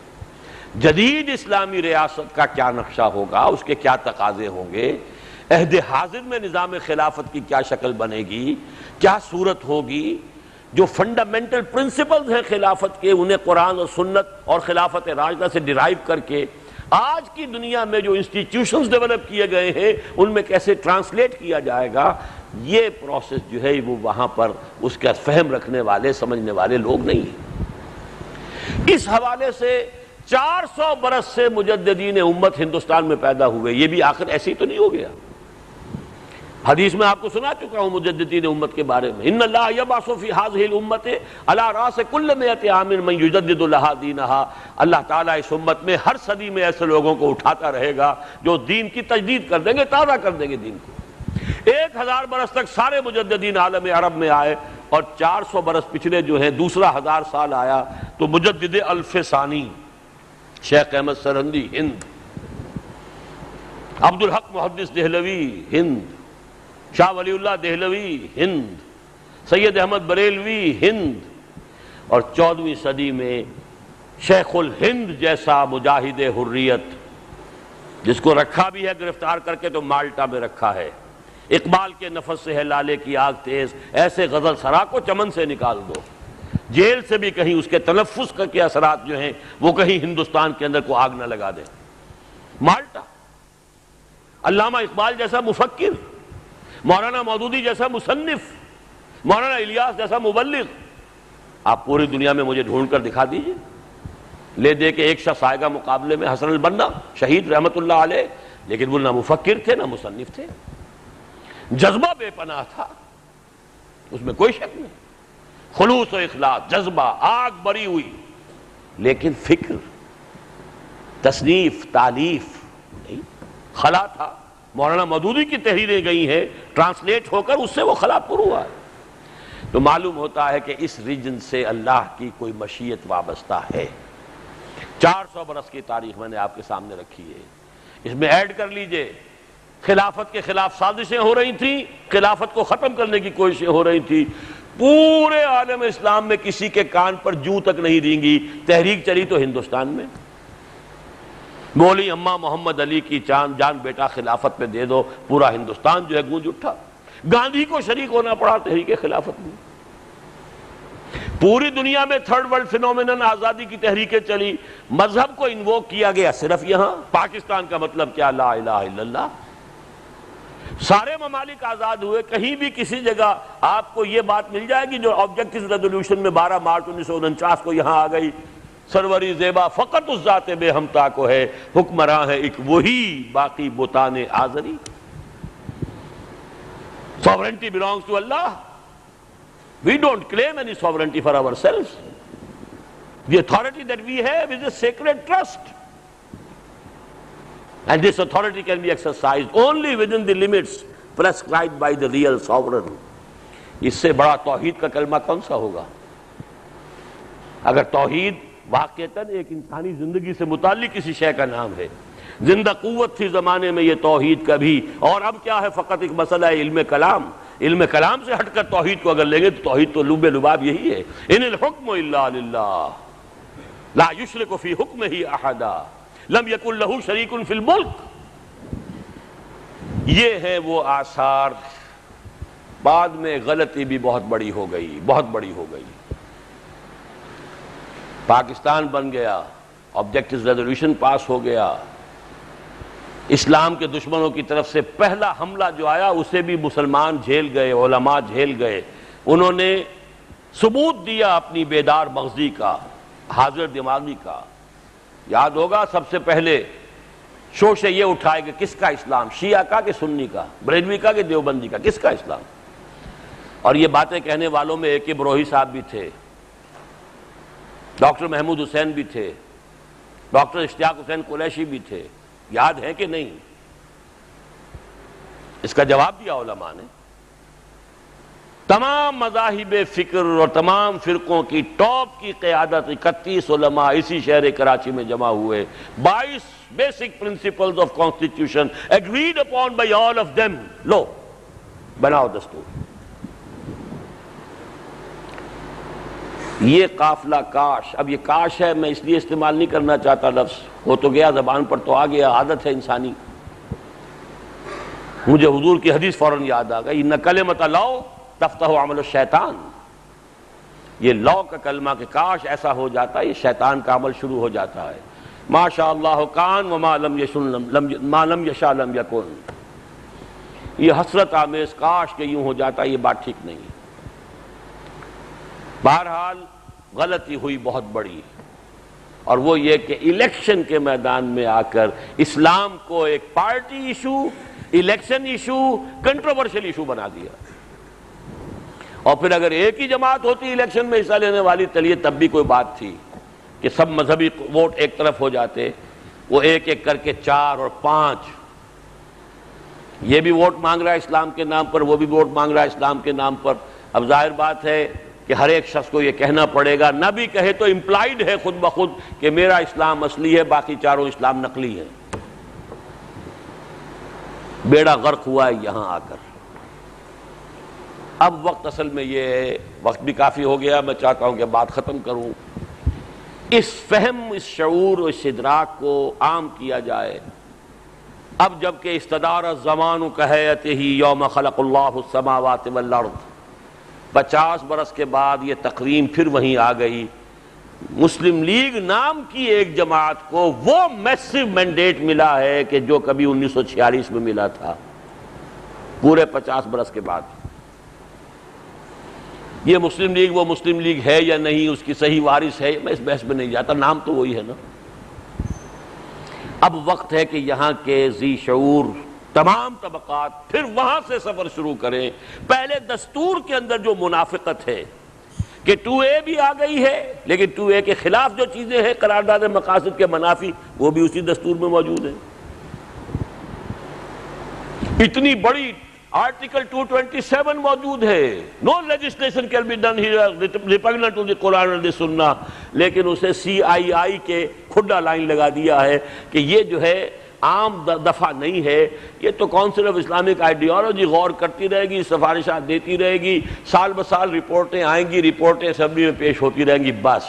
جدید اسلامی ریاست کا کیا نقشہ ہوگا، اس کے کیا تقاضے ہوں گے، عہد حاضر میں نظام خلافت کی کیا شکل بنے گی، کیا صورت ہوگی۔ جو فنڈامنٹل پرنسپلز ہیں خلافت کے، انہیں قرآن اور سنت اور خلافت راشدہ سے ڈرائیو کر کے آج کی دنیا میں جو انسٹیٹیوشنز ڈیولپ کیے گئے ہیں ان میں کیسے ٹرانسلیٹ کیا جائے گا، یہ پروسیس جو ہے وہ وہاں پر اس کا فہم رکھنے والے سمجھنے والے لوگ نہیں ہیں۔ اس حوالے سے 400 برس سے مجددین امت ہندوستان میں پیدا ہوئے، یہ بھی آخر ایسے ہی تو نہیں ہو گیا۔ حدیث میں آپ کو سنا چکا ہوں مجددین امت کے بارے میں، ان اللہ یبعث فی هذه الامه علی راس کل 100 عام من یجدد لها دینها، اللہ تعالیٰ اس امت میں ہر صدی میں ایسے لوگوں کو اٹھاتا رہے گا جو دین کی تجدید کر دیں گے، تازہ کر دیں گے دین کو۔ 1000 برس تک سارے مجددین عالم عرب میں آئے، اور 400 برس پچھلے جو ہیں دوسرا 1000 سال آیا تو مجدد الف ثانی شیخ احمد سرہندی ہند، عبد الحق محدث دہلوی ہند، شاہ ولی اللہ دہلوی ہند، سید احمد بریلوی ہند، اور 14ویں صدی میں شیخ الہند جیسا مجاہد حریت، جس کو رکھا بھی ہے گرفتار کر کے تو مالٹا میں رکھا ہے، اقبال کے نفس سے ہے لالے کی آگ تیز، ایسے غزل سرا کو چمن سے نکال دو، جیل سے بھی کہیں اس کے تلفظ کے اثرات جو ہیں وہ کہیں ہندوستان کے اندر کو آگ نہ لگا دیں۔ مالٹا، علامہ اقبال جیسا مفکر، مولانا مودودی جیسا مصنف، مولانا الیاس جیسا مبلغ، آپ پوری دنیا میں مجھے ڈھونڈ کر دکھا دیجئے، لے دے کے ایک شخص آئے گا مقابلے میں، حسن البنا شہید رحمت اللہ علیہ، لیکن وہ نہ مفکر تھے نہ مصنف تھے، جذبہ بے پناہ تھا، اس میں کوئی شک نہیں، خلوص و اخلاص، جذبہ، آگ بری ہوئی، لیکن فکر، تصنیف، تالیف نہیں، خلا تھا۔ مولانا مودودی کی تحریریں گئی ہیں، ٹرانسلیٹ ہو کر اس سے وہ خلا پر ہوا ہے، تو معلوم ہوتا ہے کہ اس ریجن سے اللہ کی کوئی مشیت وابستہ ہے۔ 400 برس کی تاریخ میں نے آپ کے سامنے رکھی ہے، اس میں ایڈ کر لیجئے خلافت کے خلاف سازشیں ہو رہی تھیں، خلافت کو ختم کرنے کی کوششیں ہو رہی تھی، پورے عالم اسلام میں کسی کے کان پر جوں تک نہیں رینگی، تحریک چلی تو ہندوستان میں، مولوی اماں محمد علی کی جان بیٹا خلافت پہ دے دو، پورا ہندوستان جو ہے گونج اٹھا، گاندھی کو شریک ہونا پڑا تحریک خلافت میں، پوری دنیا میں تھرڈ ورلڈ فینومینن آزادی کی تحریکیں چلی، مذہب کو انووک کیا گیا صرف یہاں، پاکستان کا مطلب کیا، لا الہ الا اللہ، سارے ممالک آزاد ہوئے، کہیں بھی کسی جگہ آپ کو یہ بات مل جائے گی جو آبجیکٹو ریزولوشن میں 12 مارچ 1949 کو یہاں آ گئی، سروری زیبا فقط اس ذات بے ہمتا کو ہے، حکمراں ہے ایک وہی باقی بتان آزری، sovereignty belongs to Allah. We don't claim any sovereignty for ourselves. The authority that we have is a sacred trust. And this authority can be exercised only within the limits prescribed by the real sovereign. اس سے بڑا توحید کا کلمہ کون سا ہوگا؟ اگر توحید واقعتاً ایک انسانی زندگی سے متعلق کسی شے کا نام ہے، زندہ قوت تھی زمانے میں یہ توحید کا بھی، اور اب کیا ہے، فقط ایک مسئلہ ہے علم کلام، علم کلام سے ہٹ کر توحید کو اگر لیں گے تو توحید تو لب لباب یہی ہے، ان الحکم الا للہ لا یشرک فی حکمہ احدا لم یکن لہ شریک فی الملک۔ یہ ہے وہ آثار۔ بعد میں غلطی بھی بہت بڑی ہو گئی، بہت بڑی ہو گئی، پاکستان بن گیا، آبجیکٹو ریزولوشن پاس ہو گیا، اسلام کے دشمنوں کی طرف سے پہلا حملہ جو آیا اسے بھی مسلمان جھیل گئے، علماء جھیل گئے، انہوں نے ثبوت دیا اپنی بیدار مغزی کا، حاضر دماغی کا۔ یاد ہوگا سب سے پہلے شوشے یہ اٹھائے کہ کس کا اسلام، شیعہ کا کہ سنی کا، بریلوی کا کہ دیوبندی کا، کس کا اسلام؟ اور یہ باتیں کہنے والوں میں اے کے بروہی صاحب بھی تھے، ڈاکٹر محمود حسین بھی تھے، ڈاکٹر اشتیاق حسین قریشی بھی تھے، یاد ہے کہ نہیں؟ اس کا جواب دیا علماء نے۔ تمام مذاہب فکر اور تمام فرقوں کی ٹاپ کی قیادت 31 علماء اسی شہر کراچی میں جمع ہوئے، 22 basic principles of constitution agreed upon by all of them، لو بناؤ دستور۔ یہ قافلہ کاش، اب یہ کاش ہے، میں اس لیے استعمال نہیں کرنا چاہتا لفظ، وہ تو گیا زبان پر تو آ گیا، عادت ہے انسانی۔ مجھے حضور کی حدیث فوراً یاد آ گئی، اِنَّ کَلِمَةَ لَوْ تَفْتَحُ عَمَلُ الشَّیطان، یہ لو کا کلمہ کہ کاش ایسا ہو جاتا، یہ شیطان کا عمل شروع ہو جاتا ہے۔ ما شاء اللہ کان وما لم یشاء لم یکن، یہ حسرت آمیز کاش کہ یوں ہو جاتا، یہ بات ٹھیک نہیں۔ بہرحال غلطی ہوئی بہت بڑی، اور وہ یہ کہ الیکشن کے میدان میں آ کر اسلام کو ایک party issue, election issue, controversial issue بنا دیا۔ اور پھر اگر ایک ہی جماعت ہوتی الیکشن میں حصہ لینے والی، چلیے تب بھی کوئی بات تھی کہ سب مذہبی ووٹ ایک طرف ہو جاتے، وہ ایک ایک کر کے 4 اور 5، یہ بھی ووٹ مانگ رہا ہے اسلام کے نام پر، وہ بھی ووٹ مانگ رہا ہے اسلام کے نام پر۔ اب ظاہر بات ہے کہ ہر ایک شخص کو یہ کہنا پڑے گا، نہ بھی کہے تو امپلائیڈ ہے خود بخود کہ میرا اسلام اصلی ہے، باقی چاروں اسلام نقلی ہے۔ بیڑا غرق ہوا ہے یہاں آ کر۔ اب وقت اصل میں یہ ہے، وقت بھی کافی ہو گیا، میں چاہتا ہوں کہ بات ختم کروں۔ اس فہم، اس شعور، اس ادراک کو عام کیا جائے۔ اب جب کہ استدار الزمان کہیتہ یوم خلق اللہ السماوات والارض، 50 برس کے بعد یہ تقریم پھر وہیں آ گئی۔ مسلم لیگ نام کی ایک جماعت کو وہ میسو مینڈیٹ ملا ہے کہ جو کبھی 1946 میں ملا تھا، پورے 50 برس کے بعد۔ یہ مسلم لیگ وہ مسلم لیگ ہے یا نہیں، اس کی صحیح وارث ہے، میں اس بحث میں نہیں جاتا، نام تو وہی ہے نا۔ اب وقت ہے کہ یہاں کے ذی شعور تمام طبقات پھر وہاں سے سفر شروع کریں۔ پہلے دستور کے اندر جو منافقت ہے کہ 2A بھی آ گئی ہے، لیکن 2A کے خلاف جو چیزیں ہیں قرارداد مقاصد کے منافی، وہ بھی اسی دستور میں موجود ہیں۔ اتنی بڑی آرٹیکل 227 موجود ہے، no legislation can be done here repugnant to the قرآن اینڈ دی سنہ، لیکن اسے CII کے کھڈا لائن لگا دیا ہے کہ یہ جو ہے عام دفعہ نہیں ہے، یہ تو کونسل آف اسلامک آئیڈیالوجی غور کرتی رہے گی، سفارشات دیتی رہے گی، سال بسال رپورٹیں آئیں گی، رپورٹیں اسمبلی میں پیش ہوتی رہیں گی، بس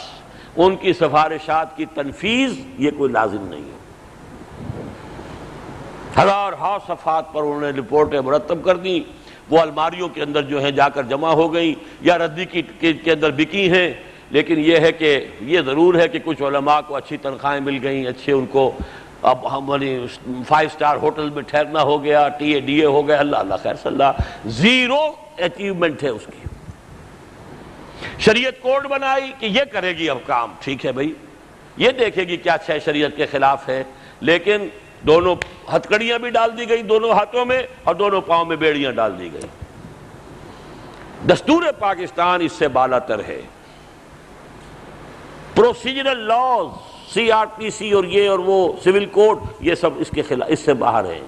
ان کی سفارشات کی تنفیذ یہ کوئی لازم نہیں ہے۔ ہزارہا صفحات پر انہوں نے رپورٹیں مرتب کر دیں، وہ الماریوں کے اندر جو ہیں جا کر جمع ہو گئیں یا ردی کے اندر بکی ہیں، لیکن یہ ہے کہ یہ ضرور ہے کہ کچھ علماء کو اچھی تنخواہیں مل گئیں، اچھے ان کو اب ہماری 5 اسٹار ہوٹل میں ٹھہرنا ہو گیا، ٹی اے ہو گیا، اللہ اللہ خیر صلی اللہ، زیرو اچیومنٹ ہے اس کی۔ شریعت کوڈ بنائی کہ یہ کرے گی اب کام، ٹھیک ہے بھائی، یہ دیکھے گی کیا اچھا شریعت کے خلاف ہے، لیکن دونوں ہتھکڑیاں بھی ڈال دی گئی دونوں ہاتھوں میں، اور دونوں پاؤں میں بیڑیاں ڈال دی گئی۔ دستور پاکستان اس سے بالا تر ہے۔ پروسیجرل لاز، CRPC اور یہ اور وہ سول کوڈ، یہ سب اس کے خلاف، اس سے باہر ہیں۔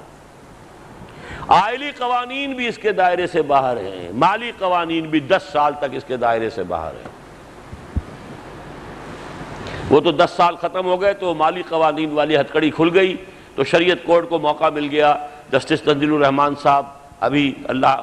آئلی قوانین بھی اس کے دائرے سے باہر ہیں، مالی قوانین بھی 10 سال تک اس کے دائرے سے باہر ہیں۔ وہ تو 10 سال ختم ہو گئے تو مالی قوانین والی ہتھکڑی کھل گئی، تو شریعت کوڈ کو موقع مل گیا۔ جسٹس تنزیل الرحمان صاحب، ابھی اللہ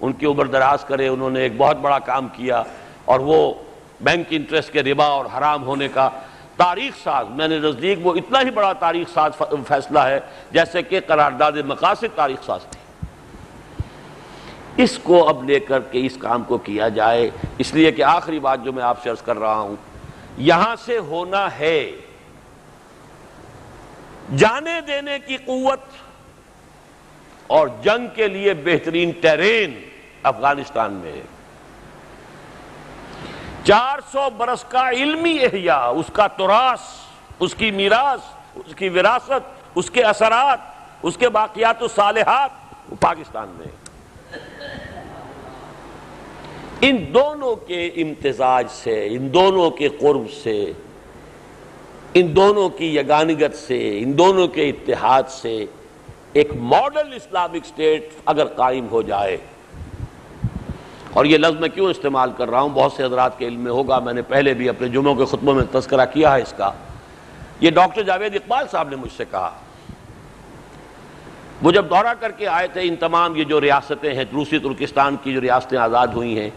ان کی عمر دراز کرے، انہوں نے ایک بہت بڑا کام کیا، اور وہ بینک انٹرسٹ کے ربا اور حرام ہونے کا تاریخ ساز، میں نے نزدیک وہ اتنا ہی بڑا تاریخ ساز فیصلہ ہے جیسے کہ قرارداد مقاصد تاریخ ساز تھی۔ اس کو اب لے کر کے اس کام کو کیا جائے، اس لیے کہ آخری بات جو میں آپ سے عرض کر رہا ہوں، یہاں سے ہونا ہے جانے دینے کی قوت اور جنگ کے لیے بہترین ٹیرین افغانستان میں ہے۔ 400 برس کا علمی احیاء، اس کا تراث، اس کی میراث، اس کی وراثت، اس کے اثرات، اس کے باقیات الصالحات پاکستان میں۔ ان دونوں کے امتزاج سے، ان دونوں کے قرب سے، ان دونوں کی یگانگت سے، ان دونوں کے اتحاد سے ایک ماڈل اسلامک اسٹیٹ اگر قائم ہو جائے، اور یہ لفظ میں کیوں استعمال کر رہا ہوں، بہت سے حضرات کے علم میں ہوگا، میں نے پہلے بھی اپنے جمعوں کے خطبوں میں تذکرہ کیا ہے اس کا۔ یہ ڈاکٹر جاوید اقبال صاحب نے مجھ سے کہا، وہ جب دورہ کر کے آئے تھے ان تمام یہ جو ریاستیں ہیں، روسی ترکستان کی جو ریاستیں آزاد ہوئی ہیں،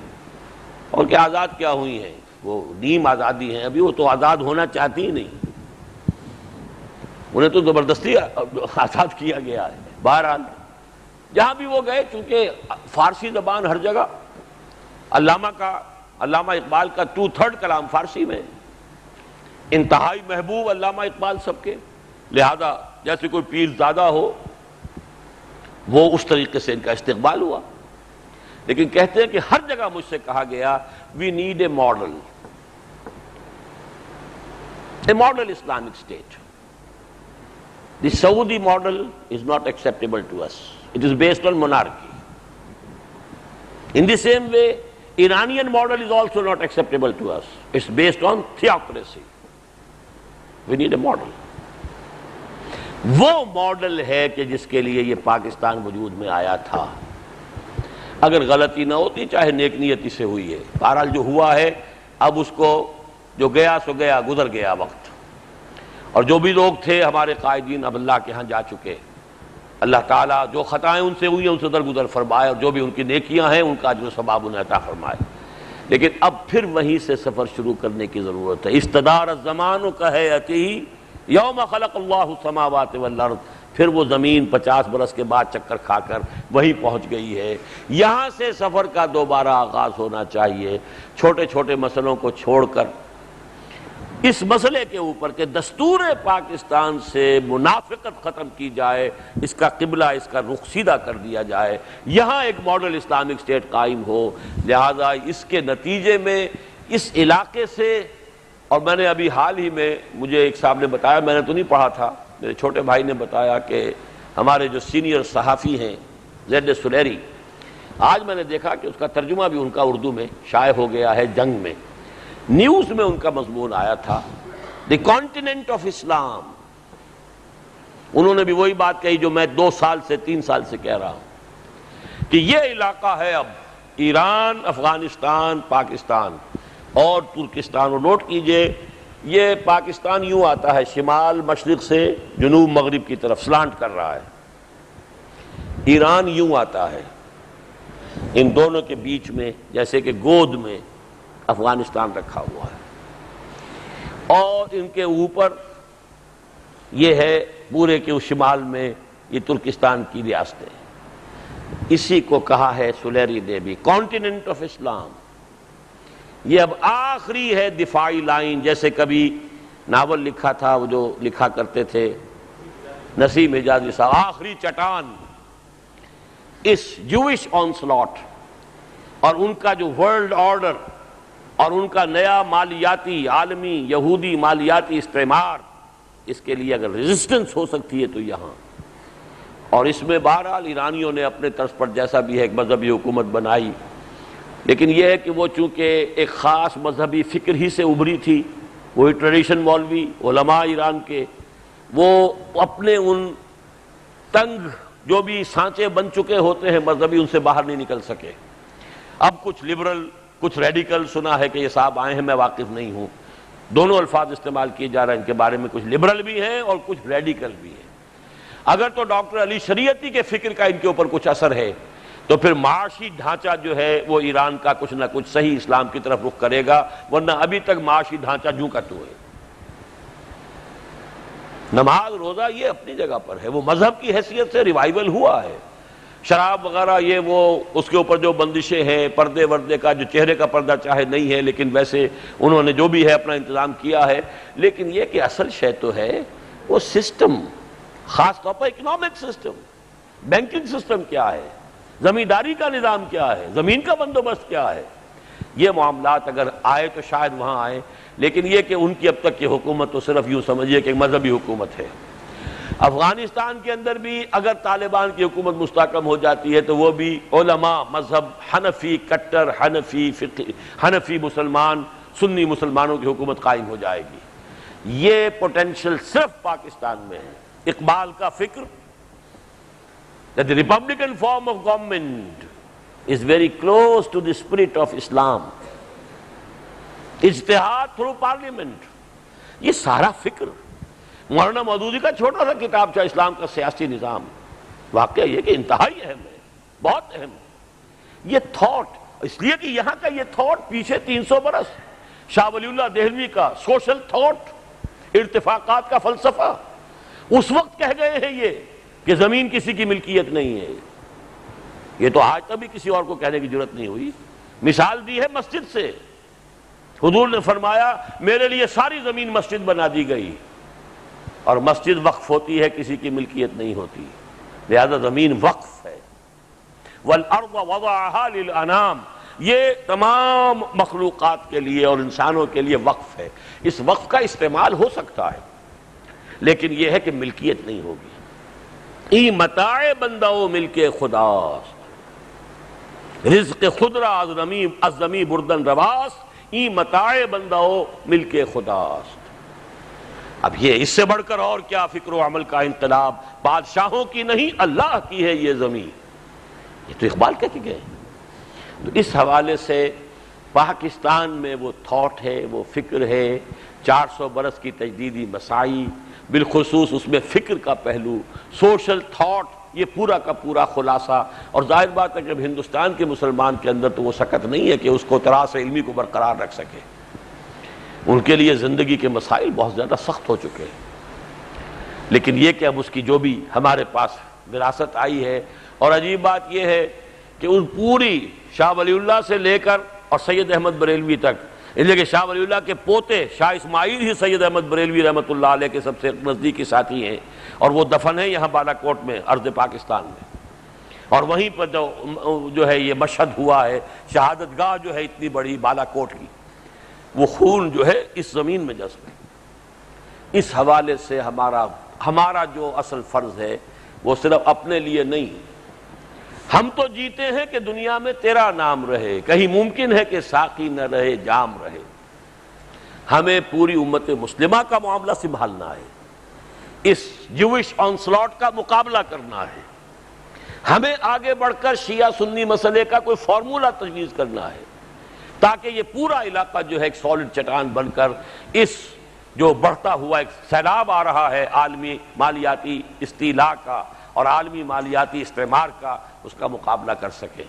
اور کہ آزاد کیا ہوئی ہیں، وہ نیم آزادی ہیں ابھی، وہ تو آزاد ہونا چاہتی ہی نہیں، انہیں تو زبردستی آزاد کیا گیا ہے۔ بہرحال جہاں بھی وہ گئے، چونکہ فارسی زبان ہر جگہ، علامہ اقبال کا 2/3 کلام فارسی میں، انتہائی محبوب علامہ اقبال سب کے، لہذا جیسے کوئی پیر زادہ ہو وہ اس طریقے سے ان کا استقبال ہوا۔ لیکن کہتے ہیں کہ ہر جگہ مجھ سے کہا گیا we need a model Islamic state. The Saudi model is not acceptable to us. It is based on monarchy. In the same way, Iranian model is also not acceptable to us. It's based on theocracy. We need a model. وہ model ہے کہ جس کے لیے یہ پاکستان وجود میں آیا تھا۔ اگر غلطی نہ ہوتی، چاہے نیک نیتی سے ہوئی ہے، بہرحال جو ہوا ہے اب اس کو جو گیا سو گیا، گزر گیا وقت، اور جو بھی لوگ تھے ہمارے قائدین اب اللہ کے ہاں جا چکے۔ اللہ تعالیٰ جو خطائیں ان سے ہوئی ہیں ان سے درگزر فرمائے، اور جو بھی ان کی نیکیاں ہیں ان کا اجر و ثواب انہیں عطا فرمائے۔ لیکن اب پھر وہیں سے سفر شروع کرنے کی ضرورت ہے۔ استدار الزمان کہیئتہ یوم خلق اللہ السماوات والارض، پھر وہ زمین 50 برس کے بعد چکر کھا کر وہیں پہنچ گئی ہے۔ یہاں سے سفر کا دوبارہ آغاز ہونا چاہیے، چھوٹے چھوٹے مسئلوں کو چھوڑ کر اس مسئلے کے اوپر کہ دستور پاکستان سے منافقت ختم کی جائے، اس کا قبلہ، اس کا رخ سیدھا کر دیا جائے، یہاں ایک ماڈل اسلامک اسٹیٹ قائم ہو۔ لہذا اس کے نتیجے میں اس علاقے سے، اور میں نے ابھی حال ہی میں، مجھے ایک صاحب نے بتایا، میں نے تو نہیں پڑھا تھا، میرے چھوٹے بھائی نے بتایا کہ ہمارے جو سینئر صحافی ہیں زید سلیری، آج میں نے دیکھا کہ اس کا ترجمہ بھی ان کا اردو میں شائع ہو گیا ہے، جنگ میں، نیوز میں ان کا مضمون آیا تھا دی کانٹیننٹ آف اسلام۔ انہوں نے بھی وہی بات کہی جو میں 2 سال سے 3 سال سے کہہ رہا ہوں کہ یہ علاقہ ہے اب ایران، افغانستان، پاکستان اور ترکستان۔ اور نوٹ کیجئے یہ پاکستان یوں آتا ہے شمال مشرق سے جنوب مغرب کی طرف سلانٹ کر رہا ہے، ایران یوں آتا ہے، ان دونوں کے بیچ میں جیسے کہ گود میں افغانستان رکھا ہوا ہے، اور ان کے اوپر یہ ہے پورے کے شمال میں یہ ترکستان کی ریاستیں۔ اسی کو کہا ہے سلیری نے بھی کانٹیننٹ آف اسلام۔ یہ اب آخری ہے دفاعی لائن، جیسے کبھی ناول لکھا تھا وہ جو لکھا کرتے تھے نسیم حجازی صاحب، آخری چٹان اس جوئش آنسلاٹ اور ان کا جو ورلڈ آرڈر اور ان کا نیا مالیاتی عالمی یہودی مالیاتی استعمار، اس کے لیے اگر ریزسٹنس ہو سکتی ہے تو یہاں۔ اور اس میں بہرحال ایرانیوں نے اپنے طرز پر جیسا بھی ہے ایک مذہبی حکومت بنائی، لیکن یہ ہے کہ وہ چونکہ ایک خاص مذہبی فکر ہی سے ابھری تھی، وہی ٹریڈیشن مولوی علماء ایران کے، وہ اپنے ان تنگ جو بھی سانچے بن چکے ہوتے ہیں مذہبی، ان سے باہر نہیں نکل سکے۔ اب کچھ لبرل کچھ ریڈیکل سنا ہے کہ یہ صاحب آئے ہیں، میں واقف نہیں ہوں، دونوں الفاظ استعمال کیے جا رہے ہیں ان کے بارے میں، کچھ لبرل بھی ہیں اور کچھ ریڈیکل بھی ہیں۔ اگر تو ڈاکٹر علی شریعتی کے فکر کا ان کے اوپر کچھ اثر ہے تو پھر معاشی ڈھانچہ جو ہے وہ ایران کا کچھ نہ کچھ صحیح اسلام کی طرف رخ کرے گا، ورنہ ابھی تک معاشی ڈھانچہ جوں کا تو ہے۔ نماز روزہ یہ اپنی جگہ پر ہے، وہ مذہب کی حیثیت سے ریوائول ہوا ہے۔ شراب وغیرہ یہ وہ اس کے اوپر جو بندشیں ہیں، پردے وردے کا جو چہرے کا پردہ چاہے نہیں ہے، لیکن ویسے انہوں نے جو بھی ہے اپنا انتظام کیا ہے۔ لیکن یہ کہ اصل شے تو ہے وہ سسٹم، خاص طور پر اکنامک سسٹم، بینکنگ سسٹم کیا ہے، زمینداری کا نظام کیا ہے، زمین کا بندوبست کیا ہے۔ یہ معاملات اگر آئے تو شاید وہاں آئے، لیکن یہ کہ ان کی اب تک کی حکومت تو صرف یوں سمجھیے کہ ایک مذہبی حکومت ہے۔ افغانستان کے اندر بھی اگر طالبان کی حکومت مستحکم ہو جاتی ہے تو وہ بھی علماء مذہب حنفی کٹر حنفی مسلمان سنی مسلمانوں کی حکومت قائم ہو جائے گی۔ یہ پوٹینشل صرف پاکستان میں ہے۔ اقبال کا فکر that the republican form of government is very close to the spirit of Islam. اجتہاد through parliament، یہ سارا فکر مولانا مودودی کا چھوٹا سا کتاب تھا اسلام کا سیاسی نظام، واقعہ یہ کہ انتہائی اہم ہے، بہت اہم ہے۔ یہ تھاٹ، اس لیے کہ یہاں کا یہ تھاٹ پیچھے 300 برس شاہ ولی اللہ دہلوی کا سوشل تھاٹ، ارتفاقات کا فلسفہ، اس وقت کہہ گئے ہیں یہ کہ زمین کسی کی ملکیت نہیں ہے۔ یہ تو آج تک بھی کسی اور کو کہنے کی ضرورت نہیں ہوئی۔ مثال دی ہے مسجد سے، حضور نے فرمایا میرے لیے ساری زمین مسجد بنا دی گئی، اور مسجد وقف ہوتی ہے، کسی کی ملکیت نہیں ہوتی، لہذا زمین وقف ہے۔ وَالْأَرْضَ وَضَعَهَا لِلْأَنَامِ، یہ تمام مخلوقات کے لیے اور انسانوں کے لیے وقف ہے۔ اس وقف کا استعمال ہو سکتا ہے، لیکن یہ ہے کہ ملکیت نہیں ہوگی۔ ای متاع بندہ و ملک خداست، رزق خود را از زمی بردن رواست، ای متاع بندہ و ملک خداست۔ اب یہ اس سے بڑھ کر اور کیا فکر و عمل کا انقلاب، بادشاہوں کی نہیں اللہ کی ہے یہ زمین، یہ تو اقبال کہہ کے گئے۔ تو اس حوالے سے پاکستان میں وہ تھاٹ ہے، وہ فکر ہے، 400 برس کی تجدیدی مساعی، بالخصوص اس میں فکر کا پہلو، سوشل تھاٹ، یہ پورا کا پورا خلاصہ۔ اور ظاہر بات ہے کہ ہندوستان کے مسلمان کے اندر تو وہ سکت نہیں ہے کہ اس کو تراث علمی کو برقرار رکھ سکے، ان کے لیے زندگی کے مسائل بہت زیادہ سخت ہو چکے ہیں۔ لیکن یہ کہ اب اس کی جو بھی ہمارے پاس وراثت آئی ہے، اور عجیب بات یہ ہے کہ ان پوری شاہ ولی اللہ سے لے کر اور سید احمد بریلوی تک، اس لیے کہ شاہ ولی اللہ کے پوتے شاہ اسماعیل ہی سید احمد بریلوی رحمۃ اللہ علیہ کے سب سے نزدیکی ساتھی ہیں، اور وہ دفن ہے یہاں بالا کوٹ میں ارض پاکستان میں، اور وہیں پر جو ہے یہ مشہد ہوا ہے، شہادت گاہ جو ہے اتنی بڑی بالا کوٹ کی، وہ خون جو ہے اس زمین میں جذب ہے۔ اس حوالے سے ہمارا جو اصل فرض ہے وہ صرف اپنے لیے نہیں، ہم تو جیتے ہیں کہ دنیا میں تیرا نام رہے، کہیں ممکن ہے کہ ساقی نہ رہے جام رہے۔ ہمیں پوری امت مسلمہ کا معاملہ سنبھالنا ہے، اس جوش آنسلاٹ کا مقابلہ کرنا ہے، ہمیں آگے بڑھ کر شیعہ سنی مسئلے کا کوئی فارمولہ تجویز کرنا ہے، تاکہ یہ پورا علاقہ جو ہے ایک سالڈ چٹان بن کر اس جو بڑھتا ہوا ایک سیلاب آ رہا ہے عالمی مالیاتی استیلاء کا اور عالمی مالیاتی استعمار کا، اس کا مقابلہ کر سکے۔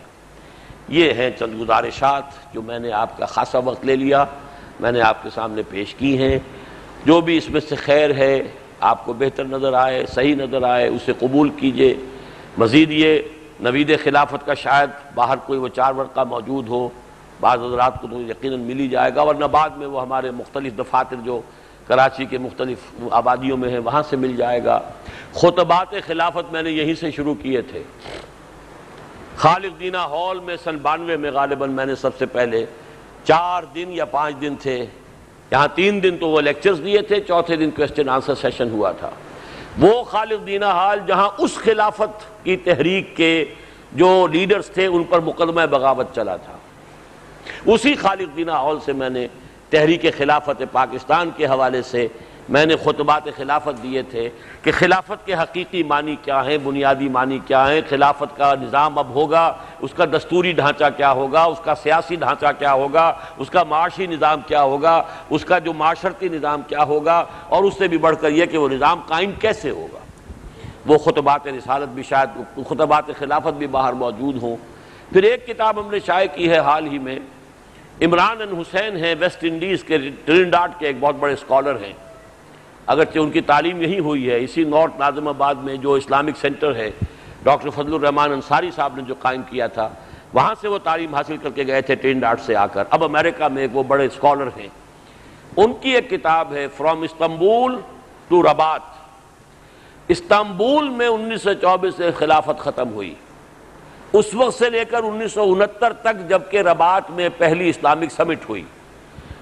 یہ ہیں چند گزارشات جو میں نے آپ کا خاصا وقت لے لیا، میں نے آپ کے سامنے پیش کی ہیں۔ جو بھی اس میں سے خیر ہے، آپ کو بہتر نظر آئے، صحیح نظر آئے، اسے قبول کیجئے۔ مزید یہ نوید خلافت کا شاید باہر کوئی وہ 4 ورقہ موجود ہو، بعض حضرات کو تو یقیناً مل ہی جائے گا، ورنہ بعد میں وہ ہمارے مختلف دفاتر جو کراچی کے مختلف آبادیوں میں ہیں وہاں سے مل جائے گا۔ خطبات خلافت میں نے یہیں سے شروع کیے تھے، خالق دینہ ہال میں سن 92 میں غالباً میں نے سب سے پہلے 4 دن یا 5 دن تھے، یہاں 3 دن تو وہ لیکچرز دیے تھے، چوتھے دن کوسچن آنسر سیشن ہوا تھا۔ وہ خالق دینہ ہال جہاں اس خلافت کی تحریک کے جو لیڈرز تھے ان پر مقدمہ بغاوت چلا تھا، اسی خالق دینہ ہال سے میں نے تحریک خلافت پاکستان کے حوالے سے میں نے خطبات خلافت دیے تھے کہ خلافت کے حقیقی معنی کیا ہیں، بنیادی معنی کیا ہیں، خلافت کا نظام اب ہوگا، اس کا دستوری ڈھانچہ کیا ہوگا، اس کا سیاسی ڈھانچہ کیا ہوگا، اس کا معاشی نظام کیا ہوگا، اس کا جو معاشرتی نظام کیا ہوگا، اور اس سے بھی بڑھ کر یہ کہ وہ نظام قائم کیسے ہوگا۔ وہ خطبات رسالت بھی شاید خطبات خلافت بھی باہر موجود ہوں۔ پھر ایک کتاب ہم نے شائع کی ہے حال ہی میں، عمران حسین ہیں، ویسٹ انڈیز کے ٹرینڈاڈ کے ایک بہت بڑے اسکالر ہیں، اگرچہ ان کی تعلیم یہی ہوئی ہے، اسی نارتھ ناظم آباد میں جو اسلامک سینٹر ہے ڈاکٹر فضل الرحمان انصاری صاحب نے جو قائم کیا تھا، وہاں سے وہ تعلیم حاصل کر کے گئے تھے ٹرینڈاڈ سے آ کر، اب امریکہ میں ایک وہ بڑے اسکالر ہیں۔ ان کی ایک کتاب ہے from Istanbul to Rabat. Istanbul میں 1924 سے خلافت ختم ہوئی، اس وقت سے لے کر 1969 تک جبکہ رباط میں پہلی اسلامک سمٹ ہوئی،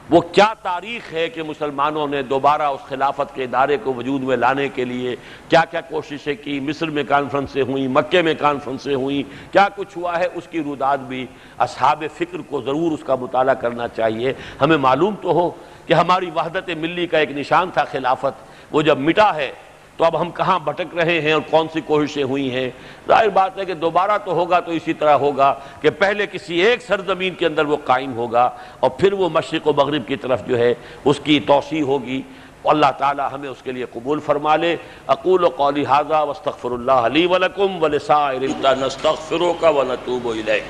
وہ کیا تاریخ ہے کہ مسلمانوں نے دوبارہ اس خلافت کے ادارے کو وجود میں لانے کے لیے کیا کیا کوششیں کی، مصر میں کانفرنسیں ہوئیں، مکے میں کانفرنسیں ہوئیں، کیا کچھ ہوا ہے، اس کی روداد بھی اصحاب فکر کو ضرور اس کا مطالعہ کرنا چاہیے۔ ہمیں معلوم تو ہو کہ ہماری وحدت ملی کا ایک نشان تھا خلافت، وہ جب مٹا ہے تو اب ہم کہاں بھٹک رہے ہیں اور کون سی کوششیں ہوئی ہیں۔ ظاہر بات ہے کہ دوبارہ تو ہوگا تو اسی طرح ہوگا کہ پہلے کسی ایک سرزمین کے اندر وہ قائم ہوگا اور پھر وہ مشرق و مغرب کی طرف جو ہے اس کی توسیع ہوگی۔ اللہ تعالی ہمیں اس کے لیے قبول فرما لے۔ اقول قولی ھذا واستغفر اللہ لی ولکم ولسائر المسلمین نستغفرک ونتوب الیک۔